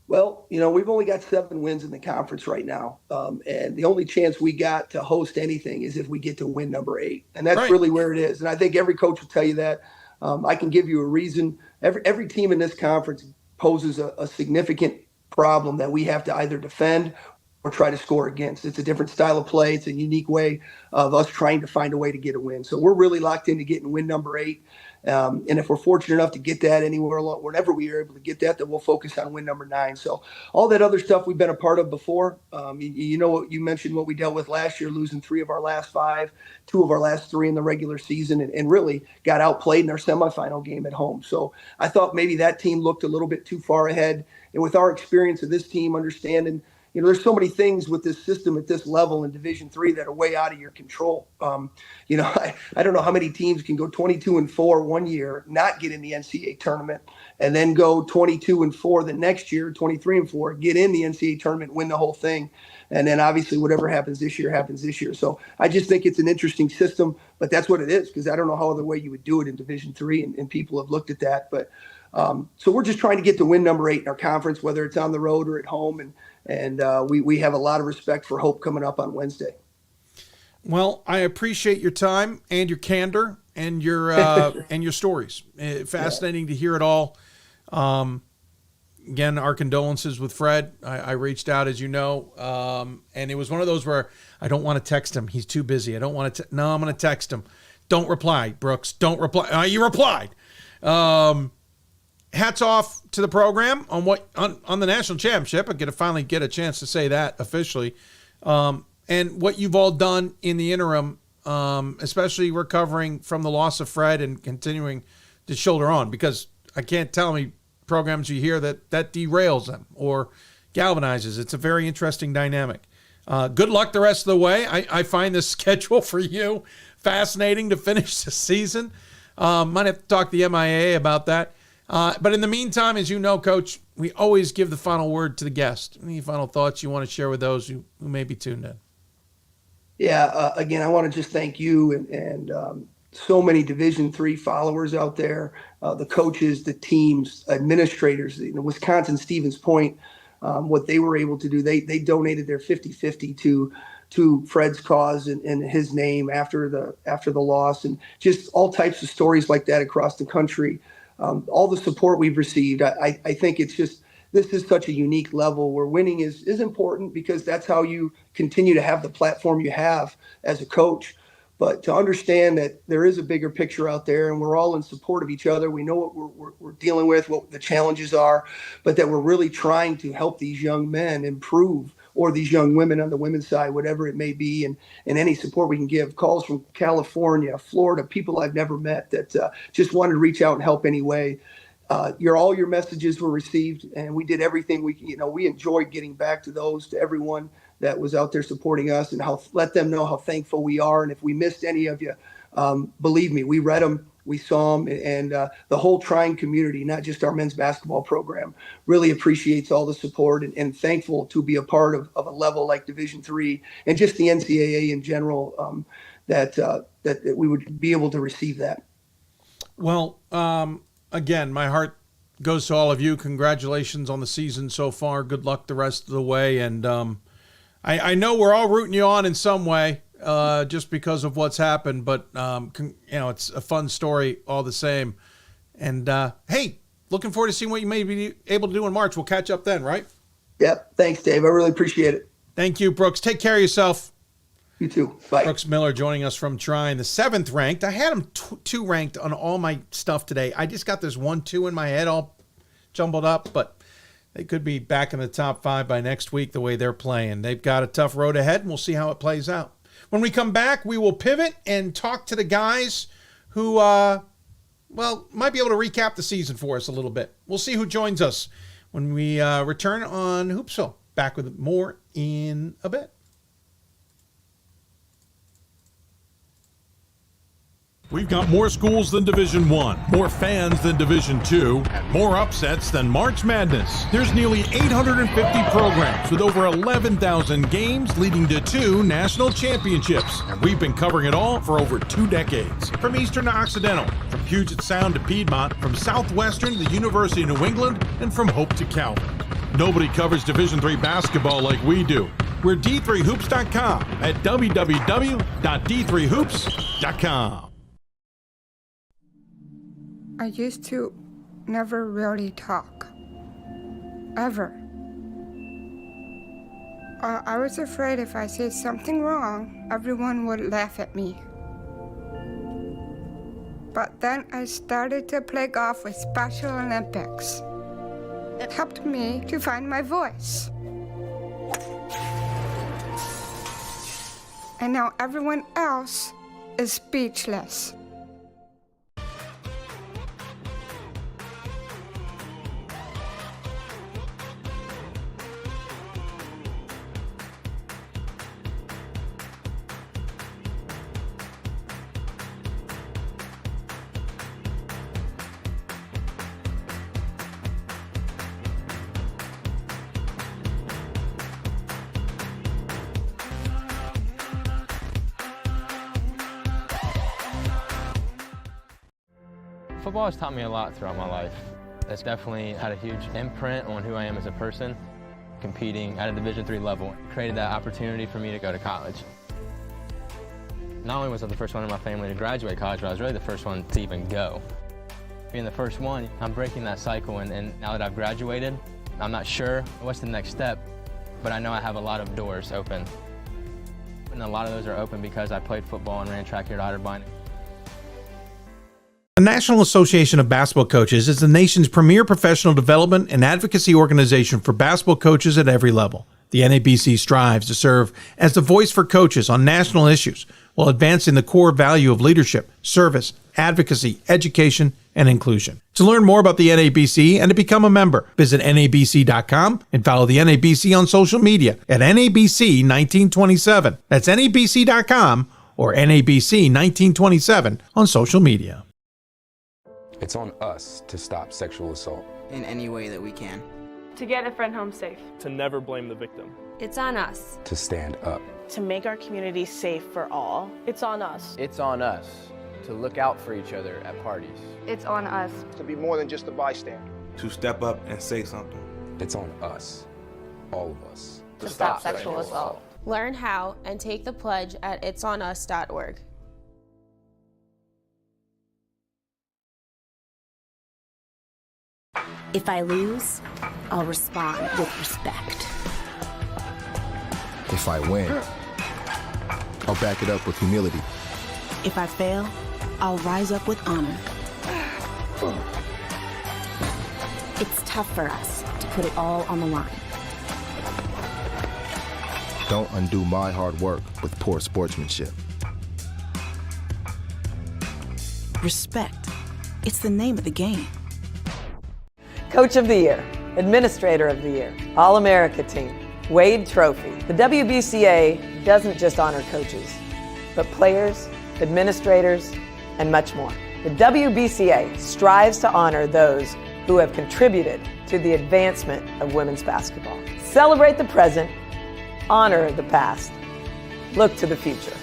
Well, we've only got 7 wins in the conference right now. And the only chance we got to host anything is if we get to win number 8. And that's really where it is. And I think every coach will tell you that. I can give you a reason. Every team in this conference poses a significant problem that we have to either defend or try to score against. It's a different style of play. It's a unique way of us trying to find a way to get a win. So we're really locked into getting win number 8. And if we're fortunate enough to get that whenever we are able to get that, then we'll focus on win number 9. So all that other stuff we've been a part of before. You mentioned what we dealt with last year, losing 3 of our last 5, 2 of our last 3 in the regular season, and really got outplayed in our semifinal game at home. So I thought maybe that team looked a little bit too far ahead. And with our experience of this team, understanding, there's so many things with this system at this level in Division III that are way out of your control. I don't know how many teams can go 22-4 one year, not get in the NCAA tournament, and then go 22-4 the next year, 23-4, get in the NCAA tournament, win the whole thing. And then obviously whatever happens this year happens this year. So I just think it's an interesting system, but that's what it is, because I don't know how other way you would do it in Division III, and people have looked at that. But so we're just trying to get to win number 8 in our conference, whether it's on the road or at home. And we have a lot of respect for Hope coming up on Wednesday.
Well, I appreciate your time and your candor and your and your stories. Fascinating to hear it all. Again, our condolences with Fred. I reached out, as you know, and it was one of those where I don't want to text him. He's too busy. I don't want to. No, I'm going to text him. Don't reply, Brooks. Don't reply. You replied. Hats off to the program on the national championship. I get to finally get a chance to say that officially, and what you've all done in the interim, especially recovering from the loss of Fred and continuing to shoulder on, because I can't tell me programs you hear that derails them or galvanizes. It's a very interesting dynamic. Good luck the rest of the way. I find this schedule for you fascinating to finish the season. Might have to talk to the MIAA about that. But in the meantime, as you know, Coach, we always give the final word to the guest. Any final thoughts you want to share with those who may be tuned in? Yeah, again, I want to just thank you and so many Division III followers out there, the coaches, the teams, administrators. Wisconsin Stevens Point, what they were able to do, they donated their 50-50 to Fred's cause and his name after the loss, and just all types of stories like that across the country. All the support we've received, I think it's just, this is such a unique level where winning is important, because that's how you continue to have the platform you have as a coach. But to understand that there is a bigger picture out there, and we're all in support of each other. We know what we're dealing with, what the challenges are, but that we're really trying to help these young men improve, or these young women on the women's side, whatever it may be, and any support we can give. Calls from California, Florida, people I've never met that just wanted to reach out and help anyway. All your messages were received, and we did everything we enjoyed getting back to everyone that was out there supporting us, and let them know how thankful we are. And if we missed any of you, believe me, we read them, we saw them, and the whole Trine community, not just our men's basketball program, really appreciates all the support, and thankful to be a part of a level like Division III and just the NCAA in general, that we would be able to receive that. Well, again, my heart goes to all of you. Congratulations on the season so far. Good luck the rest of the way. And I know we're all rooting you on in some way, just because of what's happened. But, it's a fun story all the same. And, hey, looking forward to seeing what you may be able to do in March. We'll catch up then, right? Yep. Thanks, Dave. I really appreciate it. Thank you, Brooks. Take care of yourself. You too. Bye. Brooks Miller joining us from Trine, the 7th ranked. I had him 2 ranked on all my stuff today. I just got this 1-2 in my head all jumbled up, but they could be back in the top 5 by next week the way they're playing. They've got a tough road ahead, and we'll see how it plays out. When we come back, we will pivot and talk to the guys who, might be able to recap the season for us a little bit. We'll see who joins us when we return on Hoopsville. Back with more in a bit.
We've got more schools than Division I, more fans than Division II, and more upsets than March Madness. There's nearly 850 programs with over 11,000 games leading to 2 national championships. And we've been covering it all for over 2 decades. From Eastern to Occidental, from Puget Sound to Piedmont, from Southwestern to the University of New England, and from Hope to Calvin. Nobody covers Division III basketball like we do. We're D3Hoops.com at www.d3hoops.com.
I used to never really talk, ever. I was afraid if I said something wrong, everyone would laugh at me. But then I started to play golf with Special Olympics. It helped me to find my voice. And now everyone else is speechless.
Football has taught me a lot throughout my life. It's definitely had a huge imprint on who I am as a person. Competing at a Division III level created that opportunity for me to go to college. Not only was I the first one in my family to graduate college, but I was really the first one to even go. Being the first one, I'm breaking that cycle, and now that I've graduated, I'm not sure what's the next step, but I know I have a lot of doors open. And a lot of those are open because I played football and ran track here at Otterbein.
The National Association of Basketball Coaches is the nation's premier professional development and advocacy organization for basketball coaches at every level. The NABC strives to serve as the voice for coaches on national issues while advancing the core value of leadership, service, advocacy, education, and inclusion. To learn more about the NABC and to become a member, visit NABC.com and follow the NABC on social media at NABC 1927. That's NABC.com or NABC 1927 on social media.
It's on us to stop sexual assault.
In any way that we can.
To get a friend home safe.
To never blame the victim.
It's on us.
To stand up.
To make our community safe for all. It's on us.
It's on us to look out for each other at parties.
It's on us.
To be more than just a bystander.
To step up and say something.
It's on us, all of us.
To stop sexual assault.
Learn how and take the pledge at itsonus.org.
If I lose, I'll respond with respect.
If I win, I'll back it up with humility.
If I fail, I'll rise up with honor. It's tough for us to put it all on the line.
Don't undo my hard work with poor sportsmanship.
Respect. It's the name of the game.
Coach of the Year, Administrator of the Year, All-America Team, Wade Trophy. The WBCA doesn't just honor coaches, but players, administrators, and much more. The WBCA strives to honor those who have contributed to the advancement of women's basketball. Celebrate the present, honor the past, look to the future.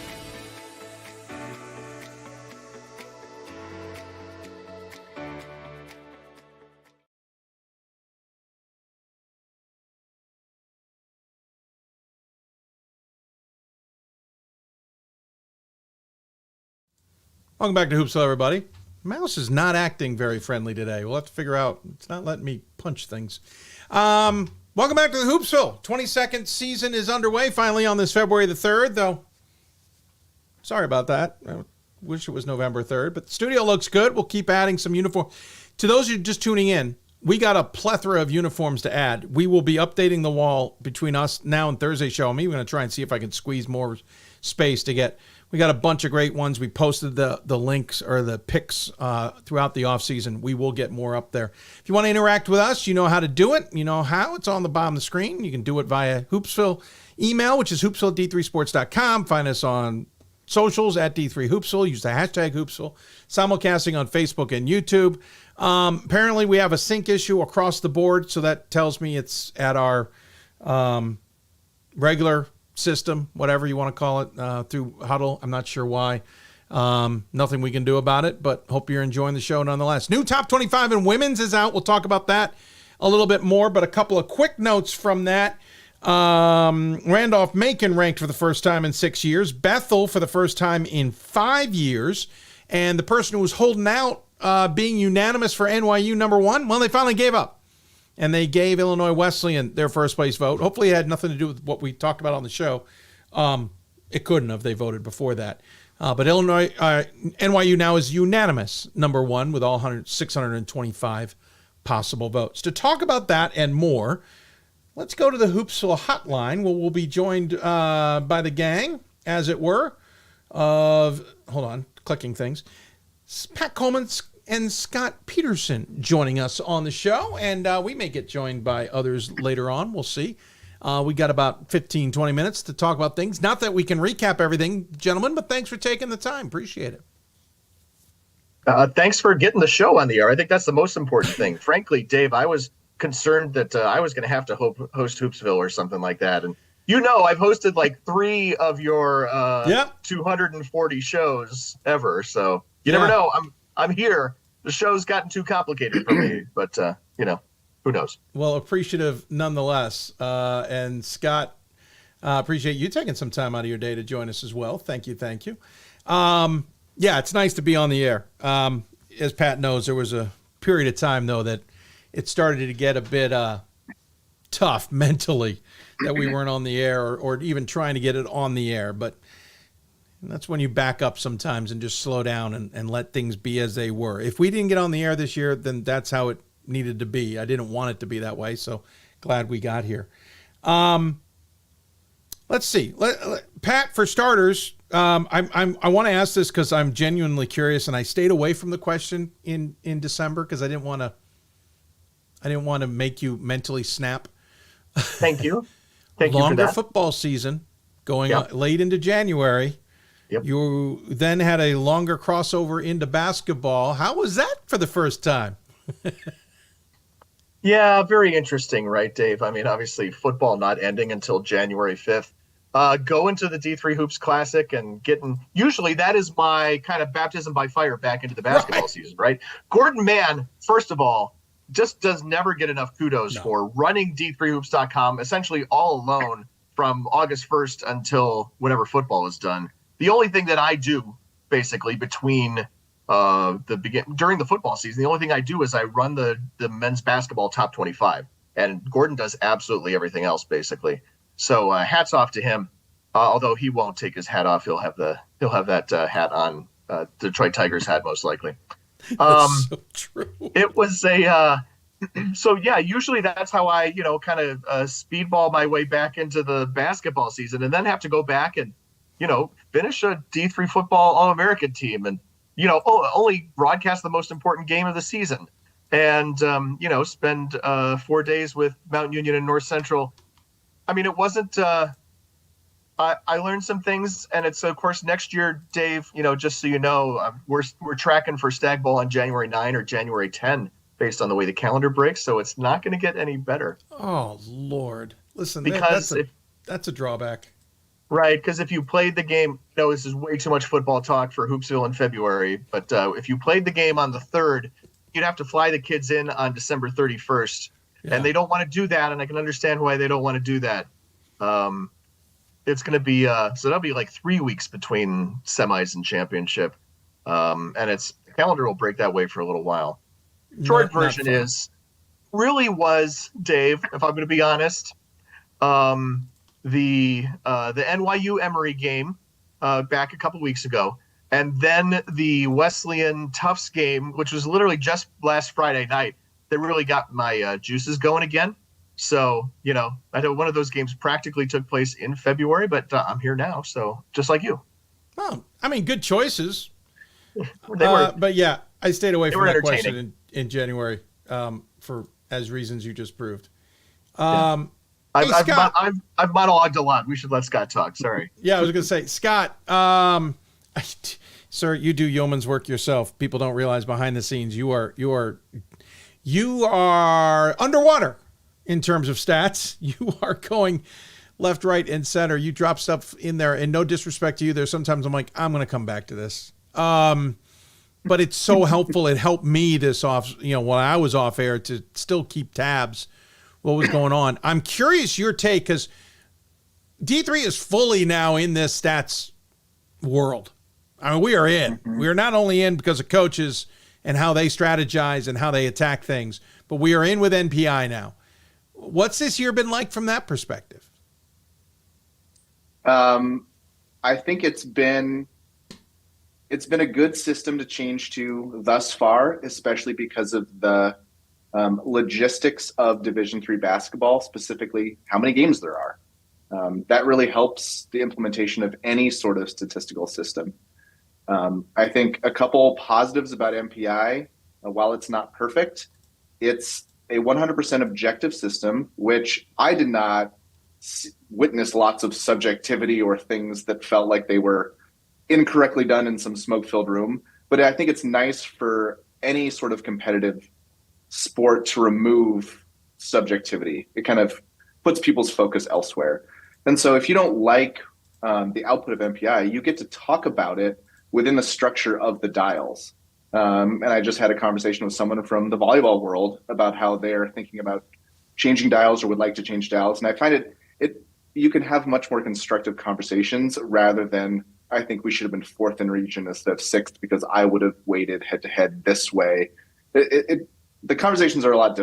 Welcome back to Hoopsville, everybody. Mouse is not acting very friendly today. We'll have to figure out. It's not letting me punch things. Welcome back to the Hoopsville. 22nd season is underway finally on this February the 3rd, though. Sorry about that. I wish it was November 3rd, but the studio looks good. We'll keep adding some uniform. To those who are just tuning in, we got a plethora of uniforms to add. We will be updating the wall between us now and Thursday show me. We're going to try and see if I can squeeze more space to get. We got a bunch of great ones. We posted the links or the pics throughout the offseason. We will get more up there. If you want to interact with us, you know how to do it. You know how. It's on the bottom of the screen. You can do it via Hoopsville email, which is hoopsville@d3sports.com. Find us on socials at D3Hoopsville. Use the hashtag Hoopsville. Simulcasting on Facebook and YouTube. Apparently, we have a sync issue across the board, so that tells me it's at our regular system, whatever you want to call it, through Hudl. I'm not sure why. Nothing we can do about it, but hope you're enjoying the show nonetheless. New Top 25 in women's is out. We'll talk about that a little bit more, but a couple of quick notes from that. Randolph-Macon ranked for the first time in 6 years. Bethel for the first time in 5 years. And the person who was holding out being unanimous for NYU number one, well, they finally gave up. And they gave Illinois Wesleyan their first place vote. Hopefully it had nothing to do with what we talked about on the show. It couldn't have. They voted before that. But NYU now is unanimous number one with all 625 possible votes. To talk about that and more, let's go to the Hoopsville Hotline, where we'll be joined by the gang, as it were, of, hold on, clicking things, Pat Coleman and Scott Peterson joining us on the show, and we may get joined by others later on. We'll see. We got about 15, 20 minutes to talk about things. Not that we can recap everything, gentlemen, but thanks for taking the time. Appreciate it.
Thanks for getting the show on the air. I think that's the most important thing. Frankly, Dave, I was concerned that I was going to have to host Hoopsville or something like that. And I've hosted like 3 of your 240 shows ever. So you never know. I'm here. the show's gotten too complicated for me, but who knows?
Well, appreciative nonetheless. And Scott, appreciate you taking some time out of your day to join us as well. Thank you. Yeah, it's nice to be on the air. As Pat knows, there was a period of time, though, that it started to get a bit tough mentally that we weren't on the air or even trying to get it on the air. But that's when you back up sometimes and just slow down and let things be as they were. If we didn't get on the air this year, then that's how it needed to be. I didn't want it to be that way, so glad we got here. Let's see. Pat, for starters, I want to ask this because I'm genuinely curious, and I stayed away from the question in December because I didn't want to make you mentally snap.
Thank you. Thank you for
Longer
that.
football season going late into January.
Yep.
You then had a longer crossover into basketball. How was that for the first time?
Yeah, very interesting, right, Dave? I mean, obviously, football not ending until January 5th. Going to the D3 Hoops Classic and usually that is my kind of baptism by fire back into the basketball season, right? Gordon Mann, first of all, just does never get enough kudos for running D3Hoops.com essentially all alone from August 1st until whenever football is done. The only thing that I do basically between during the football season, the only thing I do is I run the men's basketball top 25, and Gordon does absolutely everything else basically. So hats off to him. Although he won't take his hat off, he'll have that hat on, Detroit Tigers hat most likely.
That's so true.
It was so yeah. Usually that's how I kind of speedball my way back into the basketball season, and then have to go back and finish a D3 football All-American team, and only broadcast the most important game of the season, and spend 4 days with Mount Union and North Central. I mean, it wasn't. I learned some things, and it's of course next year, Dave. Just so you know, we're tracking for Stag Bowl on January 9 or January 10, based on the way the calendar breaks. So it's not going to get any better.
Oh Lord, listen,
because
that's a drawback,
right? Because if you played the game, this is way too much football talk for Hoopsville in February. But if you played the game on the 3rd, you'd have to fly the kids in on December 31st. And they don't want to do that, and I can understand why they don't want to do that. It's going to be so that'll be like 3 weeks between semis and championship, and the calendar will break that way for a little while. Short version was Dave, if I'm going to be honest, the NYU Emory game back a couple weeks ago, and then the Wesleyan Tufts game, which was literally just last Friday night. They really got my juices going again. So, I know one of those games practically took place in February, but I'm here now. So just like you.
Oh, I mean, good choices.
But
yeah, I stayed away from that question in January for as reasons you just proved.
I've monologued a lot. We should let Scott talk. Sorry.
Yeah, I was going to say, Scott, sir, you do yeoman's work yourself. People don't realize behind the scenes you are underwater in terms of stats. You are going left, right, and center. You drop stuff in there, and no disrespect to you. There's sometimes I'm like, I'm going to come back to this. But it's so helpful. It helped me while I was off air to still keep tabs what was going on. I'm curious your take, because D3 is fully now in this stats world. I mean, we are in. Mm-hmm. We are not only in because of coaches and how they strategize and how they attack things, but we are in with NPI now. What's this year been like from that perspective?
I think it's been a good system to change to thus far, especially because of the logistics of Division III basketball, specifically how many games there are. That really helps the implementation of any sort of statistical system. I think a couple positives about MPI, while it's not perfect, it's a 100% objective system, which I did not witness lots of subjectivity or things that felt like they were incorrectly done in some smoke-filled room. But I think it's nice for any sort of competitive sport to remove subjectivity. It kind of puts people's focus elsewhere. And so if you don't like the output of MPI, you get to talk about it within the structure of the dials. And I just had a conversation with someone from the volleyball world about how they're thinking about changing dials or would like to change dials. And I find you can have much more constructive conversations rather than, I think we should have been 4th in region instead of 6th because I would have weighted head to head this way. The conversations are a lot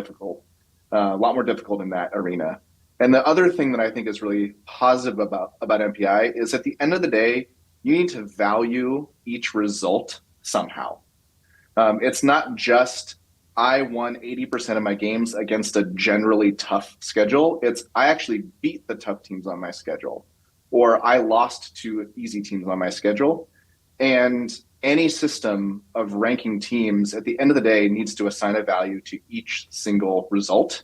more difficult in that arena. And the other thing that I think is really positive about MPI is at the end of the day, you need to value each result somehow. It's not just I won 80% of my games against a generally tough schedule. It's I actually beat the tough teams on my schedule, or I lost to easy teams on my schedule. And any system of ranking teams at the end of the day needs to assign a value to each single result.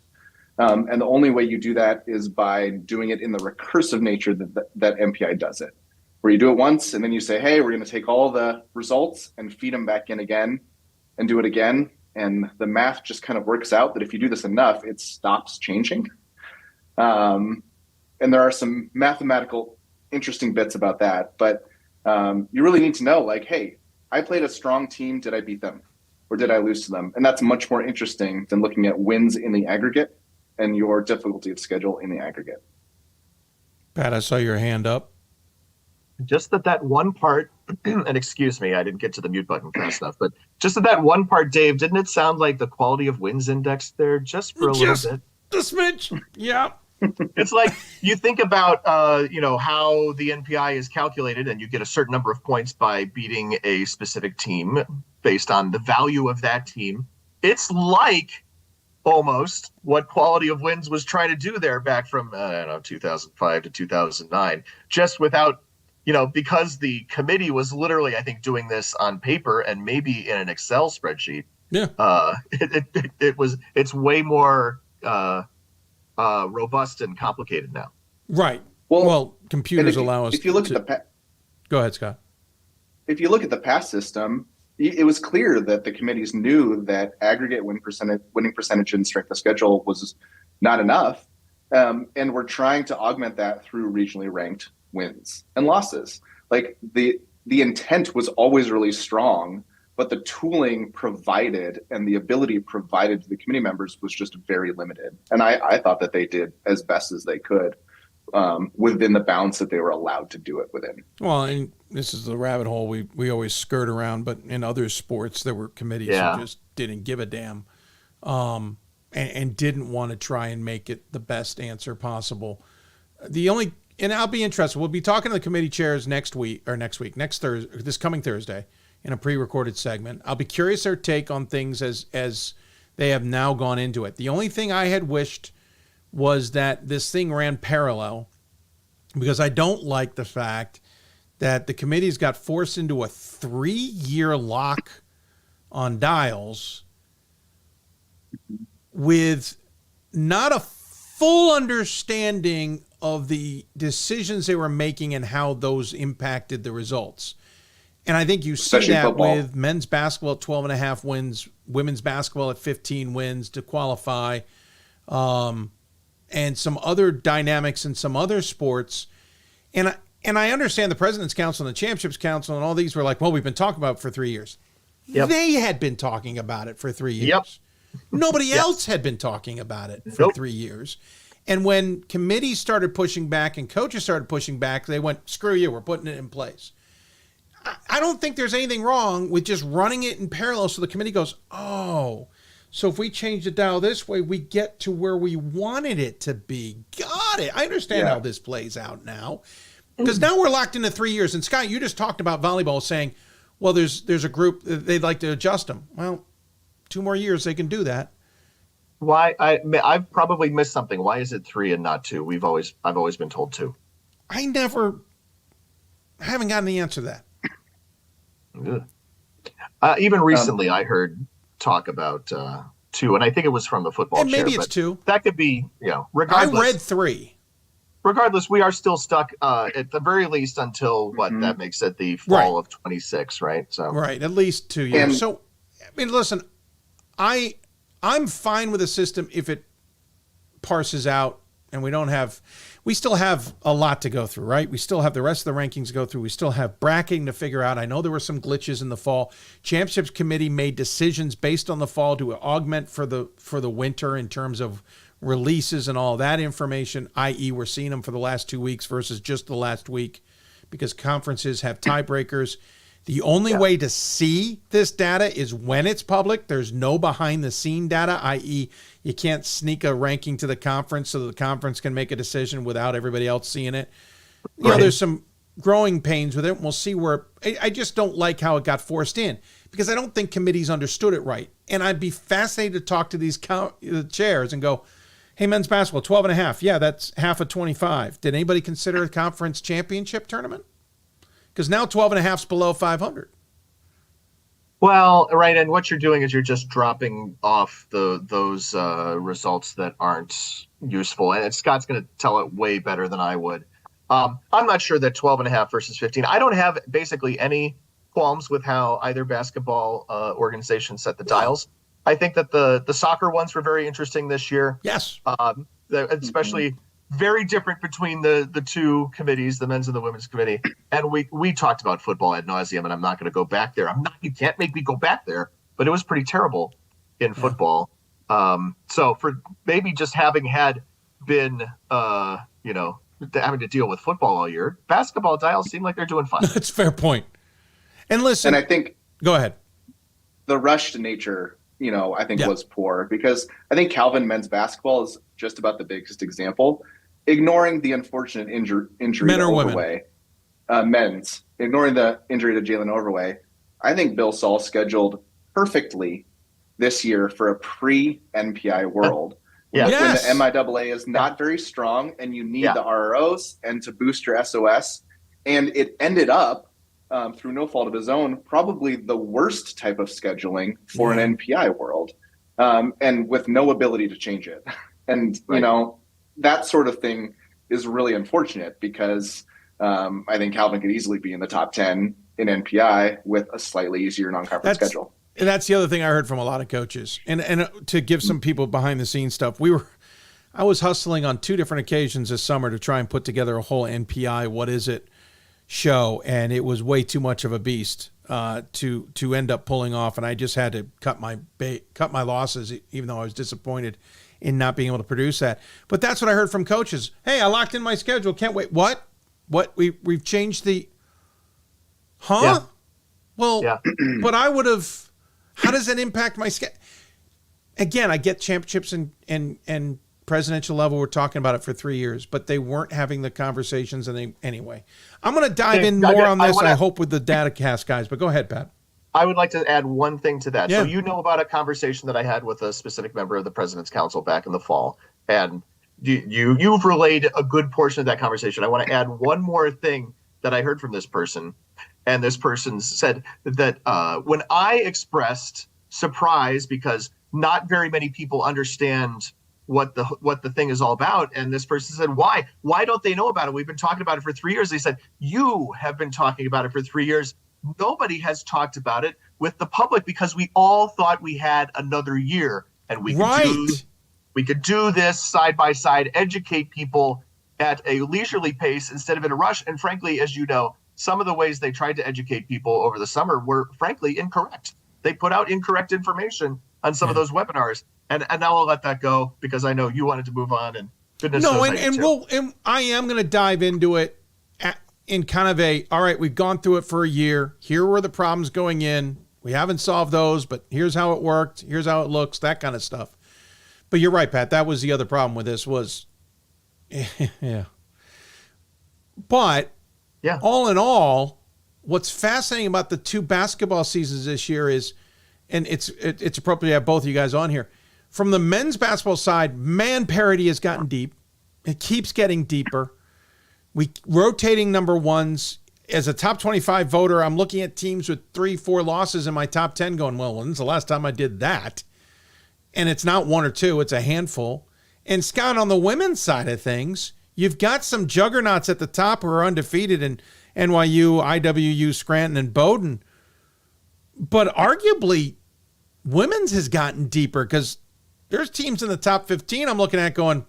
And the only way you do that is by doing it in the recursive nature that MPI does it, where you do it once and then you say, hey, we're going to take all the results and feed them back in again and do it again. And the math just kind of works out that if you do this enough, it stops changing. And there are some mathematical interesting bits about that. But you really need to know, like, hey, I played a strong team. Did I beat them or did I lose to them? And that's much more interesting than looking at wins in the aggregate and your difficulty of schedule in the aggregate.
Pat, I saw your hand up.
Just that one part, and excuse me, I didn't get to the mute button fast enough, but just that one part, Dave, didn't it sound like the quality of wins index there just for a little bit?
A smidge, yeah.
It's like you think about, how the NPI is calculated and you get a certain number of points by beating a specific team based on the value of that team. It's like almost what quality of wins was trying to do there back from, 2005 to 2009, just without, because the committee was literally, I think, doing this on paper and maybe in an Excel spreadsheet.
Yeah.
It's way more robust and complicated now.
Right. Well, computers allow us.
If you look at the
go ahead, Scott.
If you look at the past system, it was clear that the committees knew that aggregate winning percentage and strength of schedule was not enough, and we're trying to augment that through regionally ranked wins and losses. Like the intent was always really strong, but the tooling provided and the ability provided to the committee members was just very limited. And I thought that they did as best as they could within the bounds that they were allowed to do it within.
Well, and this is the rabbit hole we always skirt around, but in other sports there were committees who just didn't give a damn and didn't want to try and make it the best answer possible. And I'll be interested. We'll be talking to the committee chairs next Thursday, this coming Thursday, in a pre-recorded segment. I'll be curious their take on things as they have now gone into it. The only thing I had wished was that this thing ran parallel, because I don't like the fact that the committees got forced into a 3-year lock on dials with not a full understanding of the decisions they were making and how those impacted the results. And I think you see
Especially
that
football.
with men's basketball at 12.5 wins, women's basketball at 15 wins to qualify, and some other dynamics in some other sports. And I understand the President's Council and the Championships Council and all these were like, well, we've been talking about it for 3 years. Yep. They had been talking about it for 3 years.
Yep.
Nobody else had been talking about it for 3 years. And when committees started pushing back and coaches started pushing back, they went, screw you, we're putting it in place. I don't think there's anything wrong with just running it in parallel so the committee goes, oh, so if we change the dial this way, we get to where we wanted it to be. Got it. I understand how this plays out now. Because now we're locked into 3 years. And Scott, you just talked about volleyball saying, well, there's a group, they'd like to adjust them. Well, 2 more years, they can do that.
Why? I've probably missed something. Why is it 3 and not 2? I've always been told 2.
I haven't gotten the answer to that.
Even recently, I heard talk about 2, and I think it was from the football chair.
Maybe it's 2.
That could be, regardless.
I read 3.
Regardless, we are still stuck at the very least until that makes it the fall of 26, right? So
right, at least 2 years. So, I mean, listen, I'm fine with a system if it parses out and we still have a lot to go through, right? We still have the rest of the rankings to go through. We still have bracketing to figure out. I know there were some glitches in the fall. Championships committee made decisions based on the fall to augment for the winter in terms of releases and all that information, i.e. we're seeing them for the last 2 weeks versus just the last week because conferences have tiebreakers. The only way to see this data is when it's public. There's no behind-the-scene data, i.e. you can't sneak a ranking to the conference so the conference can make a decision without everybody else seeing it. You know, there's some growing pains with it, and we'll see where I just don't like how it got forced in because I don't think committees understood it right. And I'd be fascinated to talk to these chairs and go, hey, men's basketball, 12.5. Yeah, that's half of 25. Did anybody consider a conference championship tournament? Because now 12.5 is below 500.
Well, right, and what you're doing is you're just dropping off those results that aren't useful, and Scott's going to tell it way better than I would. I'm not sure that 12.5 versus 15. I don't have basically any qualms with how either basketball organization set the dials. I think that the soccer ones were very interesting this year.
Yes,
especially. Very different between the two committees, the men's and the women's committee. And we talked about football ad nauseum, and I'm not going to go back there. You can't make me go back there, but it was pretty terrible in football. So for maybe just having been having to deal with football all year, basketball dials seem like they're doing fine.
That's a fair point. And listen,
and I think
go ahead.
The rushed nature, I think was poor because I think Calvin men's basketball is just about the biggest example. Ignoring the unfortunate injury
Men
to
or women?
Overway, ignoring the injury to Jalen Overway, I think Bill Saul scheduled perfectly this year for a pre-NPI world. When the MIAA is not very strong and you need the RROs and to boost your SOS. And it ended up, through no fault of his own, probably the worst type of scheduling for an NPI world, and with no ability to change it. And, that sort of thing is really unfortunate because I think Calvin could easily be in the top 10 in NPI with a slightly easier non-conference schedule.
And that's the other thing I heard from a lot of coaches. And to give some people behind the scenes stuff, I was hustling on 2 different occasions this summer to try and put together a whole NPI What Is It show, and it was way too much of a beast to end up pulling off, and I just had to cut my losses, even though I was disappointed in not being able to produce that. But that's what I heard from coaches. Hey, I locked in my schedule. Can't wait. What? We've changed the. Huh?
Yeah.
Well, but I would have. How does that impact my schedule? Again, I get championships and presidential level. We're talking about it for 3 years, but they weren't having the conversations. And anyway, I'm going to dive in more on this. I hope with the DataCast guys. But go ahead, Pat.
I would like to add one thing to that.
Yeah.
So you know about a conversation that I had with a specific member of the President's Council back in the fall, and you've relayed a good portion of that conversation. I want to add one more thing that I heard from this person, and this person said that when I expressed surprise because not very many people understand what the thing is all about, and this person said, why don't they know about it? We've been talking about it for 3 years. They said, you have been talking about it for 3 years. Nobody has talked about it with the public because we all thought we had another year and we could do this side by side, educate people at a leisurely pace instead of in a rush. And frankly, as you know, some of the ways they tried to educate people over the summer were frankly incorrect. They put out incorrect information on some of those webinars. And now I'll let that go because I know you wanted to move on, and goodness knows I do too.
And I am going to dive into it in kind of all right, we've gone through it for a year. Here were the problems going in. We haven't solved those, but here's how it worked. Here's how it looks, that kind of stuff. But you're right, Pat. That was the other problem with this was, yeah. But all in all, what's fascinating about the 2 basketball seasons this year is, and it's appropriate to have both of you guys on here. From the men's basketball side, man parity has gotten deep. It keeps getting deeper. We rotating number ones. As a top 25 voter, I'm looking at teams with 3-4 losses in my top 10 going, well, when's the last time I did that? And it's not 1 or 2, it's a handful. And Scott, on the women's side of things, you've got some juggernauts at the top who are undefeated in NYU, IWU, Scranton, and Bowdoin. But arguably, women's has gotten deeper because there's teams in the top 15 I'm looking at going,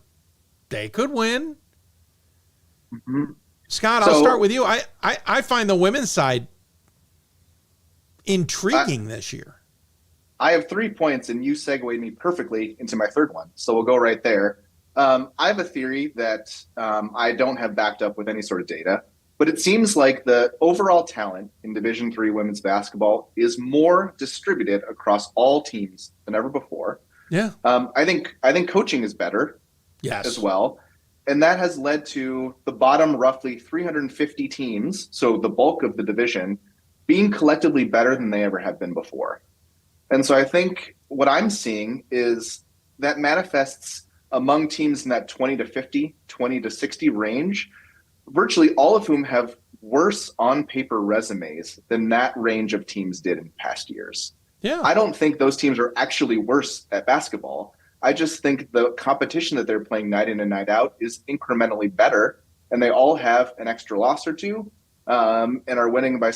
they could win.
Mm-hmm.
Scott, I'll start with you. I find the women's side intriguing this year.
I have 3 points, and you segued me perfectly into my third one. So we'll go right there. I have a theory that I don't have backed up with any sort of data, but it seems like the overall talent in Division III women's basketball is more distributed across all teams than ever before.
Yeah.
I think coaching is better as well. And that has led to the bottom roughly 350 teams, so the bulk of the division, being collectively better than they ever have been before. And so I think what I'm seeing is that manifests among teams in that 20 to 50, 20 to 60 range, virtually all of whom have worse on-paper resumes than that range of teams did in past years.
Yeah.
I don't think those teams are actually worse at basketball. I just think the competition that they're playing night in and night out is incrementally better, and they all have an extra loss or two and are winning by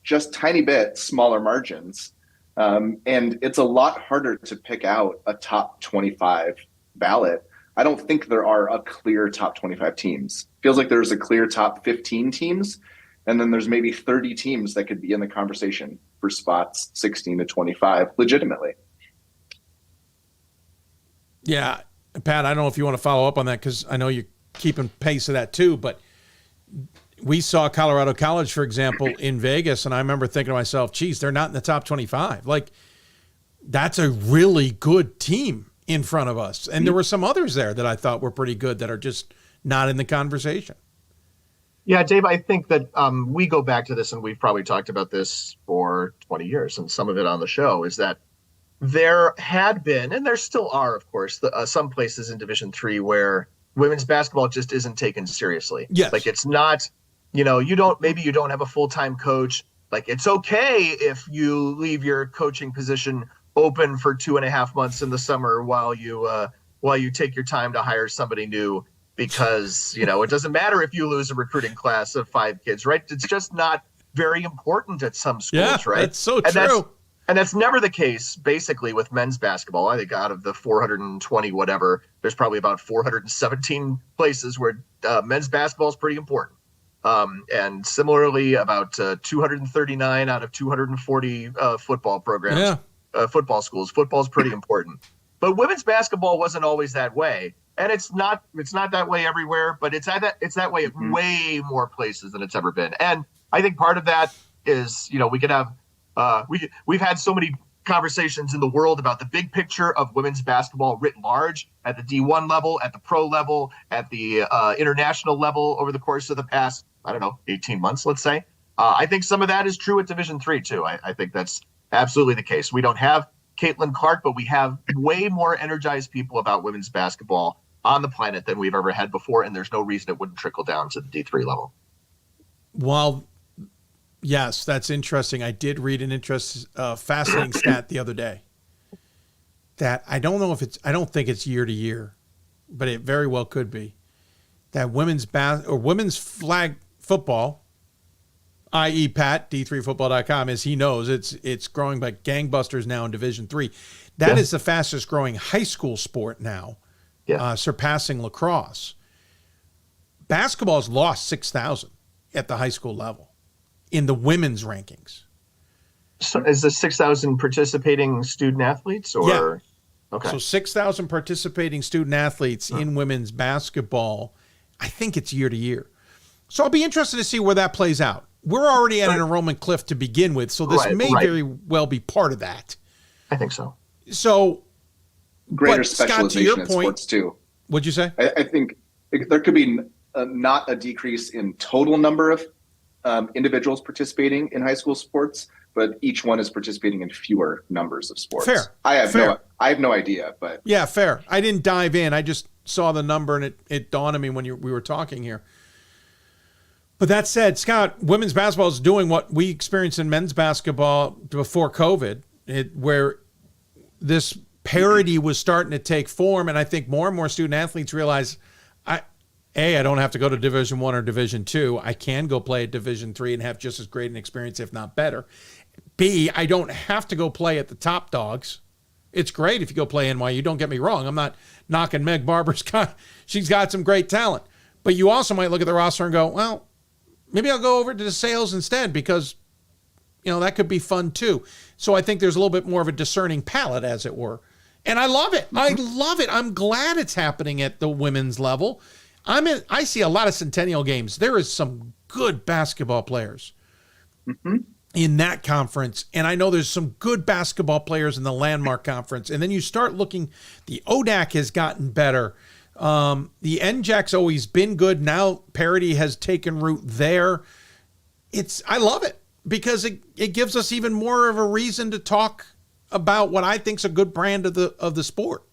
just tiny bit smaller margins. And it's a lot harder to pick out a top 25 ballot. I don't think there are a clear top 25 teams. Feels like there's a clear top 15 teams, and then there's maybe 30 teams that could be in the conversation for spots 16 to 25 legitimately.
Yeah, Pat, I don't know if you want to follow up on that because I know you're keeping pace of that too, but we saw Colorado College, for example, in Vegas, and I remember thinking to myself, geez, they're not in the top 25. Like, that's a really good team in front of us. And there were some others there that I thought were pretty good that are just not in the conversation.
Yeah, Dave, I think that we go back to this, and we've probably talked about this for 20 years, and some of it on the show, is that there had been, and there still are, of course, some places in Division III where women's basketball just isn't taken seriously.
Yes.
Like, it's not, you don't have a full-time coach. Like, it's okay if you leave your coaching position open for 2.5 months in the summer while you take your time to hire somebody new, because, it doesn't matter if you lose a recruiting class of 5 kids, right? It's just not very important at some schools, right?
That's so true.
And that's never the case, basically, with men's basketball. I think out of the 420 whatever, there's probably about 417 places where men's basketball is pretty important. And similarly, about 239 out of 240 football programs, football schools. Football is pretty important. But women's basketball wasn't always that way. And it's not that way everywhere, but it's that way at way more places than it's ever been. And I think part of that is, we could have we've had so many conversations in the world about the big picture of women's basketball writ large at the D1 level, at the pro level, at the international level over the course of the past, 18 months, let's say. I think some of that is true at Division III too. I think that's absolutely the case. We don't have Caitlin Clark, but we have way more energized people about women's basketball on the planet than we've ever had before, and there's no reason it wouldn't trickle down to the D3 level.
Well, yes, that's interesting. I did read an fascinating stat the other day that I don't think it's year to year, but it very well could be, that women's flag football, i.e. Pat, D3football.com, as he knows, it's growing by gangbusters now in Division III. That is the fastest growing high school sport now, surpassing lacrosse. Basketball's lost 6,000 at the high school level in the women's rankings.
So is this 6,000 participating student athletes? Or?
Yeah.
Okay.
So 6,000 participating student athletes in women's basketball. I think it's year to year. So I'll be interested to see where that plays out. We're already at an enrollment cliff to begin with, so this may very well be part of that.
I think so.
So,
greater specialization in sports too.
What'd you say?
I think there could be not a decrease in total number of individuals participating in high school sports, but each one is participating in fewer numbers of sports.
Fair.
I have no idea, but
yeah, fair. I didn't dive in. I just saw the number and it dawned on me when we were talking here. But that said, Scott, women's basketball is doing what we experienced in men's basketball before COVID, where this parity was starting to take form, and I think more and more student athletes realize, I don't have to go to Division I or Division II. I can go play at Division III and have just as great an experience, if not better. B, I don't have to go play at the top dogs, It's great if you go play NYU. Don't get me wrong. I'm not knocking Meg Barber's. She's got some great talent. But you also might look at the roster and go, well, maybe I'll go over to the sales instead because, that could be fun too. So I think there's a little bit more of a discerning palette, as it were. And I love it. I love it. I'm glad it's happening at the women's level. I see a lot of Centennial games. There is some good basketball players in that conference. And I know there's some good basketball players in the Landmark Conference. And then you start looking, the ODAC has gotten better. The NJAC's always been good. Now parity has taken root there. I love it because it gives us even more of a reason to talk about what I think is a good brand of the sport.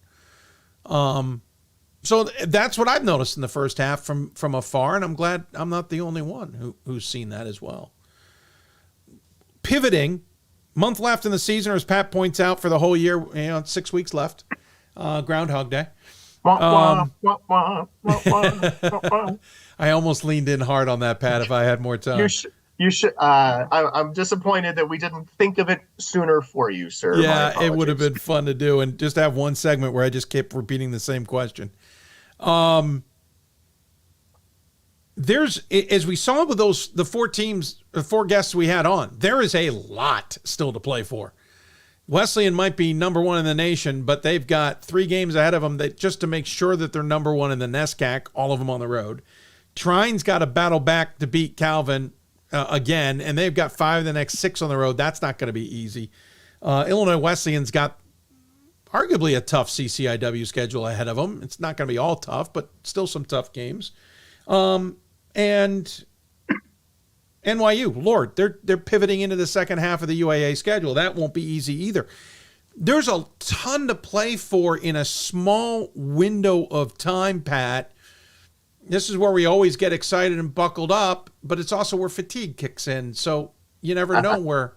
So that's what I've noticed in the first half from afar, and I'm glad I'm not the only one who's seen that as well. Pivoting, month left in the season, or as Pat points out, for the whole year, 6 weeks left. Groundhog Day. I almost leaned in hard on that, Pat, if I had more time.
You should. I'm disappointed that we didn't think of it sooner for you, sir.
Yeah, it would have been fun to do, and just have one segment where I just kept repeating the same question. There's, as we saw with the four guests we had on, there is a lot still to play for. Wesleyan might be number one in the nation, but they've got 3 games ahead of them just to make sure that they're number one in the NESCAC, all of them on the road. Trine's got to battle back to beat Calvin again, and they've got 5 of the next 6 on the road. That's not going to be easy. Illinois Wesleyan's got arguably a tough CCIW schedule ahead of them. It's not going to be all tough, but still some tough games. And NYU, Lord, they're pivoting into the second half of the UAA schedule. That won't be easy either. There's a ton to play for in a small window of time, Pat. This is where we always get excited and buckled up, but it's also where fatigue kicks in. So you never know where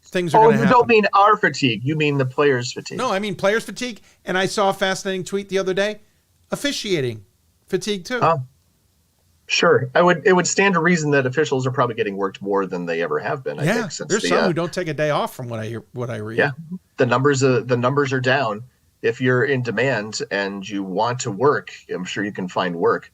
things are going to happen.
You don't mean our fatigue. You mean the players' fatigue.
No, I mean players' fatigue. And I saw a fascinating tweet the other day. Officiating fatigue too.
Sure. It would stand to reason that officials are probably getting worked more than they ever have been. I think since
there's some who don't take a day off from what I read.
Yeah, the numbers are down. If you're in demand and you want to work, I'm sure you can find work.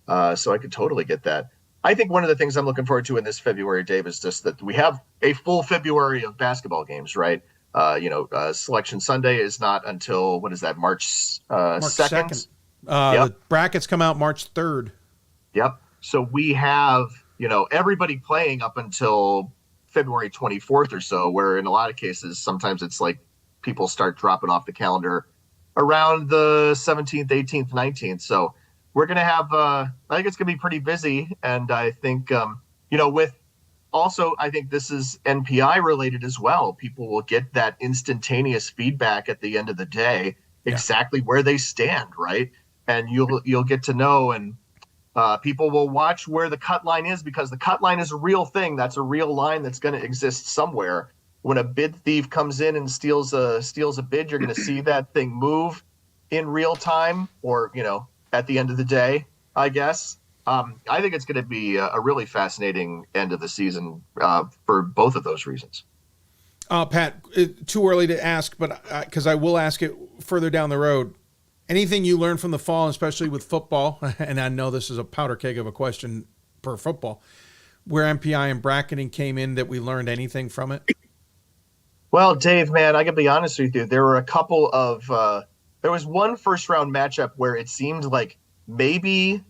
So I could totally get that. I think one of the things I'm looking forward to in this February, Dave, is just that we have a full February of basketball games, right? Selection Sunday is not until, March 2nd?
The brackets come out March 3rd.
Yep. So we have, everybody playing up until February 24th or so, where in a lot of cases, sometimes it's like people start dropping off the calendar around the 17th, 18th, 19th. So we're going to have, I think it's going to be pretty busy. And I think, I think this is NPI related as well. People will get that instantaneous feedback at the end of the day, exactly where they stand, right? And you'll get to know, and people will watch where the cut line is, because the cut line is a real thing. That's a real line that's going to exist somewhere. When a bid thief comes in and steals a bid, you're going to see that thing move in real time, or at the end of the day, I guess. I think it's going to be a really fascinating end of the season for both of those reasons.
Pat, too early to ask, but because I will ask it further down the road. Anything you learned from the fall, especially with football, and I know this is a powder keg of a question per football, where MPI and bracketing came in, that we learned anything from it?
Well, Dave, man, I can be honest with you. There were a couple of there was one first round matchup where it seemed like maybe,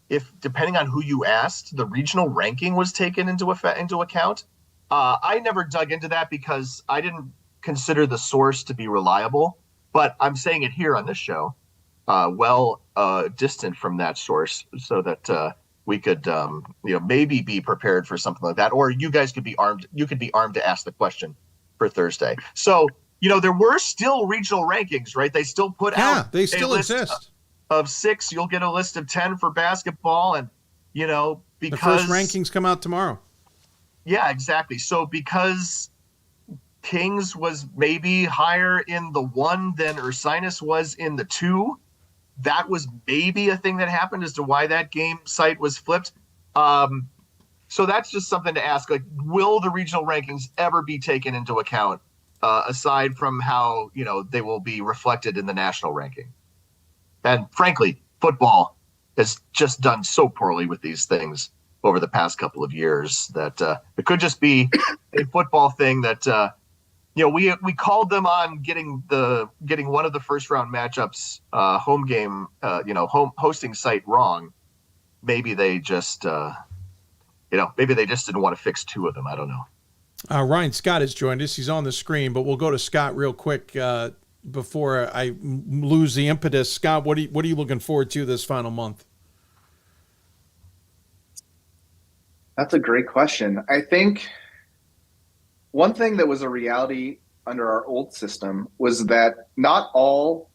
if depending on who you asked, the regional ranking was taken into account. I never dug into that because I didn't consider the source to be reliable, but I'm saying it here on this show. Distant from that source, so that we could maybe be prepared for something like that, or you guys could be armed. You could be armed to ask the question for Thursday. So there were still regional rankings, right? They still put out.
They still exist.
Of 6, you'll get a list of 10 for basketball, and because
the first rankings come out tomorrow.
Yeah, exactly. So because Kings was maybe higher in the 1 than Ursinus was in the 2. That was maybe a thing that happened as to why that game site was flipped. So that's just something to ask. Like, will the regional rankings ever be taken into account aside from how, they will be reflected in the national ranking. And frankly, football has just done so poorly with these things over the past couple of years that it could just be a football thing that, we called them on getting one of the first round matchups home game, hosting site wrong. Maybe they just, maybe they just didn't want to fix two of them. I don't know.
Ryan Scott has joined us. He's on the screen, but we'll go to Scott real quick before I lose the impetus. Scott, what are you looking forward to this final month?
That's a great question. I think one thing that was a reality under our old system was that not all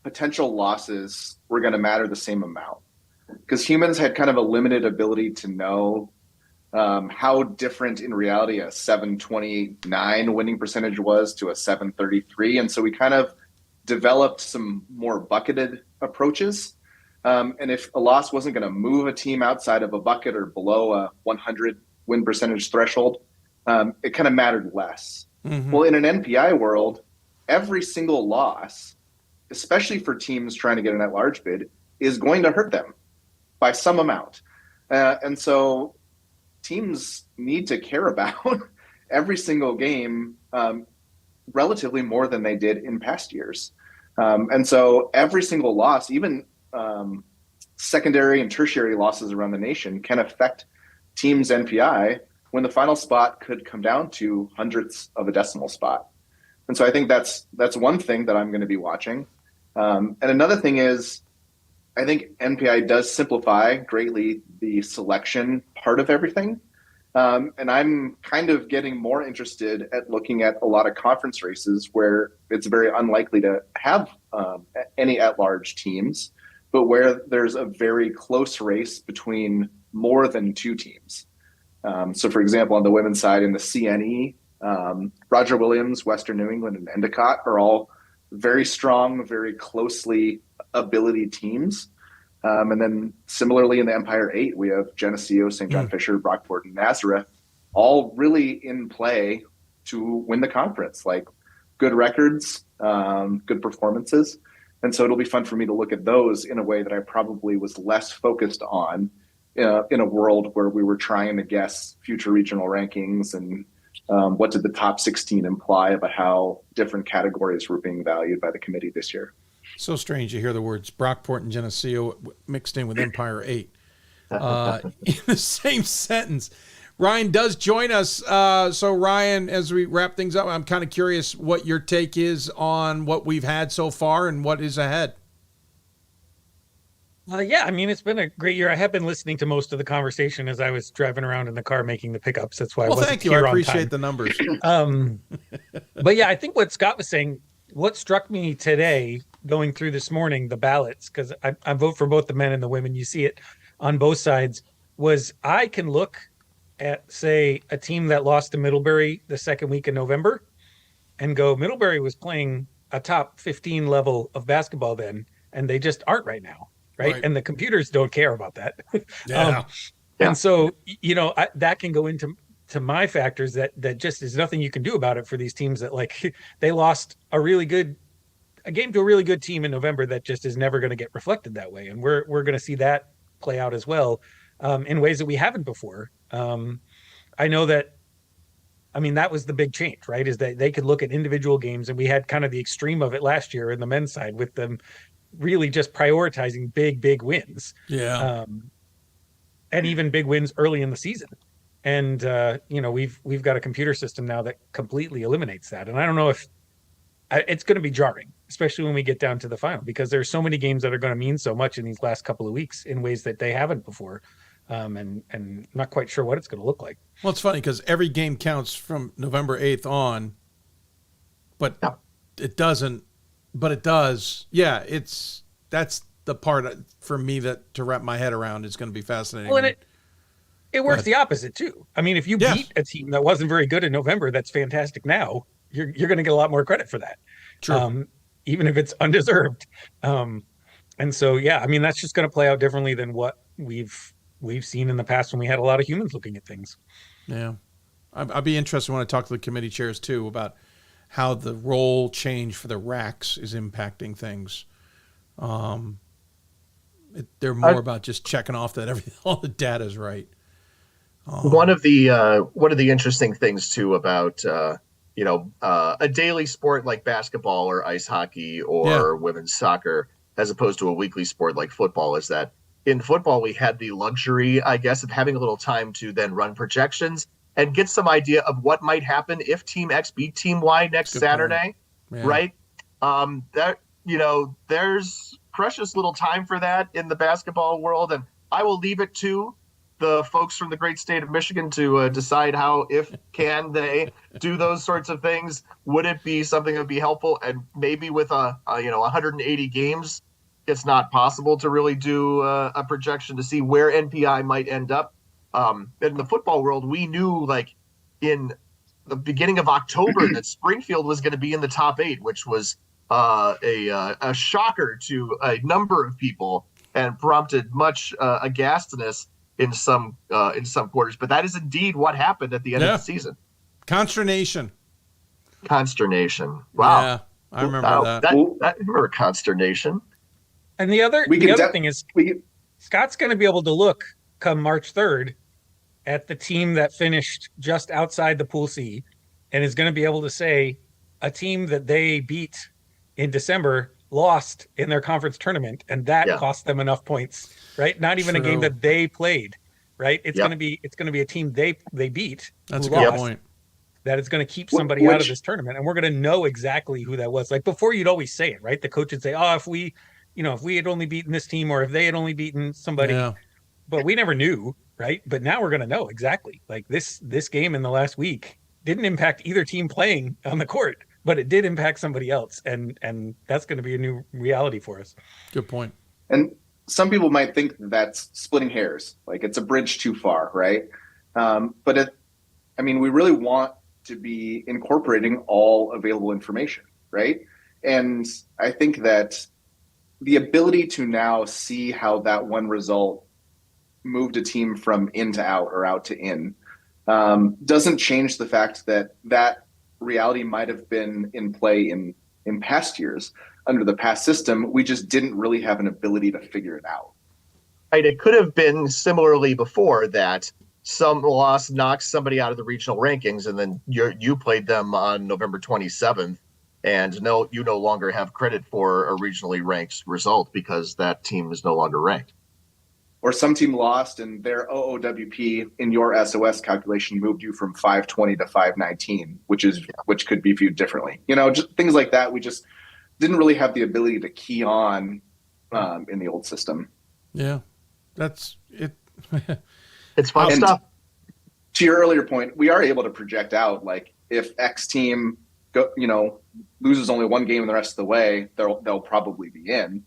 potential losses were going to matter the same amount, because humans had kind of a limited ability to know how different in reality a 729 winning percentage was to a 733. And so we kind of developed some more bucketed approaches. And if a loss wasn't going to move a team outside of a bucket or below a 100 win percentage threshold, it kind of mattered less. Mm-hmm. Well, in an NPI world, every single loss, especially for teams trying to get an at-large bid, is going to hurt them by some amount. And so teams need to care about every single game relatively more than they did in past years. And so every single loss, even secondary and tertiary losses around the nation, can affect teams' NPI when the final spot could come down to hundredths of a decimal spot. And so I think that's one thing that I'm going to be watching. And another thing is, I think NPI does simplify greatly the selection part of everything. And I'm kind of getting more interested at looking at a lot of conference races where it's very unlikely to have any at-large teams, but where there's a very close race between more than two teams. So for example, on the women's side in the CNE, Roger Williams, Western New England, and Endicott are all very strong, very closely ability teams. And then similarly in the Empire 8, we have Geneseo, St. John Fisher, Brockport, and Nazareth, all really in play to win the conference, like good records, good performances. And so it'll be fun for me to look at those in a way that I probably was less focused on in a world where we were trying to guess future regional rankings and what did the top 16 imply about how different categories were being valued by the committee this year.
So strange to hear the words Brockport and Geneseo mixed in with Empire 8 in the same sentence. Ryan does join us. So Ryan, as we wrap things up, I'm kind of curious what your take is on what we've had so far and what is ahead.
Yeah, I mean, it's been a great year. I have been listening to most of the conversation as I was driving around in the car making the pickups. That's why I wasn't
thank you.
here
I
on
appreciate
time.
the numbers.
But yeah, I think what Scott was saying, what struck me today going through this morning, the ballots, because I vote for both the men and the women, you see it on both sides, was I can look at, say, a team that lost to Middlebury the second week in November and go, Middlebury was playing a top 15 level of basketball then, and they just aren't right now. Right. And the computers don't care about that.
Yeah.
And so, that can go into my factors that just is nothing you can do about it for these teams that like they lost a game to a really good team in November that just is never going to get reflected that way. And we're going to see that play out as well in ways that we haven't before. I know that, that was the big change, right? Is that they could look at individual games, and we had kind of the extreme of it last year in the men's side with them really just prioritizing big wins.
Yeah.
And even big wins early in the season. And, we've got a computer system now that completely eliminates that. And I don't know if it's going to be jarring, especially when we get down to the final, because there's so many games that are going to mean so much in these last couple of weeks in ways that they haven't before. And not quite sure what it's going to look like.
Well, it's funny because every game counts from November 8th on, but it doesn't. But it does. Yeah, that's the part for me that to wrap my head around is going to be fascinating.
Well, and it works the opposite too. I mean, if you beat a team that wasn't very good in November, that's fantastic. Now you're going to get a lot more credit for that.
True.
Even if it's undeserved. And so, that's just going to play out differently than what we've seen in the past when we had a lot of humans looking at things.
Yeah, I'd be interested when I talk to the committee chairs too about how the role change for the racks is impacting things. They're more about just checking off that all the data is right.
One of the interesting things too about a daily sport like basketball or ice hockey or women's soccer, as opposed to a weekly sport like football, is that in football we had the luxury, I guess, of having a little time to then run projections and get some idea of what might happen if Team X beat Team Y next Saturday, right? There's precious little time for that in the basketball world, and I will leave it to the folks from the great state of Michigan to decide can they do those sorts of things. Would it be something that would be helpful? And maybe with 180 games, it's not possible to really do a projection to see where NPI might end up. In the football world, we knew in the beginning of October that Springfield was going to be in the top 8, which was a shocker to a number of people and prompted much aghastness in some quarters. But that is indeed what happened at the end of the season.
Consternation.
Wow.
Yeah, I remember that.
I remember consternation.
And the other thing is, Scott's going to be able to look come March 3rd at the team that finished just outside the Pool C and is going to be able to say a team that they beat in December lost in their conference tournament, and that cost them enough points, right? Not even a game that they played, right? It's going to be a team they beat.
That's a good point.
That is going to keep somebody out of this tournament, and we're going to know exactly who that was. Like before, you'd always say it, right? The coach would say, "Oh, if we had only beaten this team, or if they had only beaten somebody," but we never knew, right? But now we're going to know exactly. Like this game in the last week didn't impact either team playing on the court, but it did impact somebody else, and that's going to be a new reality for us.
Good point.
And some people might think that's splitting hairs, like it's a bridge too far, right? But we really want to be incorporating all available information, right? And I think that the ability to now see how that one result moved a team from in to out or out to in doesn't change the fact that reality might have been in play in past years under the past system. We just didn't really have an ability to figure it out.
Right. It could have been similarly before that some loss knocks somebody out of the regional rankings, and then you played them on November 27th, and you no longer have credit for a regionally ranked result because that team is no longer ranked.
Or some team lost and their OOWP in your SOS calculation moved you from 520 to 519, which could be viewed differently. Just things like that. We just didn't really have the ability to key on in the old system.
Yeah, that's it.
It's fun stuff.
To your earlier point, we are able to project out, like if X team loses only one game the rest of the way, they'll probably be in.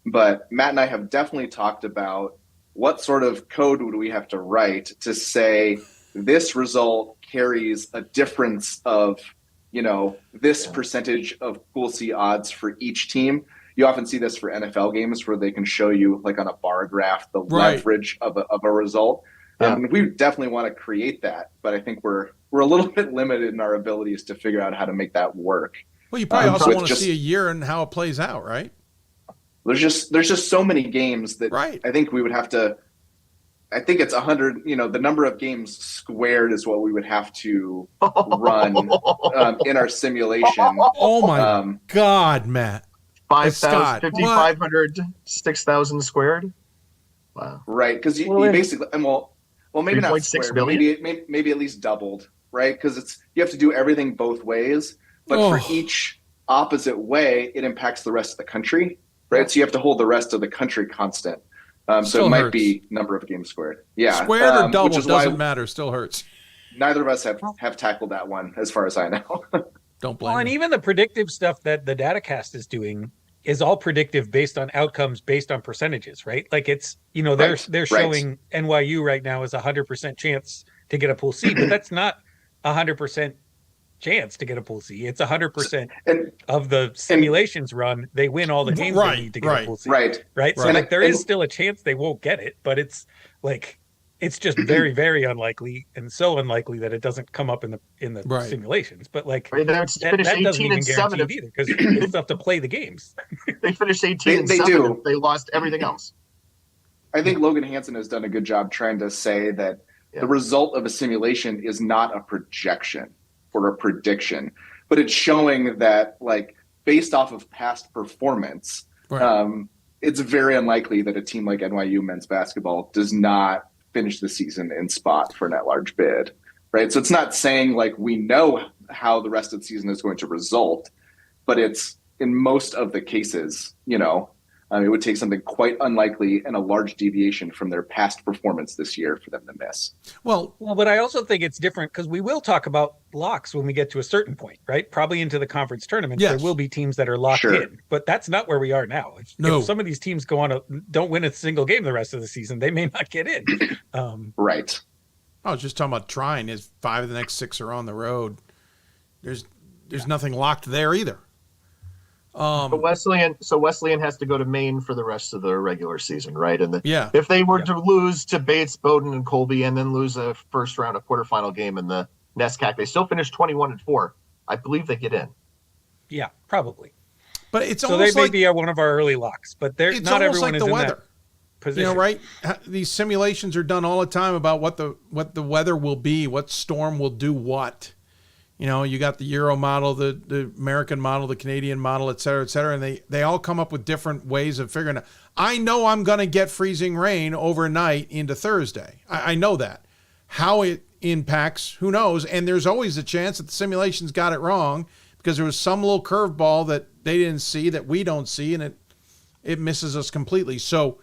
But Matt and I have definitely talked about what sort of code would we have to write to say this result carries a difference of, this percentage of Pool C odds for each team. You often see this for NFL games where they can show you, like on a bar graph, the leverage of a result. And we definitely want to create that, but I think we're a little bit limited in our abilities to figure out how to make that work.
Well, you probably also want to see a year and how it plays out, right?
There's just so many games that I think we would have to. I think it's 100. The number of games squared is what we would have to run in our simulation.
Oh my God, Matt!
5,000, 5,500, 6,000 squared. Wow!
Right, because you basically maybe not squared, maybe at least doubled, right? Because you have to do everything both ways, but for each opposite way, it impacts the rest of the country. Right, so you have to hold the rest of the country constant. So it might be number of games squared. Yeah,
squared or double doesn't matter. Still hurts.
Neither of us have tackled that one, as far as I know.
Don't blame.
And even the predictive stuff that the DataCast is doing is all predictive based on outcomes, based on percentages, right? Like it's they're showing NYU right now is 100% chance to get a Pool C, but that's not 100% chance to get a Pool C. It's 100% of the simulations run. They win all the games they need to get a Pool C.
Right.
So there is still a chance they won't get it, but it's like It's just very, very unlikely, and so unlikely that it doesn't come up in the
Right.
simulations. But like
Right,
that doesn't even guarantee it either, because they still have to play the games.
They finished 18 and
They
7
do.
if they lost everything else.
I think Logan Hansen has done a good job trying to say that the result of a simulation is not a projection or a prediction, but it's showing that, like, based off of past performance, it's very unlikely that a team like NYU men's basketball does not finish the season in spot for an at-large bid, right? So it's not saying like we know how the rest of the season is going to result, but it's in most of the cases, it would take something quite unlikely and a large deviation from their past performance this year for them to miss.
Well, but I also think it's different because we will talk about locks when we get to a certain point, right? Probably into the conference tournament, there will be teams that are locked in, but that's not where we are now. If some of these teams don't win a single game the rest of the season, they may not get in.
Right.
I was just talking about Trine. Is 5 of the next 6 are on the road. There's nothing locked there either.
So Wesleyan has to go to Maine for the rest of the regular season, right? And
if
they were to lose to Bates, Bowdoin, and Colby, and then lose a first round, a quarterfinal game in the NESCAC, they still finish 21-4. I believe they get in.
Yeah, probably.
But it's
so
almost
they may be one of our early locks, but
it's
not
almost
everyone
like
is
the
in
weather.
that position.
Right? These simulations are done all the time about what the weather will be, what storm will do what. You got the Euro model, the American model, the Canadian model, et cetera, and they all come up with different ways of figuring out. I know I'm going to get freezing rain overnight into Thursday. I know that. How it impacts, who knows? And there's always a chance that the simulations got it wrong because there was some little curveball that they didn't see that we don't see, and it misses us completely. So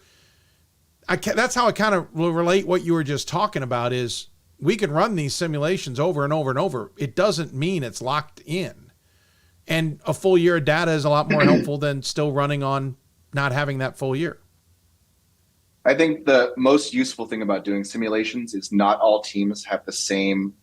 that's how I kind of will relate what you were just talking about is, we can run these simulations over and over and over. It doesn't mean it's locked in. And a full year of data is a lot more helpful than still running on not having that full year.
I think the most useful thing about doing simulations is not all teams have the same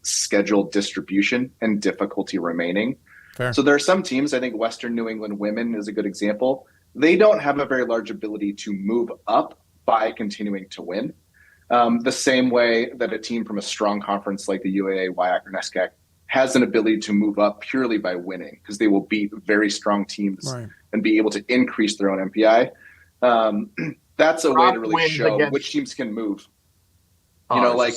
schedule distribution and difficulty remaining.
Fair.
So there are some teams, I think Western New England women is a good example. They don't have a very large ability to move up by continuing to win. The same way that a team from a strong conference like the UAA, WIAC, or NESCAC has an ability to move up purely by winning because they will beat very strong teams and be able to increase their own MPI. That's a way to really show which teams can move. Like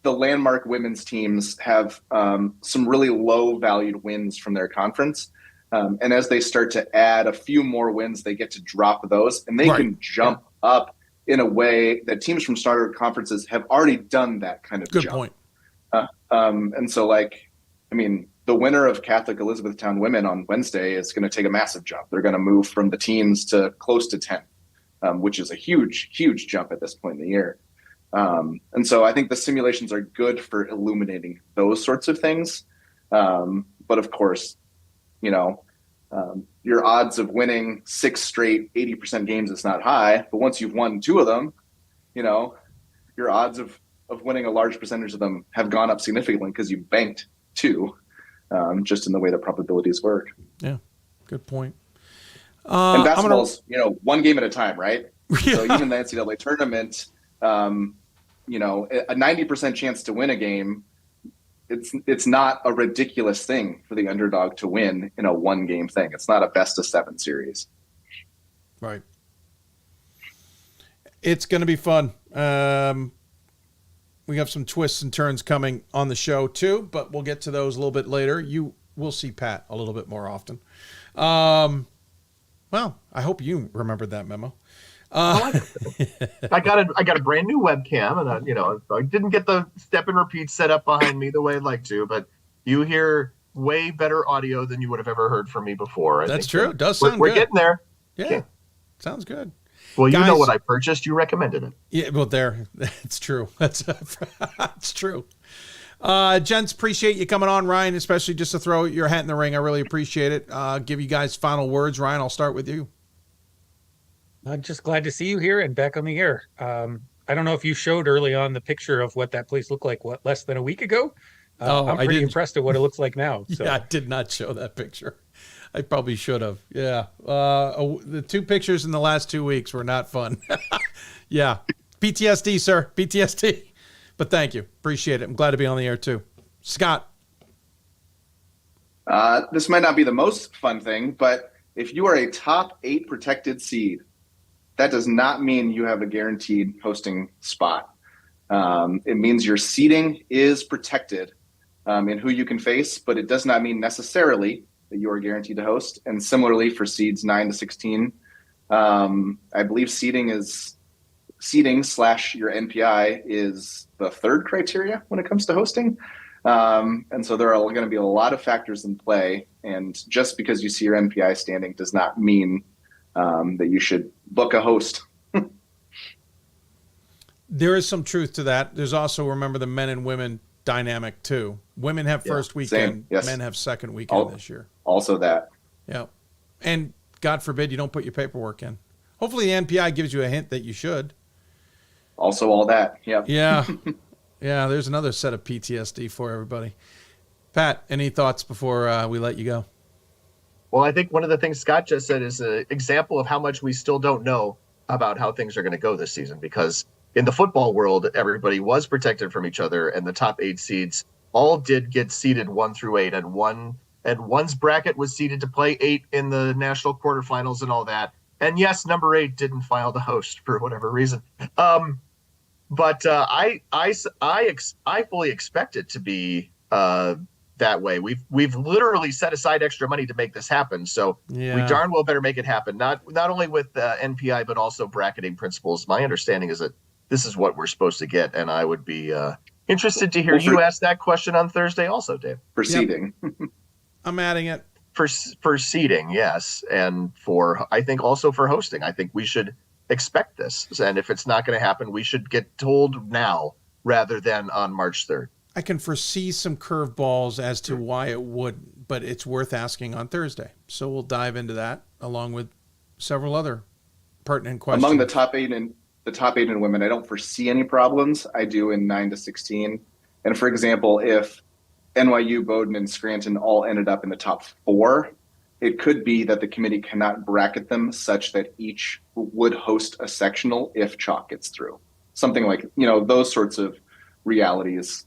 the landmark women's teams have some really low valued wins from their conference. And as they start to add a few more wins, they get to drop those and they can jump up in a way that teams from starter conferences have already done that kind of
Good
jump.
point.
And so, the winner of Catholic Elizabethtown women on Wednesday is going to take a massive jump. They're going to move from the teens to close to 10, which is a huge, huge jump at this point in the year. And so I think the simulations are good for illuminating those sorts of things. But of course, your odds of winning 6 straight 80% games is not high, but once you've won 2 of them, your odds of winning a large percentage of them have gone up significantly because you banked 2, just in the way the probabilities work.
Yeah, good point.
And basketball's, one game at a time, right? Yeah. So even the NCAA tournament, a 90% chance to win a game, it's not a ridiculous thing for the underdog to win in a 1-game thing. It's not a best of 7 series.
Right. It's going to be fun. We have some twists and turns coming on the show too, but we'll get to those a little bit later. We'll see Pat a little bit more often. Well, I hope you remembered that memo.
I got a brand new webcam, and I didn't get the step and repeat set up behind me the way I'd like to, but you hear way better audio than you would have ever heard from me before.
That's true. It does sound
we're
good.
We're getting there.
Yeah. Sounds good.
Well,
Guys,
you know what I purchased. You recommended it.
Yeah, well, it's true. That's true. Gents, appreciate you coming on, Ryan, especially just to throw your hat in the ring. I really appreciate it. Give you guys final words. Ryan, I'll start with you.
I'm just glad to see you here and back on the air. I don't know if you showed early on the picture of what that place looked like, less than a week ago? I'm pretty impressed at what it looks like now. So.
Yeah, I did not show that picture. I probably should have. Yeah. The 2 pictures in the last 2 weeks were not fun. Yeah. PTSD, sir. PTSD. But thank you. Appreciate it. I'm glad to be on the air, too. Scott.
This might not be the most fun thing, but if you are a top 8 protected seed, that does not mean you have a guaranteed hosting spot. It means your seeding is protected in who you can face, but it does not mean necessarily that you are guaranteed to host. And similarly for seeds 9 to 16, I believe seeding / your NPI is the third criteria when it comes to hosting. And so there are going to be a lot of factors in play. And just because you see your NPI standing does not mean that you should book a host.
There is some truth to that. There's also, remember, the men and women dynamic too. Women have first weekend,
yes.
Men have second weekend this year.
Also that.
Yeah. And God forbid you don't put your paperwork in. Hopefully the NPI gives you a hint that you should.
Also all that. Yeah.
Yeah. Yeah, there's another set of PTSD for everybody. Pat, any thoughts before we let you go?
Well, I think one of the things Scott just said is an example of how much we still don't know about how things are going to go this season, because in the football world, everybody was protected from each other, and the top 8 seeds all did get seeded 1 through 8, and one's bracket was seeded to play 8 in the national quarterfinals and all that. And yes, number 8 didn't file to host for whatever reason. But I fully expect it to be that way. We've literally set aside extra money to make this happen, so we darn well better make it happen. Not only with NPI, but also bracketing principles. My understanding is that this is what we're supposed to get, and I would be interested to hear you ask that question on Thursday, also, Dave.
For seeding,
I'm adding it
for seeding, yes, and I think also for hosting. I think we should expect this, and if it's not going to happen, we should get told now rather than on March 3rd.
I can foresee some curveballs as to why it would, but it's worth asking on Thursday. So we'll dive into that along with several other pertinent questions.
Among the top 8 in women, I don't foresee any problems. I do in 9 to 16. And for example, if NYU, Bowdoin, and Scranton all ended up in the top 4, it could be that the committee cannot bracket them such that each would host a sectional if chalk gets through. Something like, those sorts of realities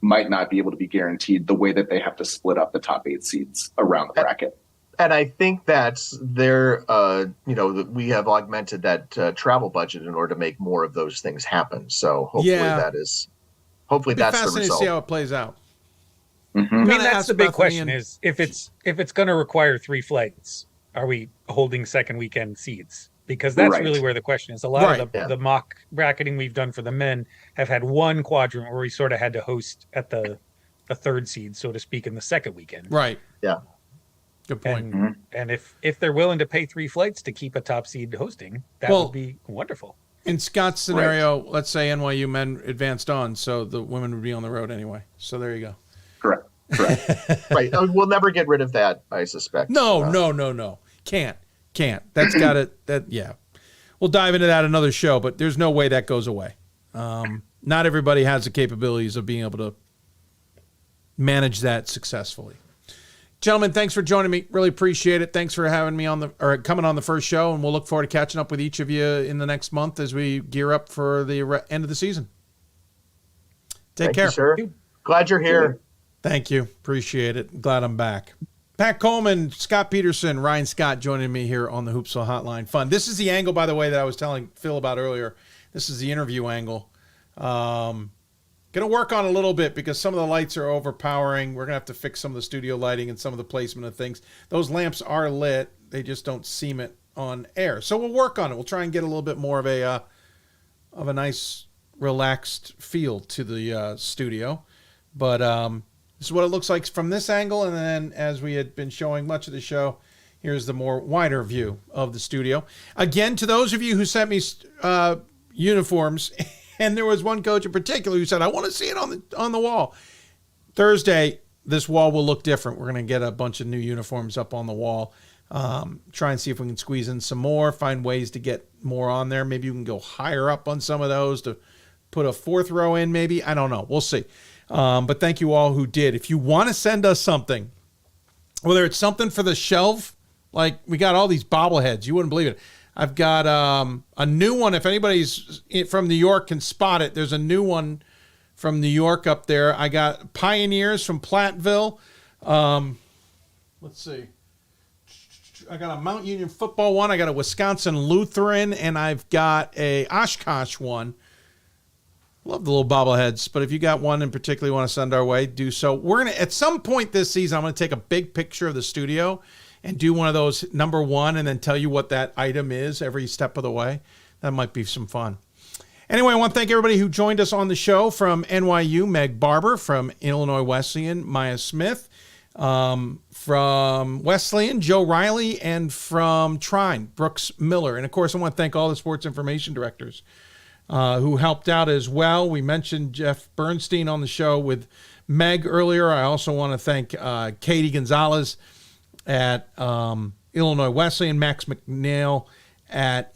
might not be able to be guaranteed the way that they have to split up the top 8 seeds around the bracket.
And I think that's we have augmented that travel budget in order to make more of those things happen. So hopefully that's the result.
To see how it plays out.
Mm-hmm.
I mean, that's the big question: is if it's going to require 3 flights, are we holding second weekend seeds? Because that's really where the question is. A lot of the mock bracketing we've done for the men have had one quadrant where we sort of had to host at the third seed, so to speak, in the second weekend.
Right.
Yeah.
Good point.
And if they're willing to pay 3 flights to keep a top seed hosting, that would be wonderful.
In Scott's scenario, let's say NYU men advanced on, so the women would be on the road anyway. So there you go.
Correct. Right. We'll never get rid of that, I suspect.
No. Can't. That's got it. Yeah. We'll dive into that another show, but there's no way that goes away. Not everybody has the capabilities of being able to manage that successfully. Gentlemen, thanks for joining me. Really appreciate it. Thanks for having me coming on the first show, and we'll look forward to catching up with each of you in the next month as we gear up for the end of the season. Take care.
You, sir. Glad you're here.
Thank you. Appreciate it. Glad I'm back. Pat Coleman, Scott Peterson, Ryan Scott joining me here on the Hoopsville Hotline. Fun. This is the angle, by the way, that I was telling Phil about earlier. This is the interview angle. Going to work on a little bit because some of the lights are overpowering. We're going to have to fix some of the studio lighting and some of the placement of things. Those lamps are lit. They just don't seem it on air. So we'll work on it. We'll try and get a little bit more of a nice, relaxed feel to the studio. But this is what it looks like from this angle. And then as we had been showing much of the show, here's the more wider view of the studio. Again, to those of you who sent me uniforms, and there was one coach in particular who said, I want to see it on the wall. Thursday, this wall will look different. We're going to get a bunch of new uniforms up on the wall. Try and see if we can squeeze in some more, find ways to get more on there. Maybe you can go higher up on some of those to put a 4th row in maybe. I don't know. We'll see. But thank you all who did. If you want to send us something, whether it's something for the shelf, like we got all these bobbleheads, you wouldn't believe it. I've got a new one. If anybody's from New York can spot it, there's a new one from New York up there. I got Pioneers from Platteville. Let's see. I got a Mount Union football one. I got a Wisconsin Lutheran, and I've got a Oshkosh one. Love the little bobbleheads, but if you got one in particular you want to send our way, do so. We're going to, at some point this season, I'm going to take a big picture of the studio and do one of those number one and then tell you what that item is every step of the way. That might be some fun. Anyway, I want to thank everybody who joined us on the show. From NYU, Meg Barber. From Illinois Wesleyan, Maya Smith. From Wesleyan, Joe Reilly. And from Trine, Brooks Miller. And of course, I want to thank all the sports information directors who helped out as well. We mentioned Jeff Bernstein on the show with Meg earlier. I also want to thank Katie Gonzalez at Illinois Wesleyan, Max McNeil at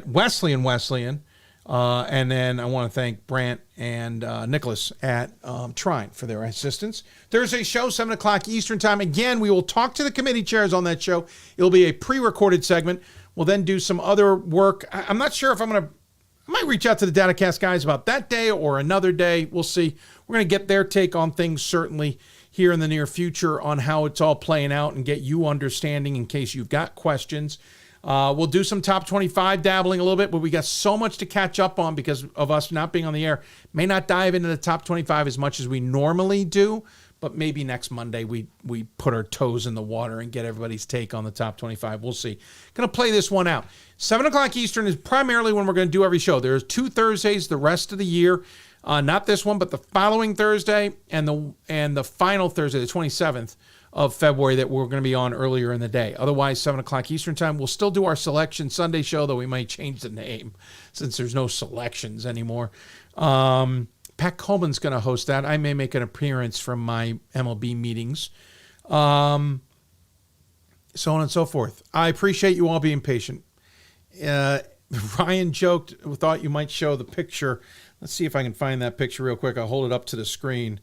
Wesleyan. And then I want to thank Brant and Nicholas at Trine for their assistance. Thursday show, 7 o'clock Eastern time. Again, we will talk to the committee chairs on that show. It'll be a pre-recorded segment. We'll then do some other work. I'm not sure if I might reach out to the DataCast guys about that day or another day. We'll see. We're going to get their take on things certainly here in the near future on how it's all playing out and get you understanding in case you've got questions. We'll do some top 25 dabbling a little bit, but we got so much to catch up on because of us not being on the air. May not dive into the top 25 as much as we normally do, but maybe next Monday we put our toes in the water and get everybody's take on the top 25. We'll see. Going to play this one out. 7 o'clock Eastern is primarily when we're going to do every show. There's 2 Thursdays the rest of the year. Not this one, but the following Thursday and the final Thursday, the 27th of February, that we're going to be on earlier in the day. Otherwise, 7 o'clock Eastern time, we'll still do our Selection Sunday show, though we might change the name since there's no selections anymore. Pat Coleman's going to host that. I may make an appearance from my MLB meetings. So on and so forth. I appreciate you all being patient. Ryan thought you might show the picture. Let's see if I can find that picture real quick. I'll hold it up to the screen.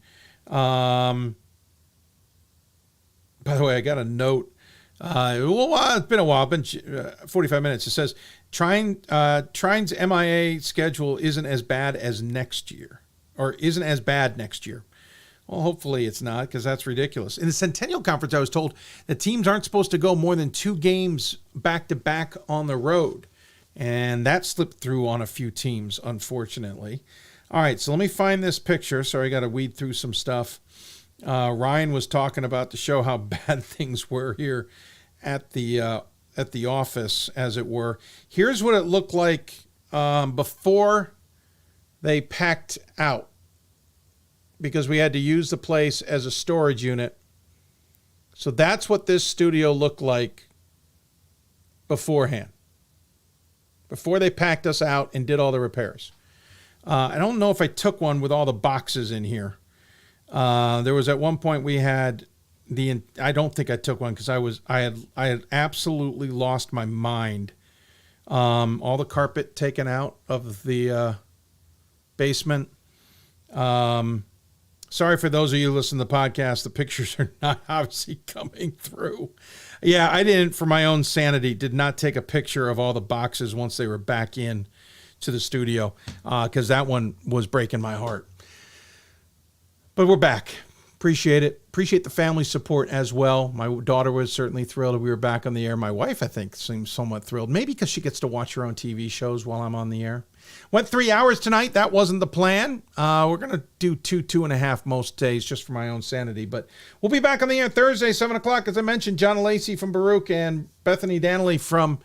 By the way, I got a note. It's been a while. It's been 45 minutes. It says, Trine's MIA schedule isn't as bad as next year. Or isn't as bad next year. Well, hopefully it's not, because that's ridiculous. In the Centennial Conference, I was told that teams aren't supposed to go more than 2 games back-to-back on the road. And that slipped through on a few teams, unfortunately. All right, so let me find this picture. Sorry, I got to weed through some stuff. Ryan was talking about to show how bad things were here at the office, as it were. Here's what it looked like before they packed out, because we had to use the place as a storage unit. So that's what this studio looked like beforehand, before they packed us out and did all the repairs. I don't know if I took one with all the boxes in here. There was at one point we had I don't think I took one because I had absolutely lost my mind. All the carpet taken out of the basement. Sorry for those of you who listen to the podcast. The pictures are not obviously coming through. Yeah, I didn't, for my own sanity, did not take a picture of all the boxes once they were back in to the studio, because that one was breaking my heart. But we're back. Appreciate it. Appreciate the family support as well. My daughter was certainly thrilled we were back on the air. My wife, I think, seems somewhat thrilled. Maybe because she gets to watch her own TV shows while I'm on the air. Went 3 hours tonight. That wasn't the plan. We're going to do 2.5 most days just for my own sanity. But we'll be back on the air Thursday, 7 o'clock. As I mentioned, John Lacey from Baruch and Bethany Danley from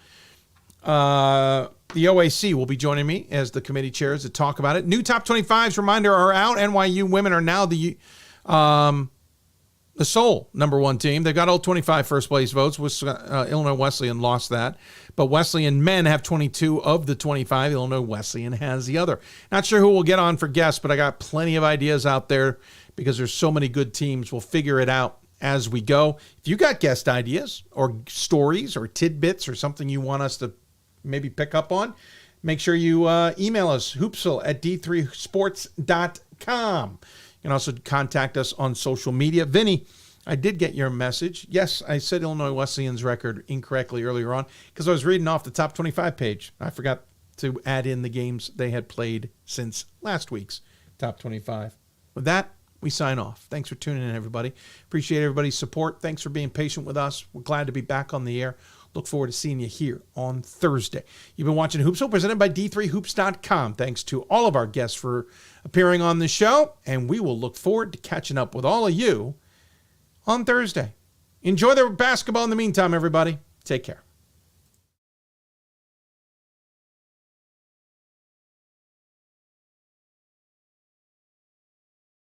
the OAC will be joining me as the committee chairs to talk about it. New top 25s, reminder, are out. NYU women are now the sole number 1 team. They've got all 25 first place votes. Illinois Wesleyan lost that. But Wesleyan men have 22 of the 25. Illinois Wesleyan has the other. Not sure who we'll get on for guests, but I got plenty of ideas out there because there's so many good teams. We'll figure it out as we go. If you got guest ideas or stories or tidbits or something you want us to maybe pick up on, make sure you email us, hoopsville@d3sports.com. You can also contact us on social media. Vinny I did get your message. Yes, I said Illinois Wesleyan's record incorrectly earlier on because I was reading off the top 25 page. I forgot to add in the games they had played since last week's top 25. With that, we sign off. Thanks for tuning in, everybody. Appreciate everybody's support. Thanks for being patient with us. We're glad to be back on the air. Look forward to seeing you here on Thursday. You've been watching Hoopsville, presented by D3Hoops.com. Thanks to all of our guests for appearing on the show, and we will look forward to catching up with all of you on Thursday. Enjoy the basketball in the meantime, everybody. Take care.